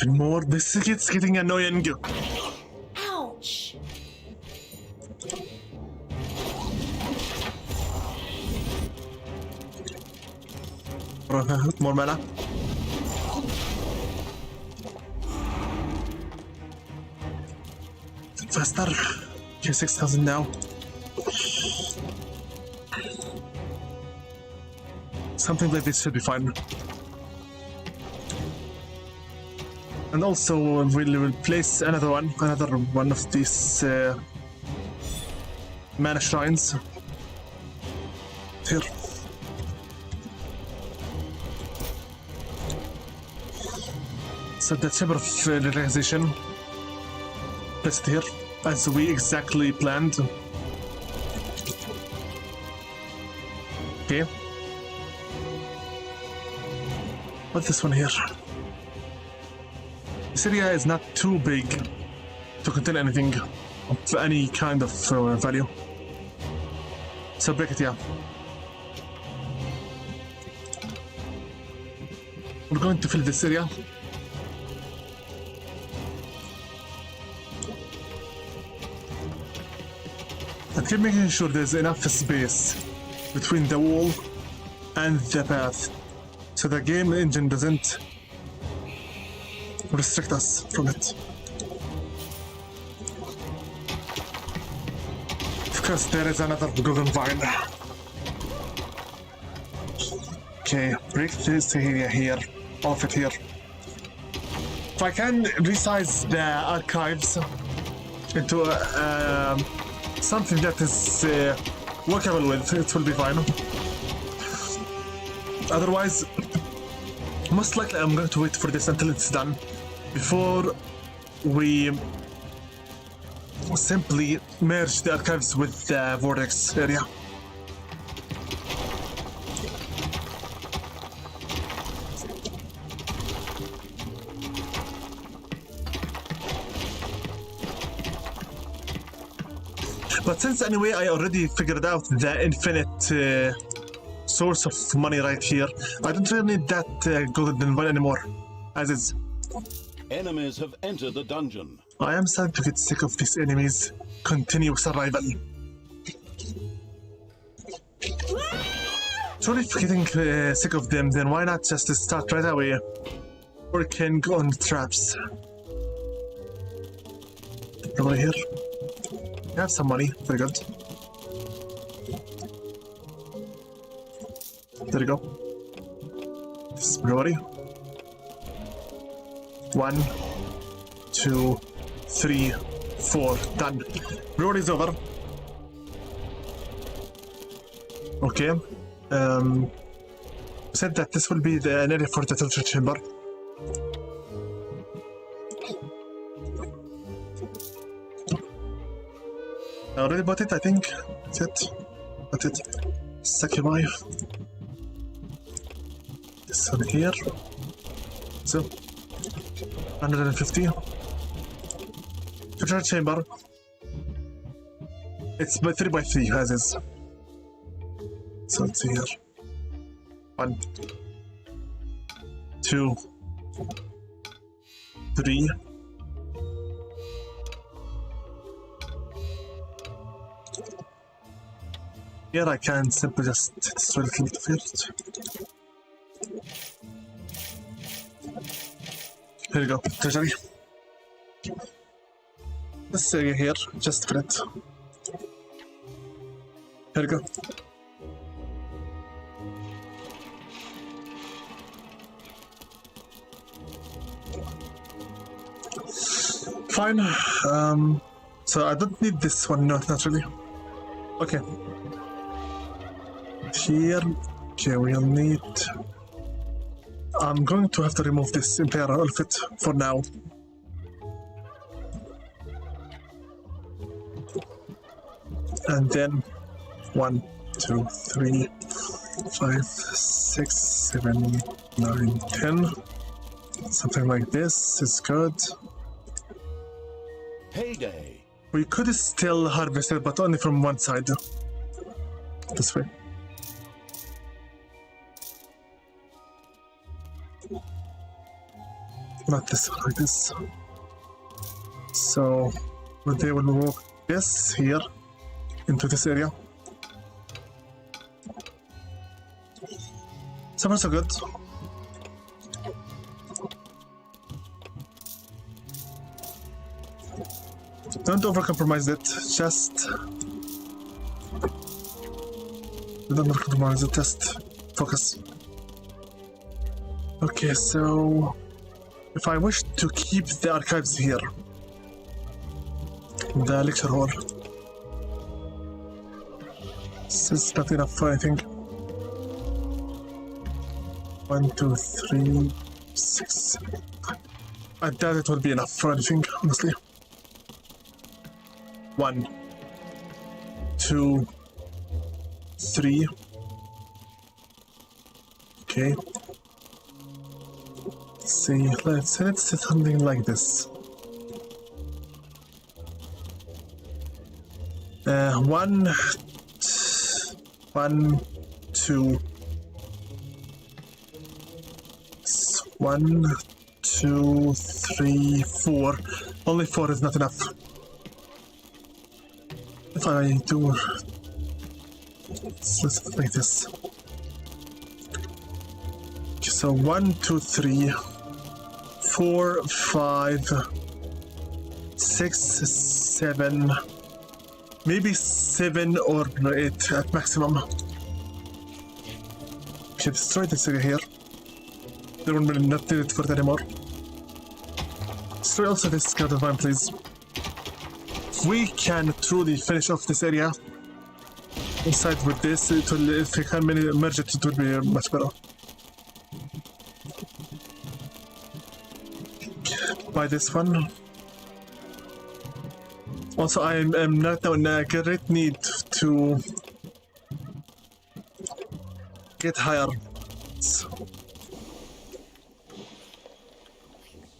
S2: More. This is getting annoying.
S4: Ouch!
S2: More mana. Faster. Okay, 6,000 now. Something like this should be fine. And also we'll place another one of these mana shrines here. So the chamber of relaxation, place it here as we exactly planned. Okay. What's this one here? This area is not too big to contain anything of any kind of value. So break it, yeah. We're going to fill this area. And keep making sure there's enough space between the wall and the path, so the game engine doesn't restrict us from it. Of course, there is another golden vine. Okay, break this area here, all of it here. If I can resize the archives into something that is workable with, it will be fine. Otherwise, most likely I'm going to wait for this until it's done before we simply merge the archives with the vortex area. But since anyway I already figured out the infinite source of money right here, I don't really need that golden one anymore, as is.
S3: Enemies have entered the dungeon.
S2: I am starting to get sick of these enemies' continuous arrival. So if you're getting sick of them, then why not just start right away working on traps? Over here. I have some money. Very good. There you go. This is brewery. 1, 2, 3, 4. Done. Brewery's over. Okay. Said that this will be the area for the torture chamber. I already bought it, I think. That's it. Bought it. Succubi. This one here. So, 150. Torture chamber. It's by 3 by 3 as is. So let's see here. 1, 2, 3. Here I can simply just destroy a little bit first. Here we go, treasury. This area here, just for it. Here we go. Fine. So I don't need this one, no, not really. Okay. Here, okay, we'll need. I'm going to have to remove this Imperial outfit for now. And then 1, 2, 3, 5, 6, 7, 9, 10. Something like this is good.
S3: Payday.
S2: We could still harvest it, but only from one side. This way. Not this one, like this. So, they will walk this here into this area. So far so good. Don't overcompromise it, just... Don't overcompromise it, just focus. Okay, so... If I wish to keep the archives here, the lecture hall, this is not enough for anything. 1, 2, 3, 6. I doubt it will be enough for anything, honestly. 1, 2, 3. Okay. See, let's do something like this. 1, 2. 1, 2, 3, 4. Only 4 is not enough. If I do, let's like this. Okay, so 1, 2, 3, 4, 5, 6, 7, maybe 7 or 8 at maximum. Okay, destroy this area here. They will not need it for it anymore. Destroy also this scouter vine, please. We can truly finish off this area inside with this. It will, if we can merge it, it will be much better. Buy this one. Also, I am not now in a great need to get higher.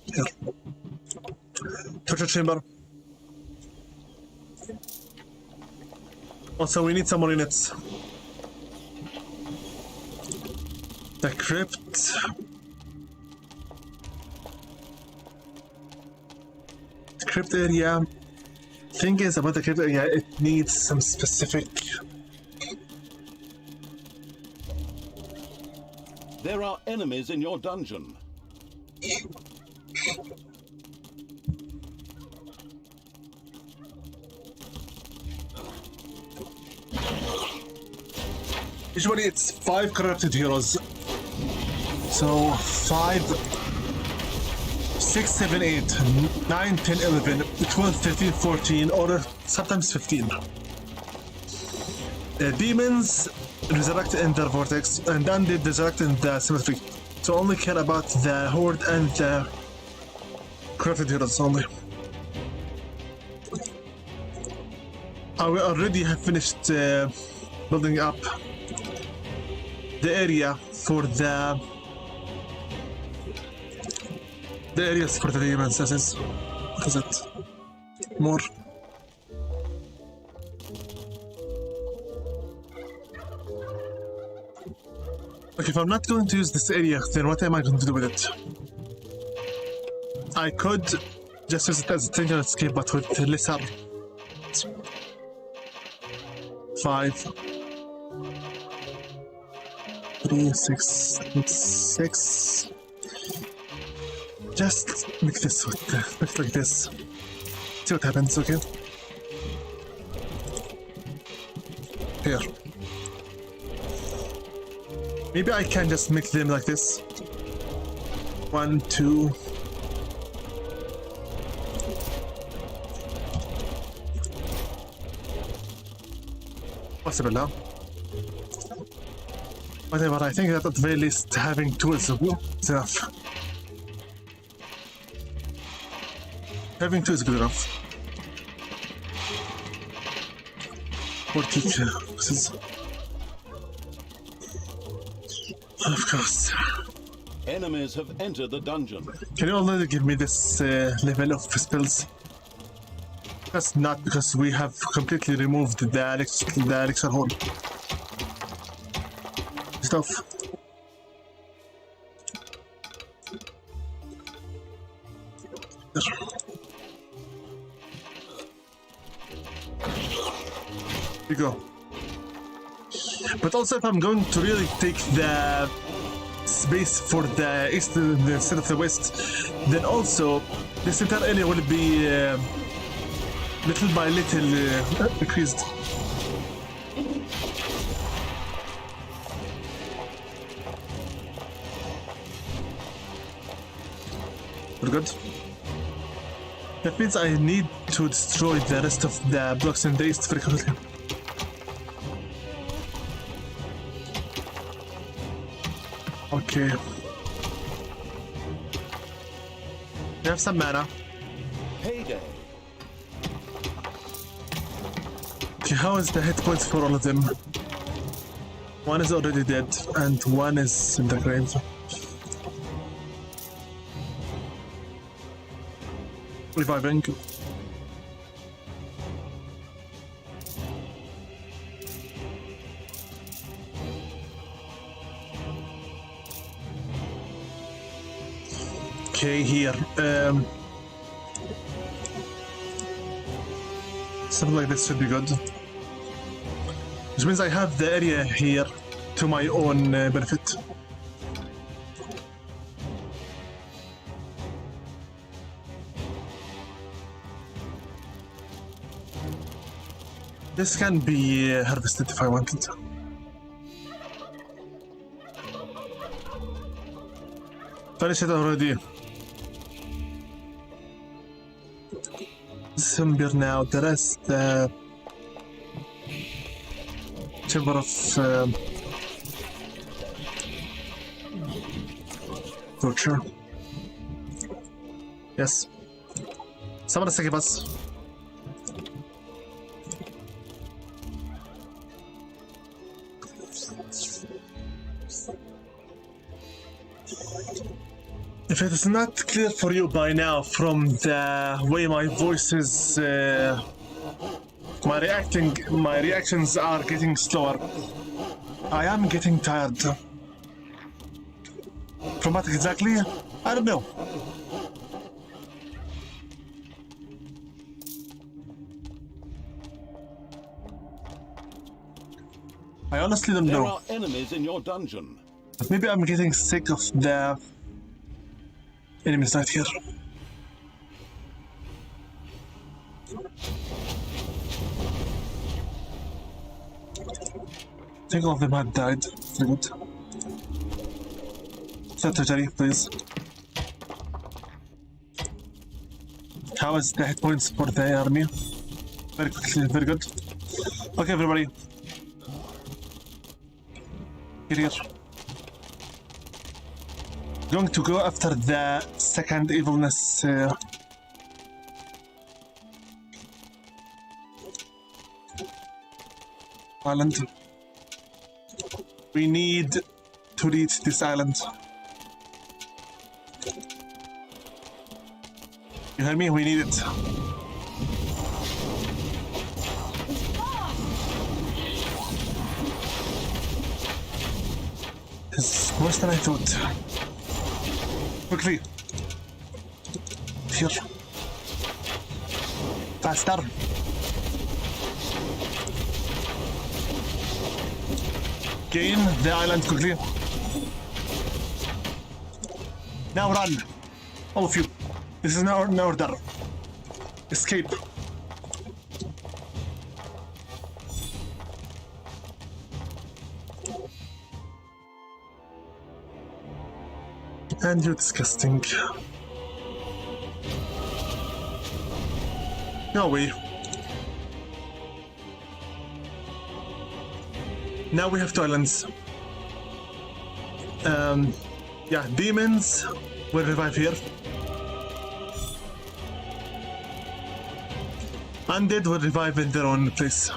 S2: Here. Torture chamber. Also, we need some more units. The crypt. The crypt area. Thing is about the crypt area, it needs some specific.
S3: There are enemies in your dungeon.
S2: Usually it's 5 corrupted heroes. So 5, 6, 7, 8, 9, 10, 11, 12, 13, 14, or sometimes 15. Demons resurrect in the vortex, and undead resurrect in the cemetery. So only care about the horde and the corrupted heroes only. We already have finished building up the area for the areas for the demons. This is what is it? More. Okay, if I'm not going to use this area, then what am I going to do with it? I could just use it as a single escape, but with lesser. 5, 3, 6, 6. Just make this with make like this. See what happens, okay? Here. Maybe I can just make them like this. 1, 2. Possible now. Whatever, I think that at the very least having 2 is enough. Having 2 is good enough. 42. This is... Of course.
S3: Enemies have entered the dungeon.
S2: Can you already give me this level of spells? That's not because we have completely removed the elixir hole. Stuff. There you go. But also, if I'm going to really take the space for the east instead of the west, then also this entire area will be little by little increased. We're good. That means I need to destroy the rest of the blocks in the east very quickly. Okay. We have some mana.
S3: Payday.
S2: Okay, how is the hit points for all of them? One is already dead, and one is in the grave. Reviving. Okay, here. Something like this should be good. Which means I have the area here to my own benefit. This can be harvested if I wanted. Finish it already. December now, the rest Chamber of Torture. Yes. Someone succubus. If it is not clear for you by now from the way my voice is, my reactions are getting slower. I am getting tired. From what exactly? I don't know. I honestly don't
S3: There
S2: know.
S3: are enemies in your dungeon.
S2: But maybe I'm getting sick of the enemies right here. I think all of them had died. Very good. Secretary, please. How is the hit points for the army? Very quickly, very good. Okay, everybody. Here. Going to go after the second evilness. Island. We need to reach this island. You hear me? We need it. It's worse than I thought. Quickly. Here. Faster. Gain the island quickly. Now run. All of you. This is an order. Escape. And you're disgusting. No way. Now we have two islands. Yeah, demons will revive here. Undead will revive in their own place.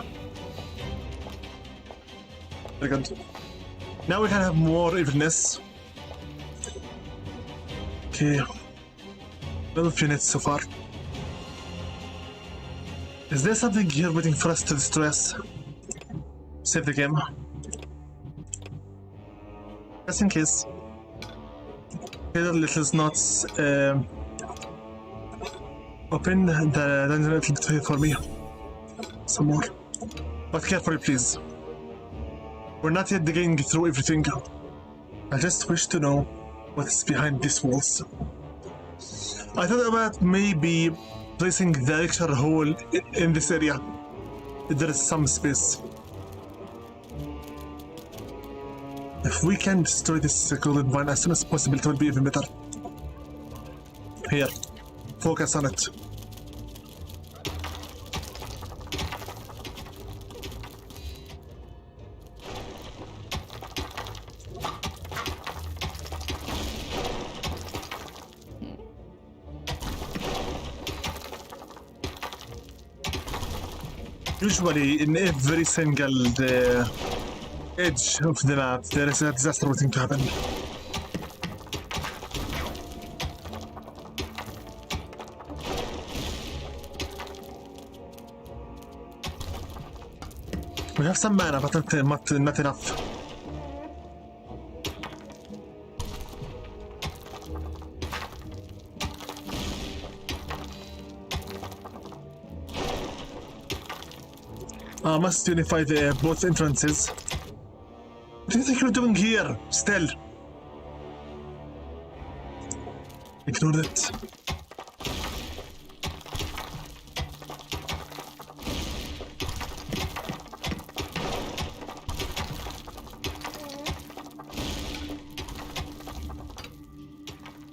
S2: Very good. Now we can have more evilness. Okay. 12 units so far. Is there something here waiting for us to destroy us? Save the game. Just in case. Here, little knots. Open the dungeon a little bit here for me. Some more. But carefully, please. We're not yet digging through everything. I just wish to know what is behind these walls. I thought about maybe placing the lecture hall in this area. There is some space. If we can destroy this golden vine as soon as possible, it will be even better. Here, focus on it. Usually, in every single edge of the map, there is a disaster waiting to happen. We have some mana, but not enough. I must unify both entrances. What do you think you're doing here, still? Ignore that.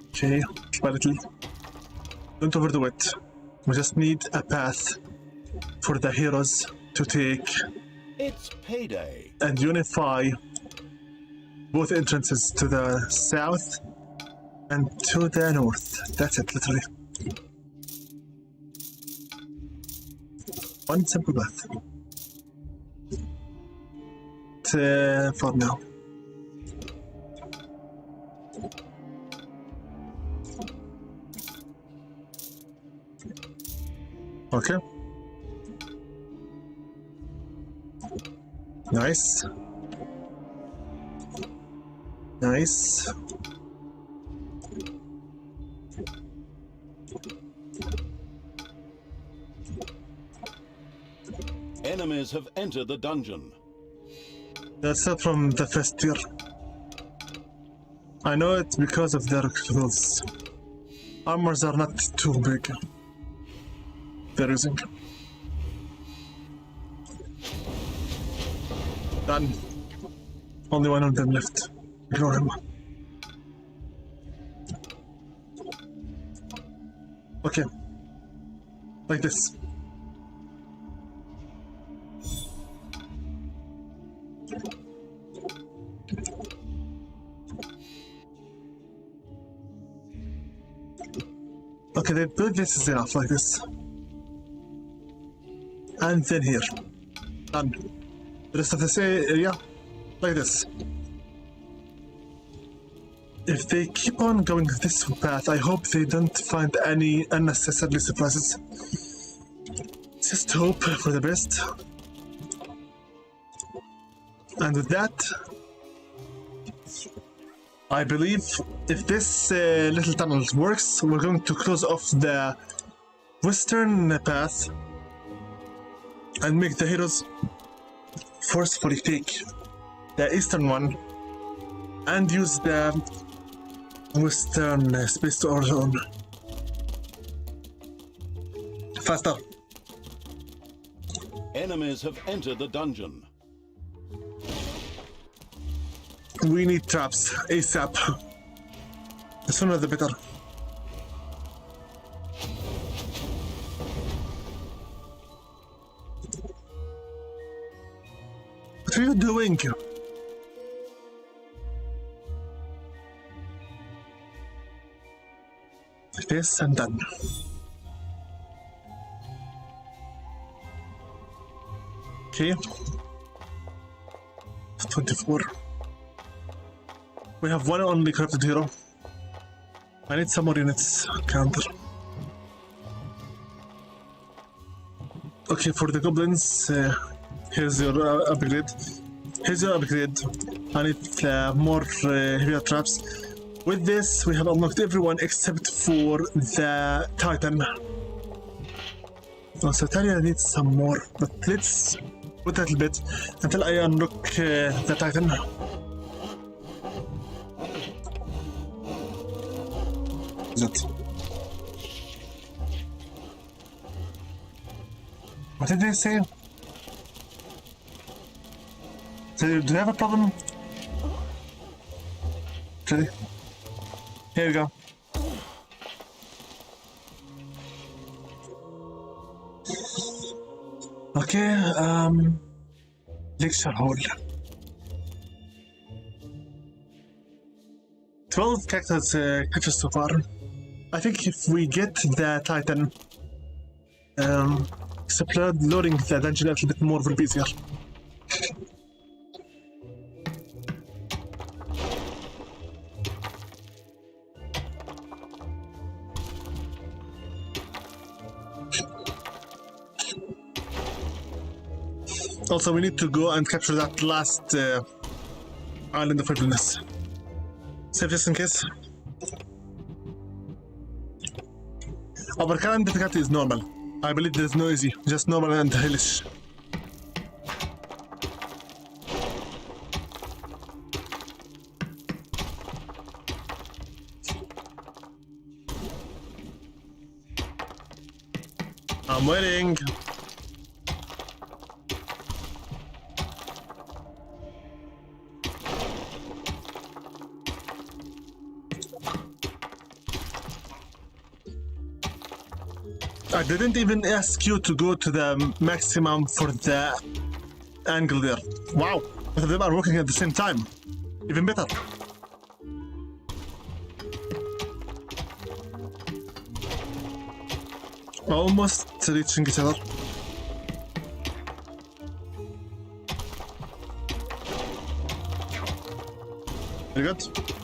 S2: Okay, quietly. Don't overdo it. We just need a path for the heroes to take
S3: It's payday.
S2: and unify both entrances to the south and to the north. That's it, literally. One simple path. for now. Okay. Nice. Nice.
S3: Enemies have entered the dungeon.
S2: That's up from the first tier. I know it because of their clothes. Armors are not too big. They're using. Done. Only one of them left. Ignore him. Okay. Like this. Okay, they built this is enough, like this. And then here. Done. The rest of this area, like this. If they keep on going this path, I hope they don't find any unnecessary surprises. Just hope for the best. And with that, I believe if this little tunnel works, we're going to close off the western path and make the heroes forcefully take the eastern one and use the western space to our own. Faster.
S3: Enemies have entered the dungeon.
S2: We need traps ASAP. The sooner the better. What are you doing? This and done. Okay. 24. We have one only corrupted hero. I need some more units. Counter. Okay, for the goblins, here's your upgrade. Here's your upgrade. I need more heavier traps. With this, we have unlocked everyone except for the Titan. Also, Talia needs some more, but let's wait a little bit until I unlock the Titan. Is it? What did they say? Do you have a problem? Really? Here we go. Okay, lecture hall. 12 characters captured so far. I think if we get the Titan, exploring the dungeon a little bit more will be easier. Also, we need to go and capture that last island of forgiveness. Save just in case. Our current difficulty is normal. I believe there's no easy, just normal and hellish. I'm waiting. I didn't even ask you to go to the maximum for the angle there. Wow, both of them are working at the same time. Even better. Almost reaching each other. Very good.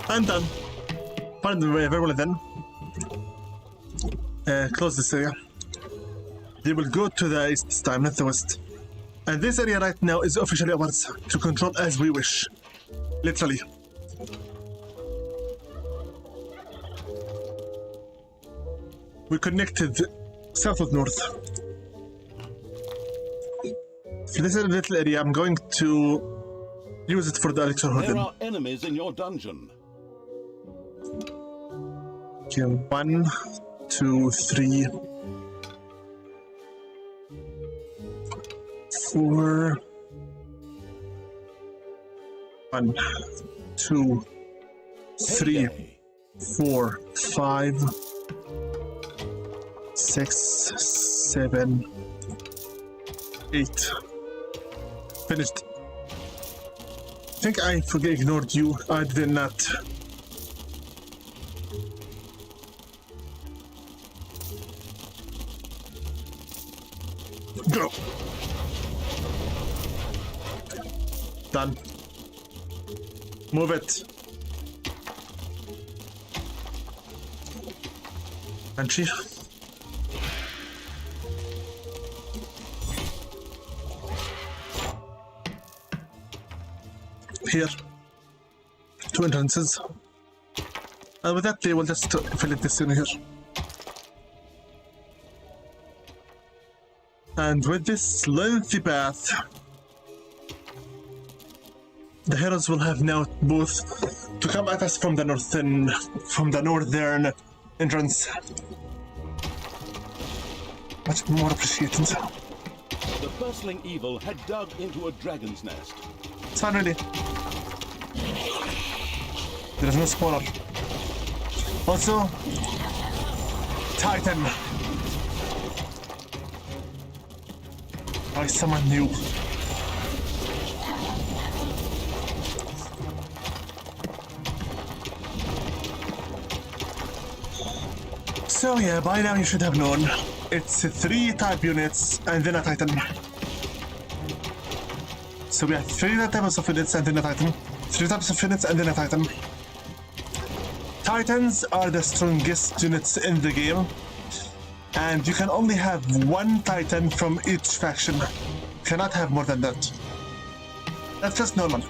S2: I'm done. Fine, very well then. Close this area. They will go to the east this time, not the west. And this area right now is officially ours to control as we wish. Literally. We connected south with north. So this is a little area. I'm going to use it for the elixir
S3: There
S2: hoarding.
S3: are enemies in your dungeon.
S2: Okay, 1, 2, 3, 4. 1, 2, 3,
S3: Heyday.
S2: 4, 5, 6, 7, 8. Finished. I think I ignored you. I did not. Go. Done. Move it. Entry. Here. 2 entrances. And with that, they will just fill it this in here. And with this lengthy path, the heroes will have now both to come at us from the northern entrance. Much more appreciated.
S3: The bustling evil had dug into a dragon's nest.
S2: It's fine, really. There is no spawner. Also, Titan. I summon you. So yeah, by now you should have known. It's 3 type units and then a Titan. So we have 3 types of units and then a Titan. 3 types of units and then a Titan. Titans are the strongest units in the game. And you can only have 1 Titan from each faction. Cannot have more than that. That's just normal.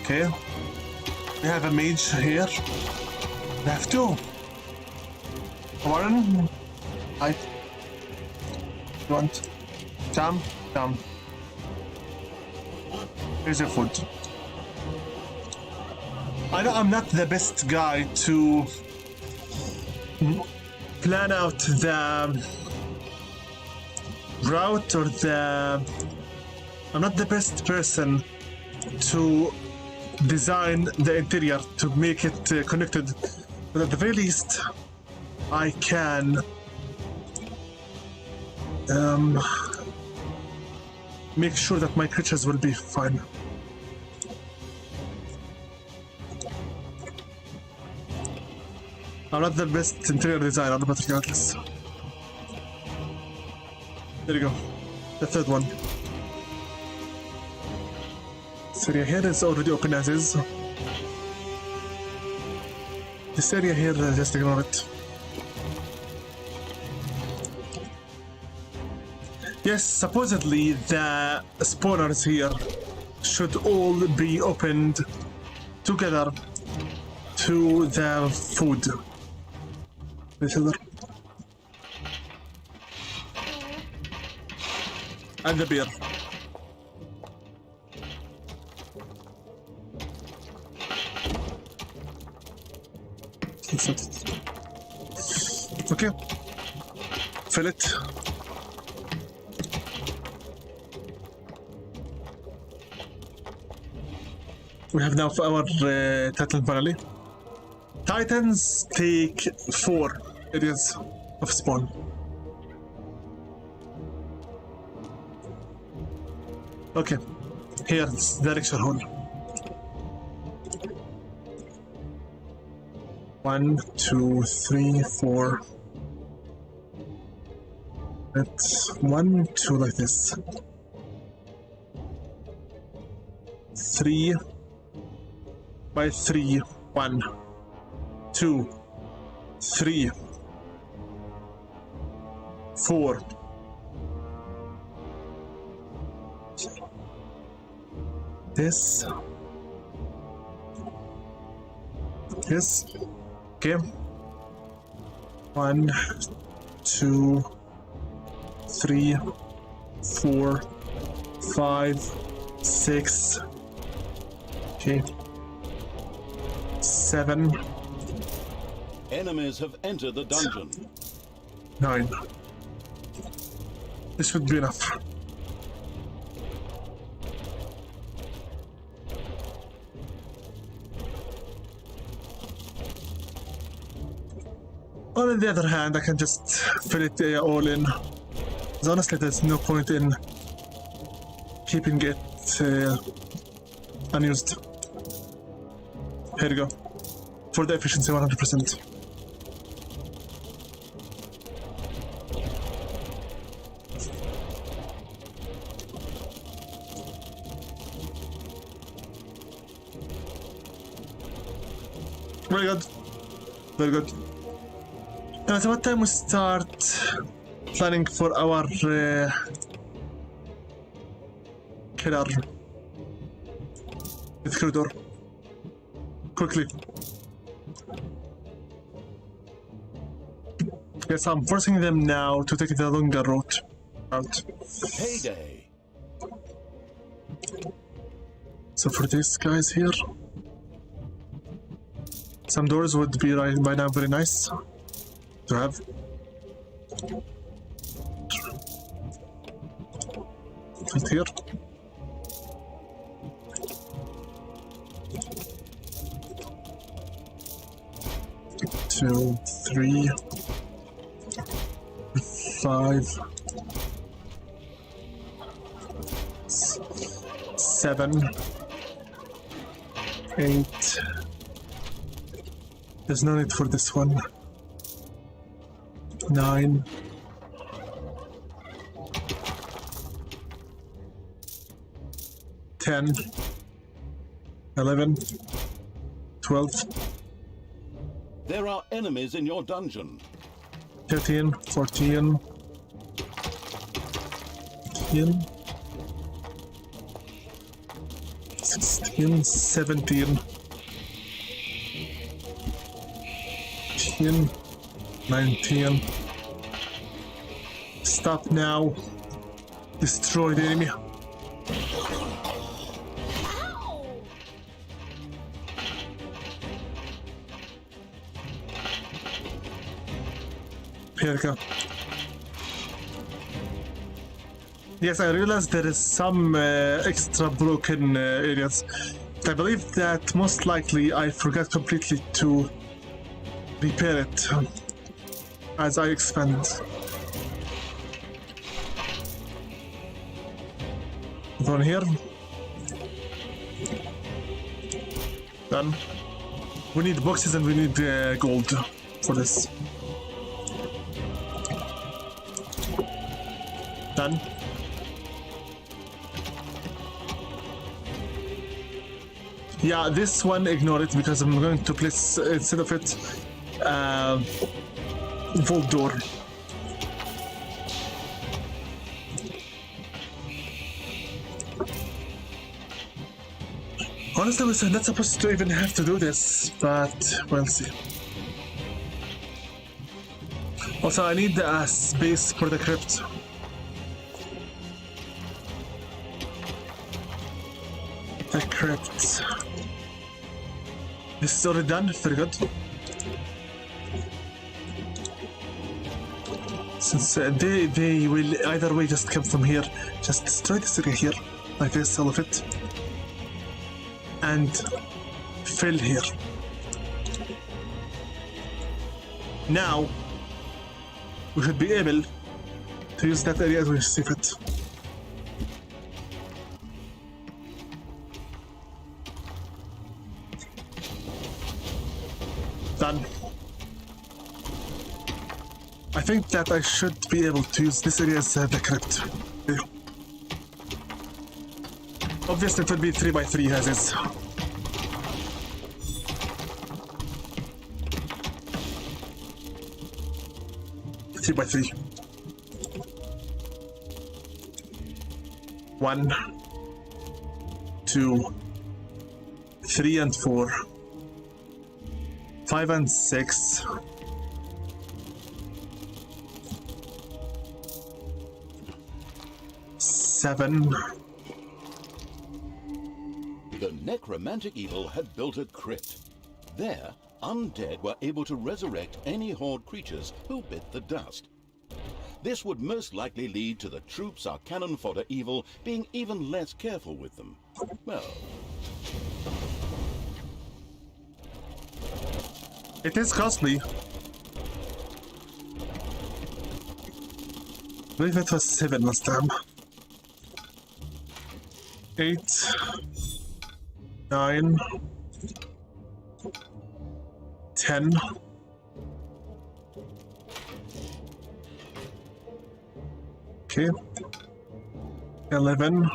S2: Okay. We have a mage here. We have 2. 1. I want. Jam. Jam. Here's your food. I know I'm not the best guy to plan out the route or the... I'm not the best person to design the interior to make it connected, but at the very least I can make sure that my creatures will be fine. I'm not the best interior designer, but regardless. There you go. The third one. This area here is already open as is. This area here, just ignore it. Yes, supposedly the spawners here should all be opened together to the food. And the beer. Okay. Fill it. We have now our Titan finally. Titans take 4 areas of spawn. Okay, here's the lecture hall. 1, 2, 3, 4, It's 1, 2 like this. 3 by 3. 1, 2, 3, 4. This. Okay. 1, 2, 3, 4, 5, 6. Okay. 7.
S3: Enemies have entered the dungeon.
S2: 9. This should be enough. On the other hand, I can just fill it all in. 'Cause honestly, there's no point in keeping it unused. Here you go. For the efficiency, 100%. Very good. Very good. So what time we start planning for our killer with corridor? Quickly. Yes, I'm forcing them now to take the longer route out.
S3: Payday.
S2: So for these guys here, some doors would be right by now very nice to have. Right here. Two, 3, 5, 7, 8. There's no need for this one. 9. 10. 11. 12.
S3: There are enemies in your dungeon.
S2: 13. 14. 15. 16. 17. 18. 19. Stop now. Destroy the enemy. Here we go. Yes, I realized there is some extra broken areas. I believe that most likely I forgot completely to repair it as I expand. One here. Done. We need boxes and we need gold for this. Done. Yeah, this one ignore it because I'm going to place instead of it vault door. Honestly, we're not supposed to even have to do this, but we'll see. Also, I need a space for the crypt. The crypt. This is already done, very good. Since they will either way just come from here, just destroy this area here, like this, all of it. And fill here. Now, we should be able to use that area as we see fit. Done. I think that I should be able to use this area as the crypt. Okay. Obviously, it would be 3x3 as is. Three by three. 1, 2, 3 and 4, 5 and 6, 7.
S3: The necromantic evil had built a crypt. There, undead were able to resurrect any horde creatures who bit the dust. This would most likely lead to the troops our cannon fodder evil being even less careful with them. Well,
S2: It is costly. I believe it was 7 last time. 8, 9, 10. Okay. 11,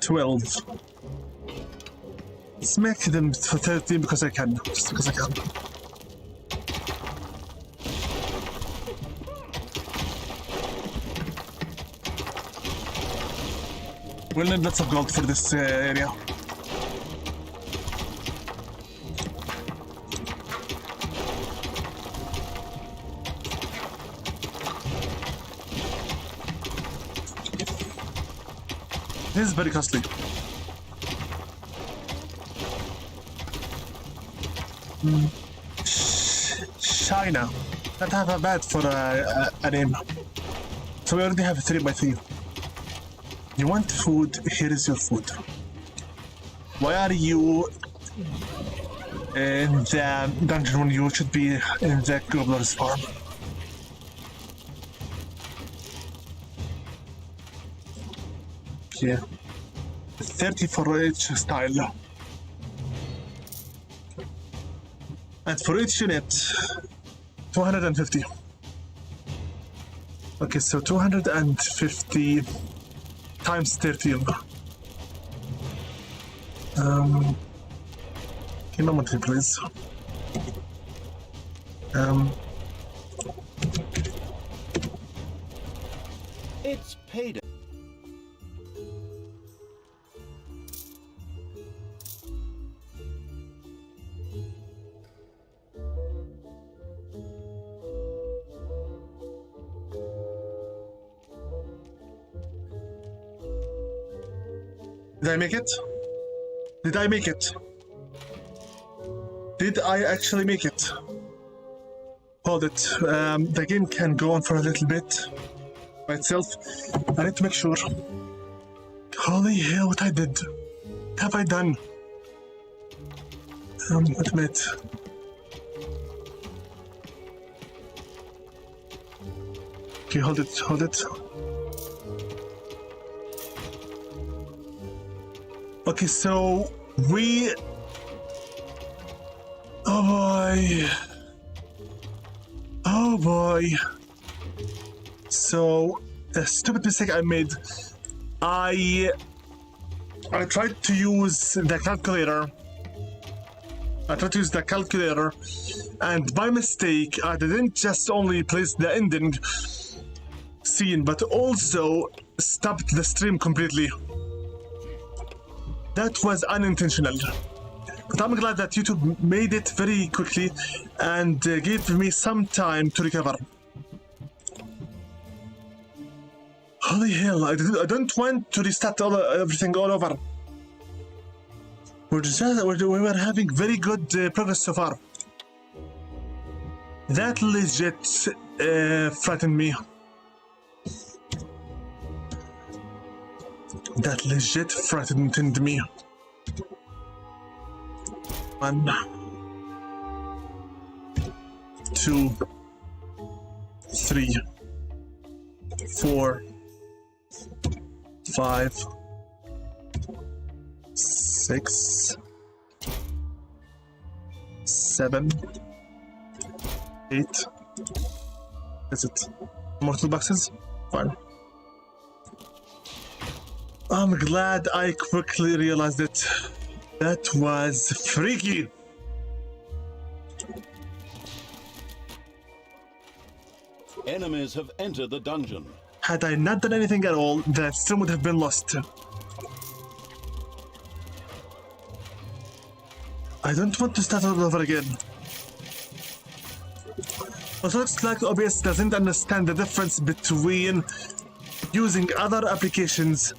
S2: 12. Let's make them for 13 because I can. Just because I can. We'll need lots of gold for this area. This is very costly. China. Not have a bad for a name. So we already have 3x3. You want food? Here is your food. Why are you in the dungeon when you should be in the gobbler's farm? Okay. 30 for each style. And for each unit, 250. Okay, so 250 times 30. Give me a moment, please.
S3: it's payday.
S2: Did I make it? Did I make it? Did I actually make it? Hold it. The game can go on for a little bit by itself. I need to make sure. Holy hell, what I did. What have I done? Wait a minute. Okay, hold it, hold it. Okay, so we... Oh boy. Oh boy. So, the stupid mistake I made, I tried to use the calculator. And by mistake, I didn't just only place the ending scene, but also stopped the stream completely. That was unintentional. But I'm glad that YouTube made it very quickly and gave me some time to recover. Holy hell, I don't want to restart everything all over. We were having very good progress so far. That legit frightened me. That legit frightened me. 1, 2, 3, 4, 5, 6, 7, 8, Is it? More toolboxes? Fine. I'm glad I quickly realized it. That was freaky.
S3: Enemies have entered the dungeon.
S2: Had I not done anything at all, the stream would have been lost. I don't want to start all over again. Also, looks like OBS doesn't understand the difference between using other applications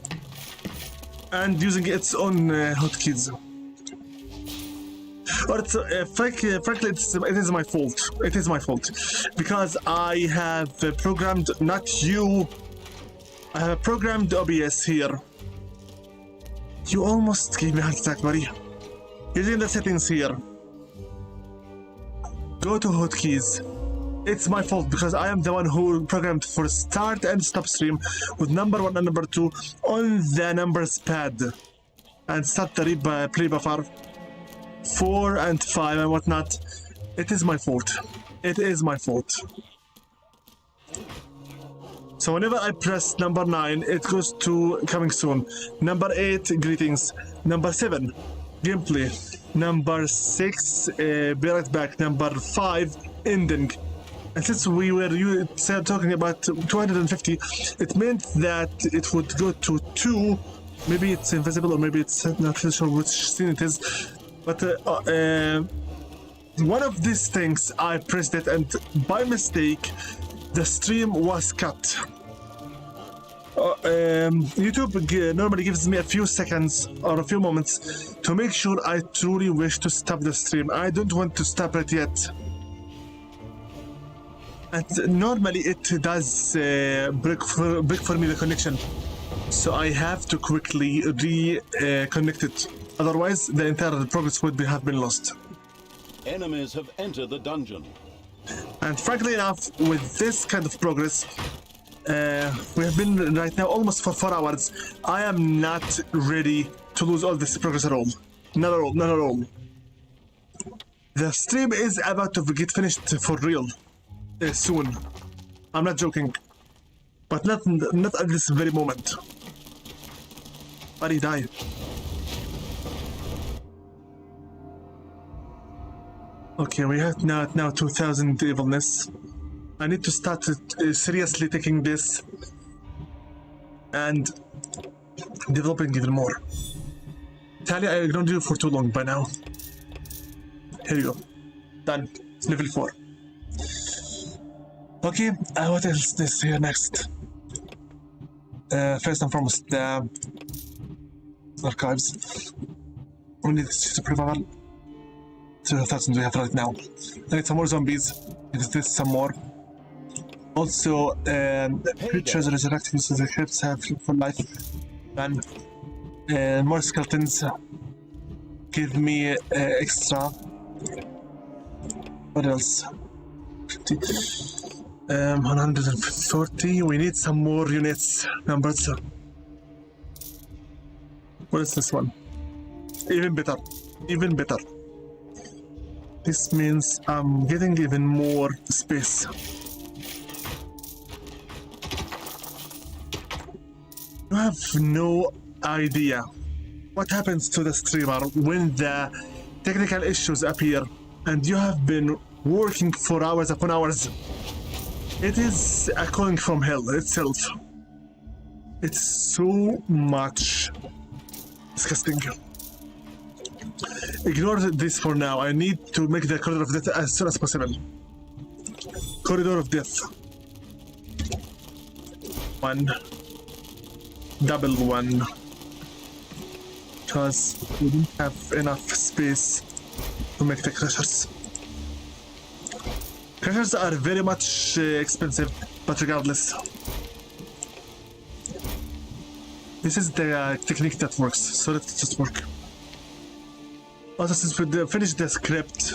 S2: and using its own hotkeys. Or it's, frankly, it is my fault. It is my fault. Because I have programmed, not you, I have programmed OBS here. You almost gave me a heart attack, buddy. Using the settings here. Go to hotkeys. It's my fault because I am the one who programmed for start and stop stream with number 1 and number 2 on the numbers pad. And start the play buffer 4 and 5 and whatnot. It is my fault. It is my fault. So whenever I press number 9, it goes to coming soon. Number 8, greetings. Number 7, gameplay. Number 6, be right back. Number 5, ending. And since we were talking about 250, it meant that it would go to 2. Maybe it's invisible or maybe it's not sure which scene it is. But one of these things, I pressed it and by mistake, the stream was cut. YouTube normally gives me a few seconds or a few moments to make sure I truly wish to stop the stream. I don't want to stop it yet. And normally it does break for me the connection. So I have to quickly reconnect it. Otherwise, the entire progress would have been lost.
S3: Enemies have entered the dungeon.
S2: And frankly enough, with this kind of progress, we have been right now almost for 4 hours. I am not ready to lose all this progress at all. Not at all, not at all. The stream is about to get finished for real soon. I'm not joking. But not at this very moment. Buddy, die. Okay, we have now 2000 evilness. I need to start seriously taking this and developing even more. Talia, I ignored you for too long by now. Here you go. Done. It's level 4. Okay, what else is here next? First and foremost, the archives. We need to prevail. 2,000 we have right now. I need some more zombies. Is this some more? Also, creatures resurrected so the crypts have for life. Then, more skeletons. Give me extra. What else? 140. We need some more units. Numbers. What is this one? Even better. Even better. This means I'm getting even more space. You have no idea what happens to the streamer when the technical issues appear and you have been working for hours upon hours. It is a calling from hell itself. It's so much disgusting. Ignore this for now. I need to make the corridor of death as soon as possible. Corridor of death. 1. Double 1. Because we didn't have enough space to make the crushers. Crushers are very much expensive, but regardless. This is the technique that works, so let's just work. Also, since we finished the script,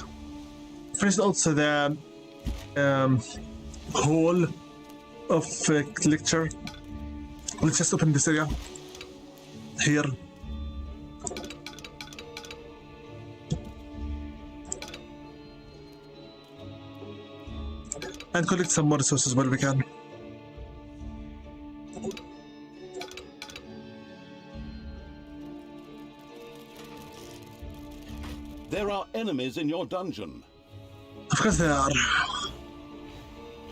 S2: finished also the whole of lecture, let's just open this area here. and collect some more resources where we can.
S3: There are enemies in your dungeon.
S2: Of course there are.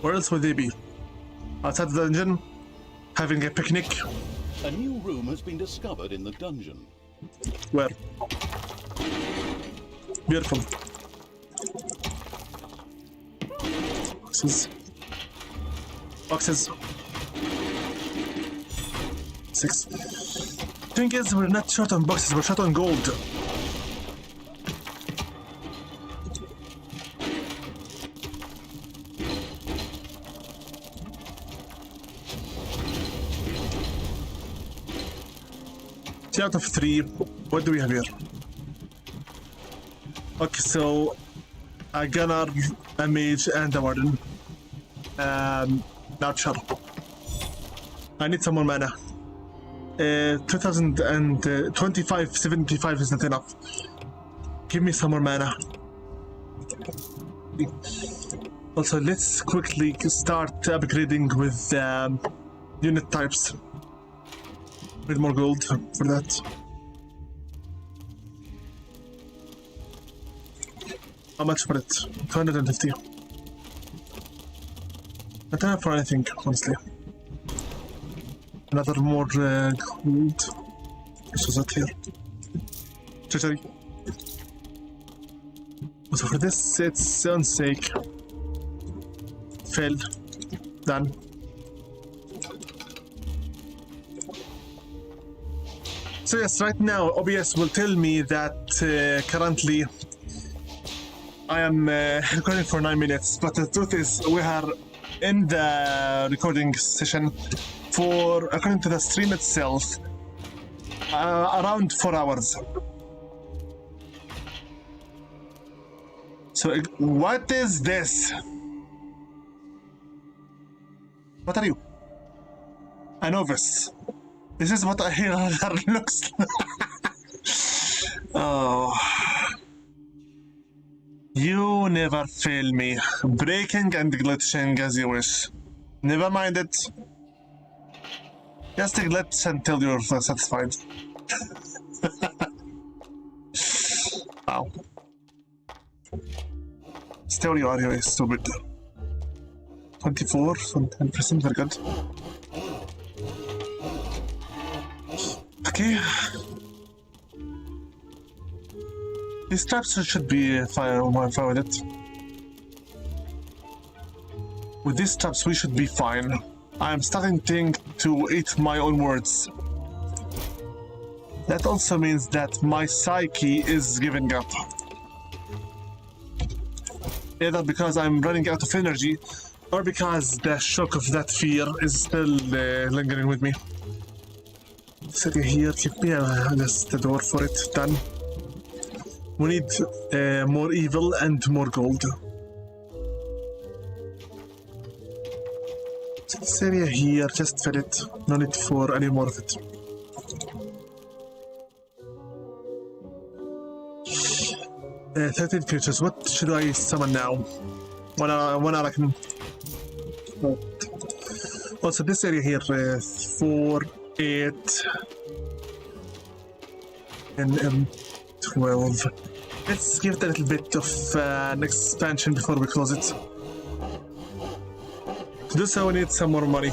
S2: Where else would they be? Outside the dungeon? Having a picnic?
S3: A new room has been discovered in the dungeon.
S2: Where? Beautiful. Boxes. Boxes. 6. Thing is, we're not short on boxes, we're short on gold. Out of 3, what do we have here? Okay, so a gunner, a mage, and a warden. Not sure. I need some more mana. 2025 is not enough. Give me some more mana. Also, let's quickly start upgrading with unit types. Need more gold for that. How much for it? 250. Not enough for anything, honestly. Another more gold. This was it here. Treasury. So for this, it's on sake. Fail. Done. So yes, right now OBS will tell me that currently I am recording for 9 minutes, but the truth is we are in the recording session for, according to the stream itself, around 4 hours. So what is this? What are you? A novice. This is what a healer looks like. Oh. You never fail me. Breaking and glitching as you wish. Never mind it. Just glitch until you're satisfied. Wow. Still you are anyway, stupid. 24, 10%, very good. Okay. These traps should be fine with it. With these traps we should be fine. I am starting to eat my own words. That also means that my psyche is giving up. Either because I'm running out of energy, or because the shock of that fear is still lingering with me. Sitting here, keep me just the door for it, done. We need more evil and more gold. This area here, just fill it. No need for any more of it. 13 creatures. What should I summon now? One Arachne. Also, this area here, 4, 8, and 12. Let's give it a little bit of an expansion before we close it. To do so, we need some more money.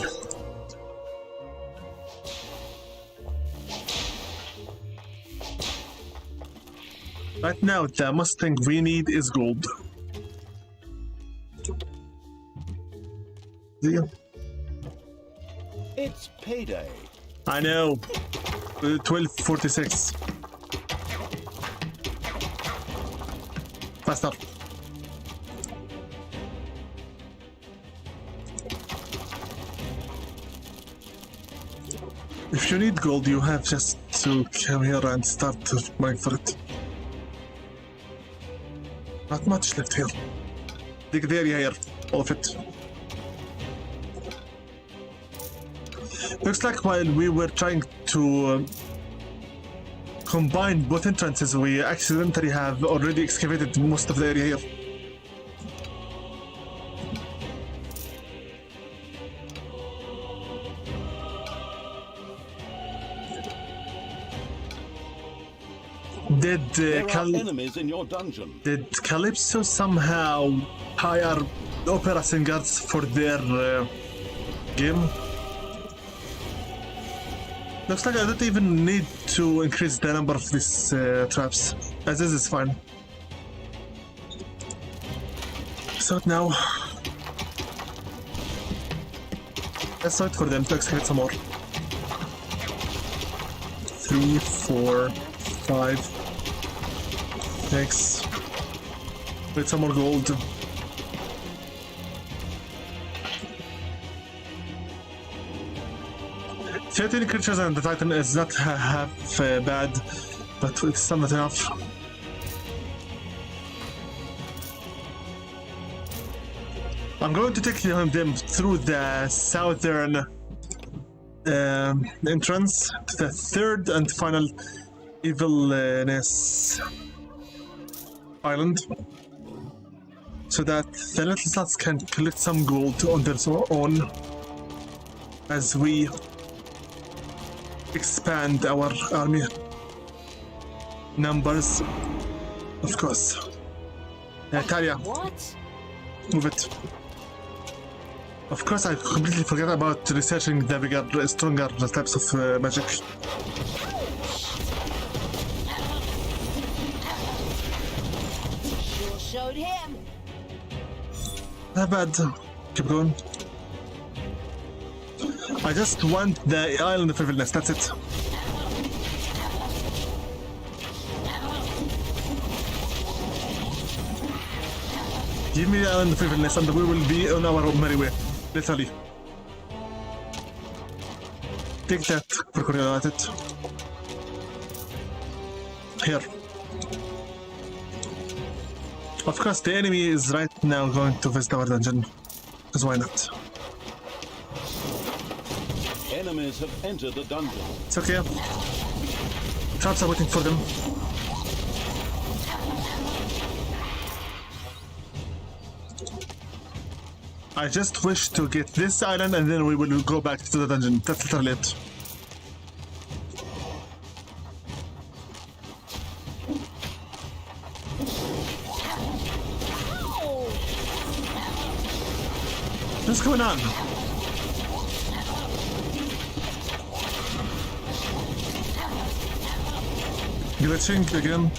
S2: Right now, the most thing we need is gold. Yeah.
S3: It's payday.
S2: I know. 12:46. Faster. If you need gold, you have just to come here and start mining for it. Not much left here. Dig the area here, all of it. Looks like while we were trying to combine both entrances, we accidentally have already excavated most of the area here.
S3: There are enemies in your dungeon.
S2: Did Calypso somehow hire opera singers for their game? Looks like I don't even need to increase the number of these traps. As is fine. Start now. Let's wait for them to excavate some more. 3, 4, 5, 6. Wait, some more gold. Thirteen creatures and the Titan is not half bad, but it's still not enough. I'm going to take them through the southern entrance to the third and final evilness island, so that the little sluts can collect some gold on their own as we expand our army numbers, of course. Talia,
S4: What?
S2: move it. Of course, I completely forgot about researching the bigger, stronger types of magic.
S4: Sure showed him.
S2: Not bad. Keep going. I just want the island of evilness, that's it. Give me the island of evilness and we will be on our merry way. Literally. Take that, Procurator, at it. Here. Of course, the enemy is right now going to visit our dungeon. Because why not?
S3: Enemies have entered the dungeon.
S2: It's okay. Traps are waiting for them. I just wish to get this island and then we will go back to the dungeon. That's literally it. What's going on? Glitching again.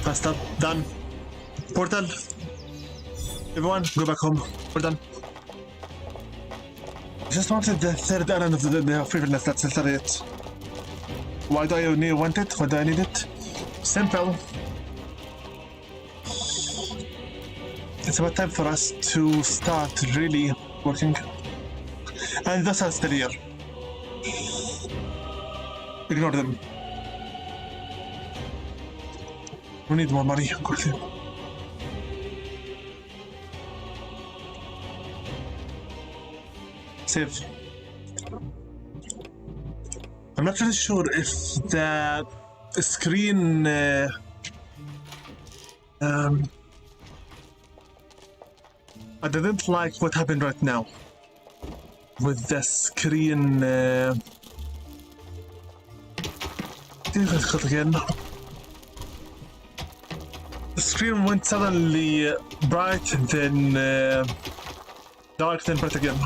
S2: Faster. Done. Portal. Everyone, go back home. We're done. Just wanted the third island of the frivolous. That's literally it. Why do I want it? Why do I need it? Simple. It's about time for us to start really working. And those are still here. Ignore them. We need more money, quickly. Save. I'm not really sure if the screen I didn't like what happened right now with the screen again. The screen went suddenly bright, then dark, then bright again.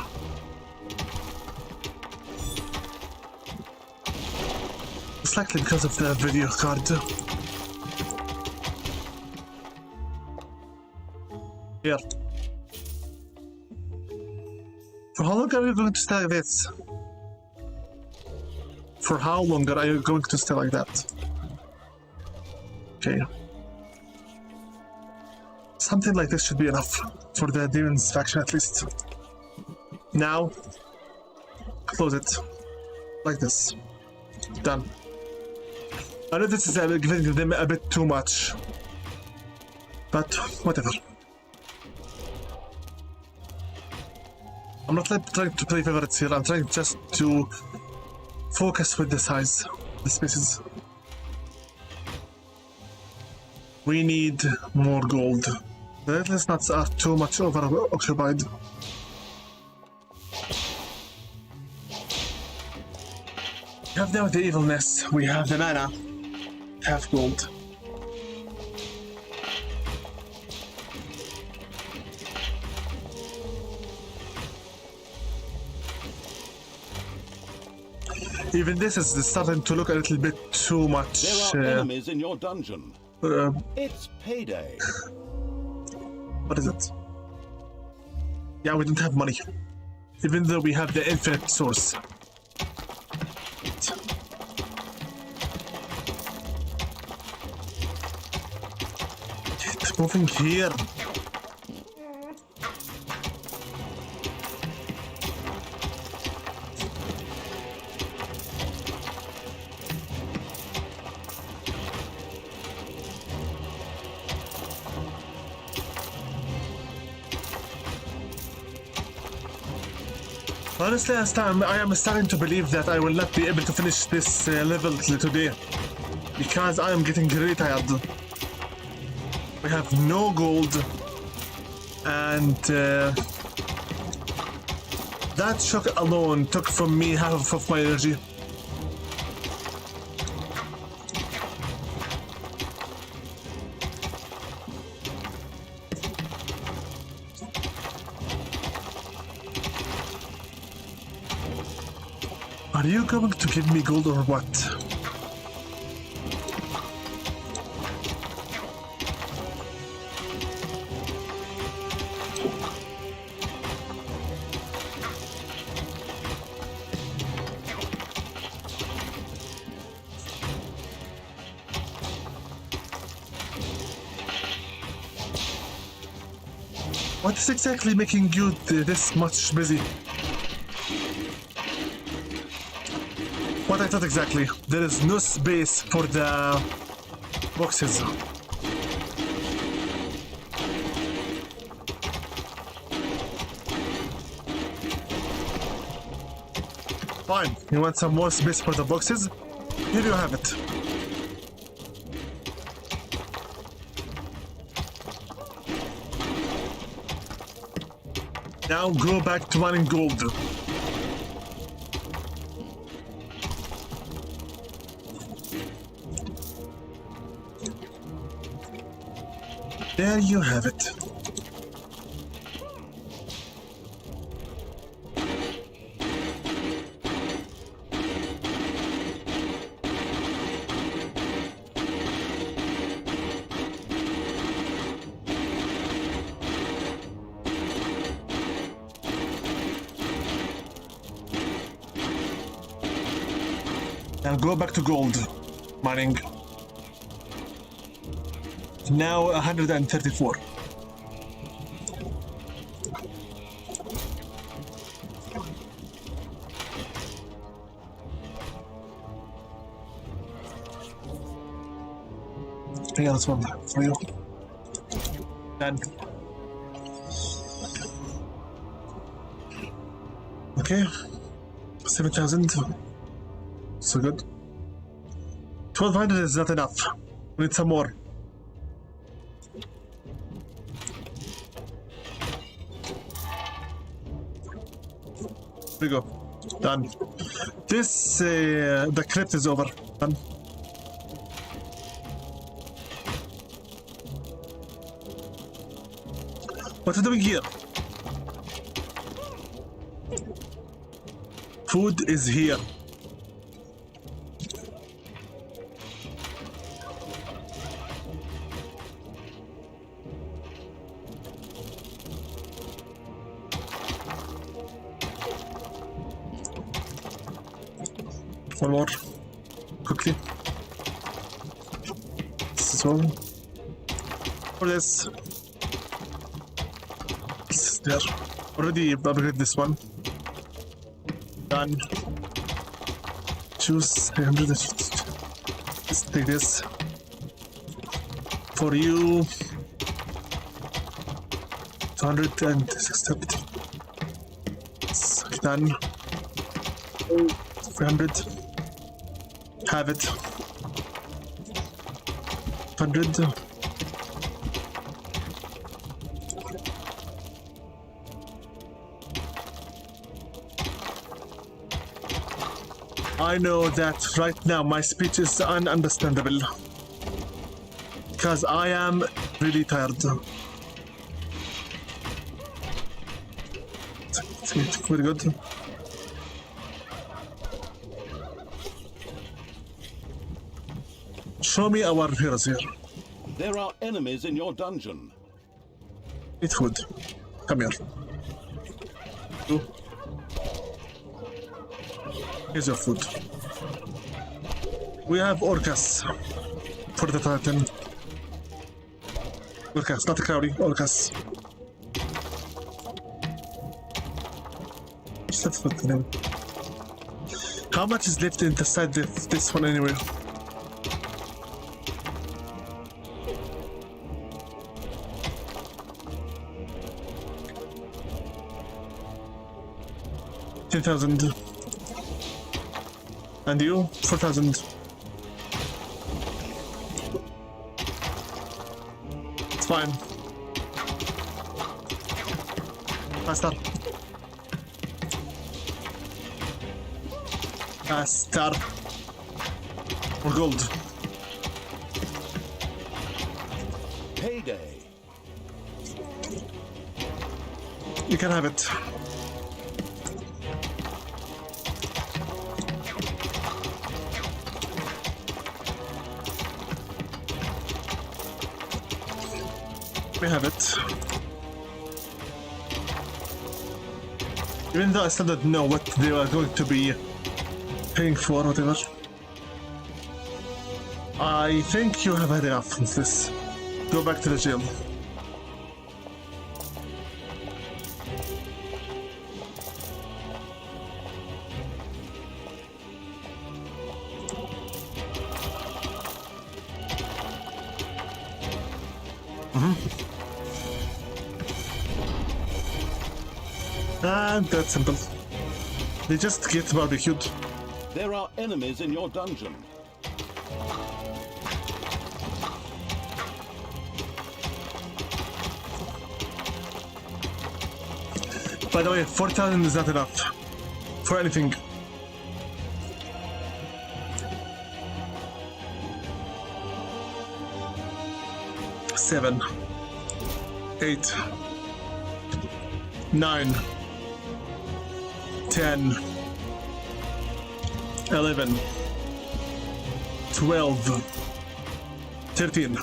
S2: It's likely because of the video card. Here. For how long are you going to stay like this? For how long are you going to stay like that? Okay. Something like this should be enough for the demons faction at least. Now, close it. Like this. Done. I know this is giving them a bit too much. But whatever. I'm not trying to play favorites here, I'm trying just to focus with the size, the spaces. We need more gold. The little nuts are too much over occupied. We have now the evilness. We have the mana. Half gold. Even this is starting to look a little bit too much.
S3: There are enemies in your dungeon. It's payday.
S2: What is it? Yeah, we don't have money. Even though we have the infinite source. Get moving here. Honestly, I am starting to believe that I will not be able to finish this level today. Because I am getting really tired. We have no gold. And that shock alone took from me half of my energy. Are you going to give me gold or what? What is exactly making you this much busy? What I thought exactly. There is no space for the boxes. Fine. You want some more space for the boxes? Here you have it. Now go back to mining gold. There you have it. Now go back to gold mining. Now 134. Yeah, that's one for you. Done. Okay. 7,000. So good. 1,200 is not enough. We need some more. Here we go. Done. This, the crypt is over. Done. What are we doing here? Food is here. One more. Quickly. This is one. For this. This is there. Already upgraded this one. Done. Choose 300. Let's take this. For you. 260. Done. 300. Have it. 100. I know that right now my speech is ununderstandable. Because I am really tired. It's very good. Show me our heroes here.
S3: There are enemies in your dungeon.
S2: Eat food. Come here. You. Here's your food. We have Orcus for the Titan. Orcus, not Crowley, Orcus. What's that for name? How much is left inside this one anyway? $10,000. And you? 4,000. It's fine. Faster. Faster. More gold.
S3: Payday.
S2: You can have it. We have it. Even though I still don't know what they are going to be paying for, whatever. I think you have had enough of this. Go back to the jail. And that's simple. They just get barbecued.
S3: There are enemies in your dungeon.
S2: By the way, 4,000 is not enough for anything. Seven, 8, 9, 10, 11, 12, 13.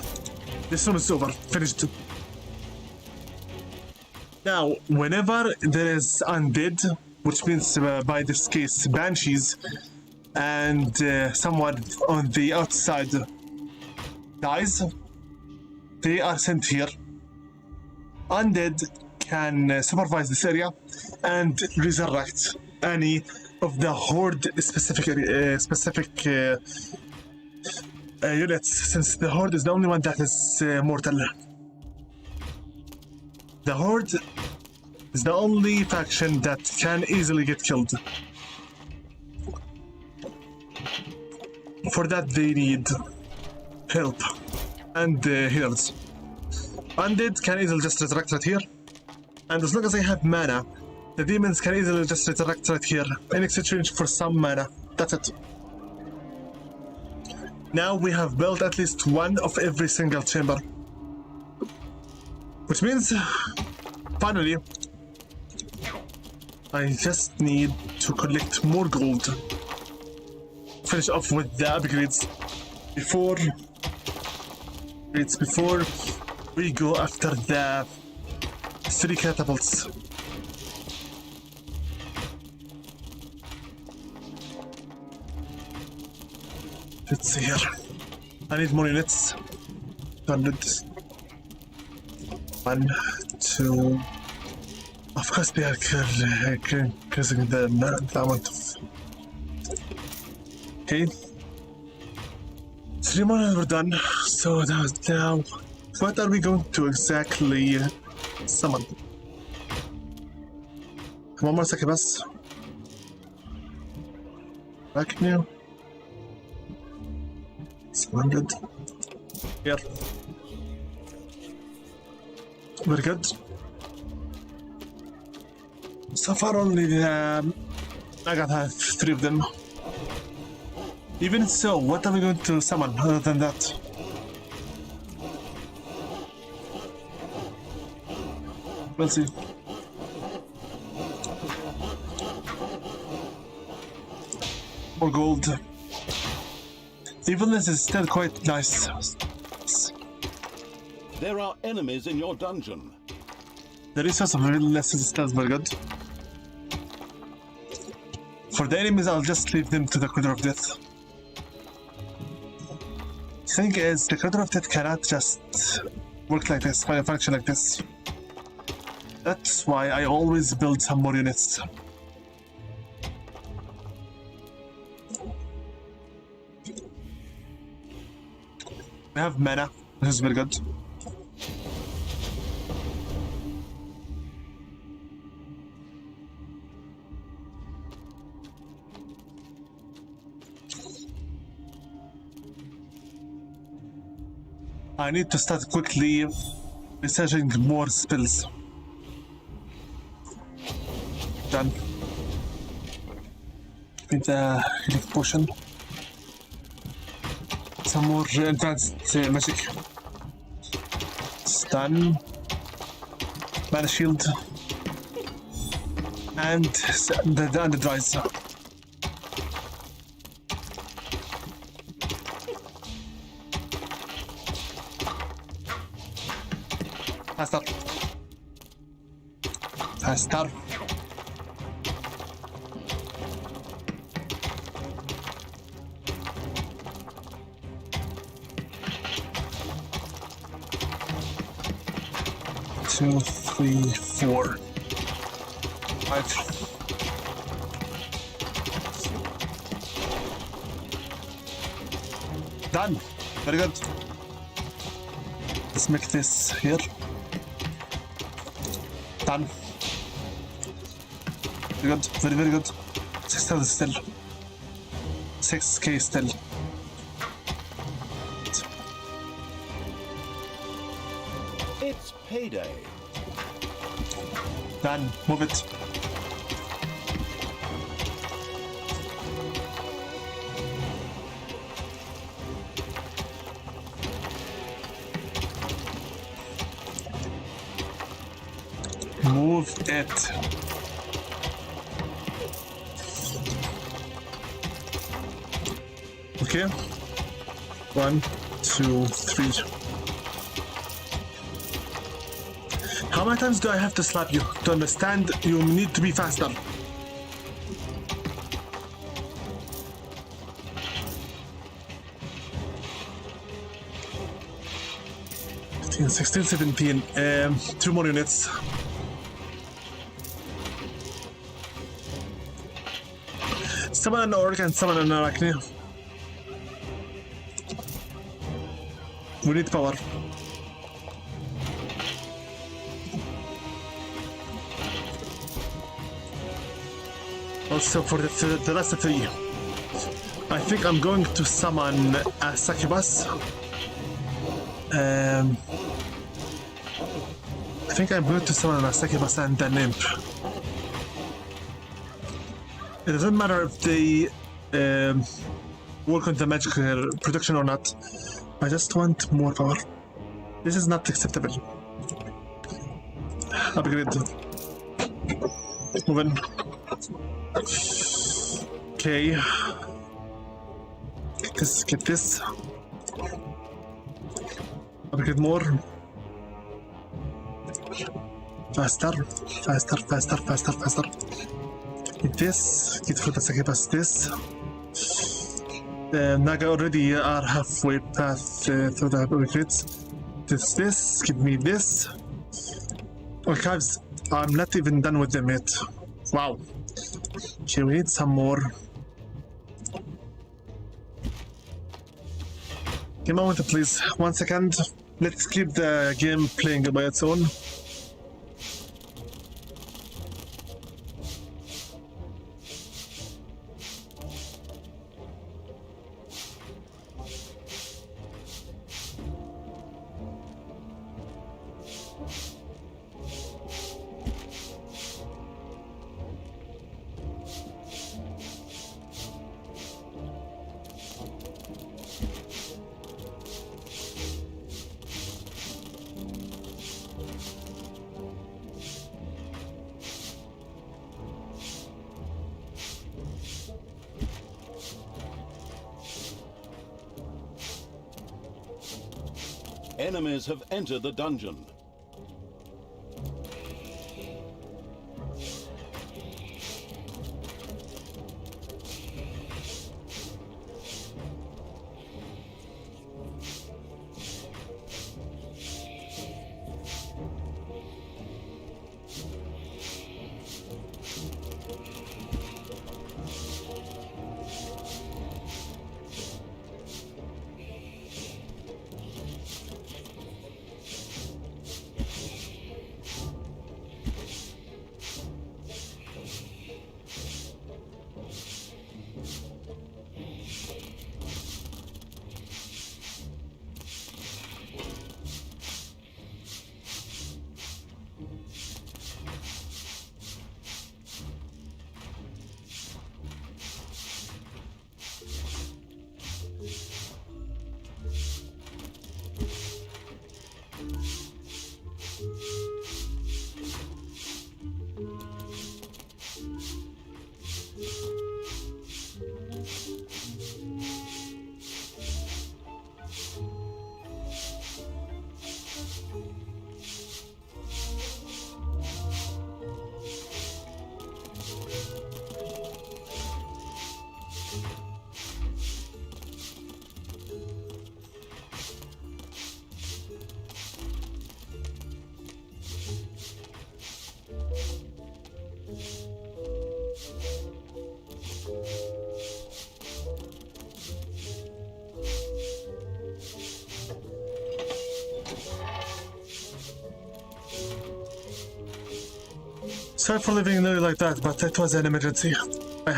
S2: This one is over. Finished. Now, whenever there is undead, which means by this case banshees, and someone on the outside dies, they are sent here. Undead can supervise this area and resurrect any of the horde specific units, since the horde is the only one that is mortal. The horde is the only faction that can easily get killed. For that they need help and healers. Undead can easily just resurrect right here, and as long as they have mana, the demons can easily just resurrect right here in exchange for some mana. That's it. Now we have built at least one of every single chamber, which means finally I just need to collect more gold, finish off with the upgrades before we go after the 3 catapults. Let's see here. I need more units. 100. 1, 2. Of course, they are increasing the amount of. Okay. 3 more were done. So now, what are we going to exactly summon? One more second, bus. Back now. 700. Here. Very good. So far only I got 3 of them. Even so, what are we going to summon other than that? We'll see. More gold. Evilness is still quite nice.
S3: There are enemies in your dungeon.
S2: The resource of evilness is still very good. For the enemies, I'll just leave them to the Cradle of Death. Thing is, the Cradle of Death cannot just work like this, function like this. That's why I always build some more units. We have mana, which is very good. I need to start quickly researching more spells. Done. With the healing potion. Some more advanced magic. Stun. Mana shield. And the dries. Faster. Faster. Two, three, 4, 5. Done. Very good. Let's make this here. Done. Very good. Very, very good. 6,000 still. 6k still.
S3: It's payday.
S2: Done. Move it. Move it. Okay. 1, 2, 3. How many times do I have to slap you to understand you need to be faster? 15, 16, 17. 2 more units. Summon an orc and summon an arachne. We need power. Also for the last 3, I think I'm going to summon a succubus. I think I'm going to summon a succubus and an imp. It doesn't matter if they work on the magic production or not. I just want more power. This is not acceptable. Upgrade. Move in. Okay. Get this. Upgrade more. Faster. Get this. Get for the succubus this. Naga already are halfway path through the upgrades. This. Give me this. Archives. I'm not even done with them yet. Wow. Okay, we need some more. Give me a moment, please. 1 second. Let's keep the game playing by its own.
S3: Enemies have entered the dungeon.
S2: Sorry for leaving you like that, but it was an emergency. I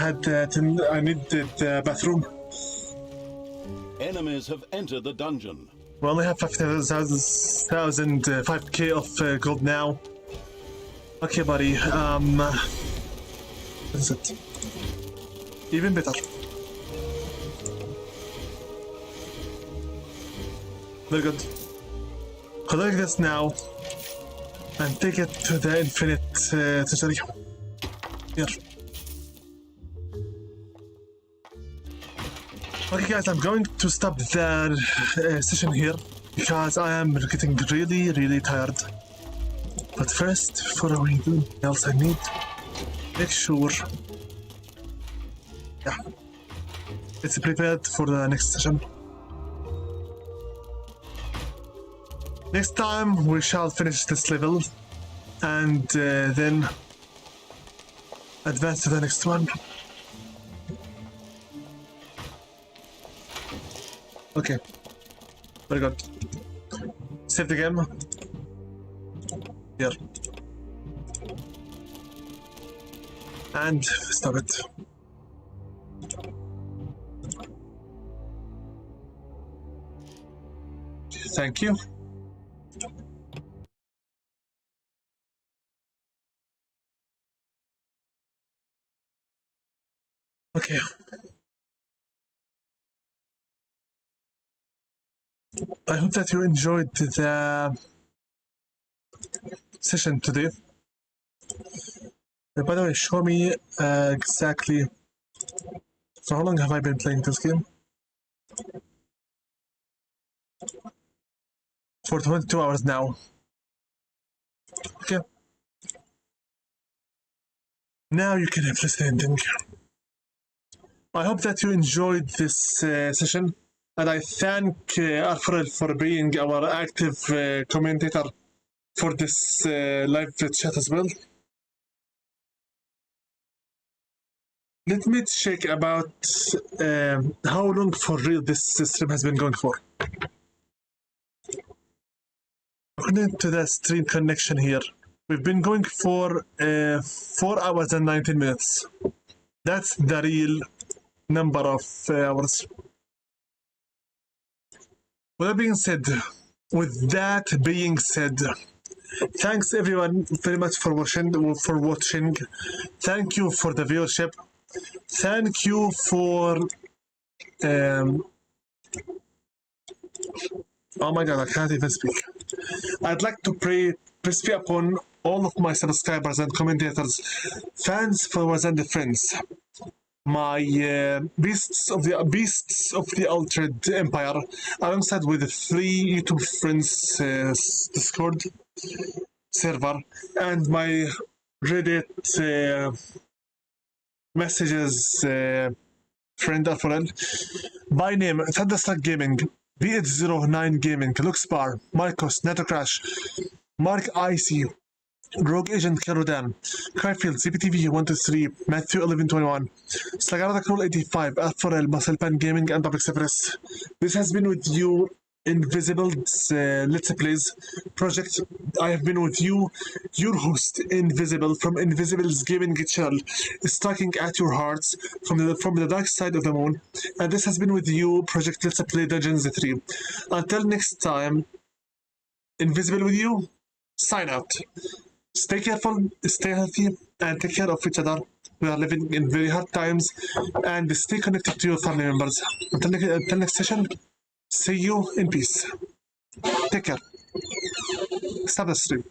S2: needed the bathroom.
S3: Enemies have entered the dungeon.
S2: We only have 5K of gold now. Okay, buddy. What is it? Even better. Very good. Collect this now and take it to the infinite treasury. Here. Okay, guys, I'm going to stop the session here because I am getting really tired. But first, before we do anything else, I need to make sure, it's prepared for the next session. Next time we shall finish this level and then advance to the next one. Okay, very good. Save the game. Here. And stop it. Thank you. Okay. I hope that you enjoyed the session today. By the way, show me exactly. So how long have I been playing this game? For 22 hours now. Okay. Now you can have the ending. I hope that you enjoyed this session, and I thank Alfred for being our active commentator for this live chat as well. Let me check about how long for real this stream has been going for. According to the stream connection here, we've been going for 4 hours and 19 minutes. That's the real number of hours. With that being said, thanks everyone very much for watching. Thank you for the viewership. Thank you for oh my god, I can't even speak. I'd like to pray be upon all of my subscribers and commentators, fans, followers, and friends. my Beasts of the Altered Empire, alongside with 3 YouTube friends Discord server, and my Reddit messages friend Alforel. By name, Thunderstruck Gaming, B809 Gaming, Luxbar, Marcos, Netocrash, Mark IC, Rogue Agent Kerodan, Cryfield, ZPTV123, Matthew 1121, Slagarada Crawl 85, Alforel, Musclepan Gaming, and Public Express. This has been with you, Invisible's Let's Plays project. I have been with you, your host, Invisible, from Invisible's Gaming channel, striking at your hearts from the dark side of the moon. And this has been with you, Project Let's Play Dungeons 3. Until next time, Invisible with you, sign out. Stay careful, stay healthy, and take care of each other. We are living in very hard times, and stay connected to your family members. Until next session, see you in peace. Take care. Stop the stream.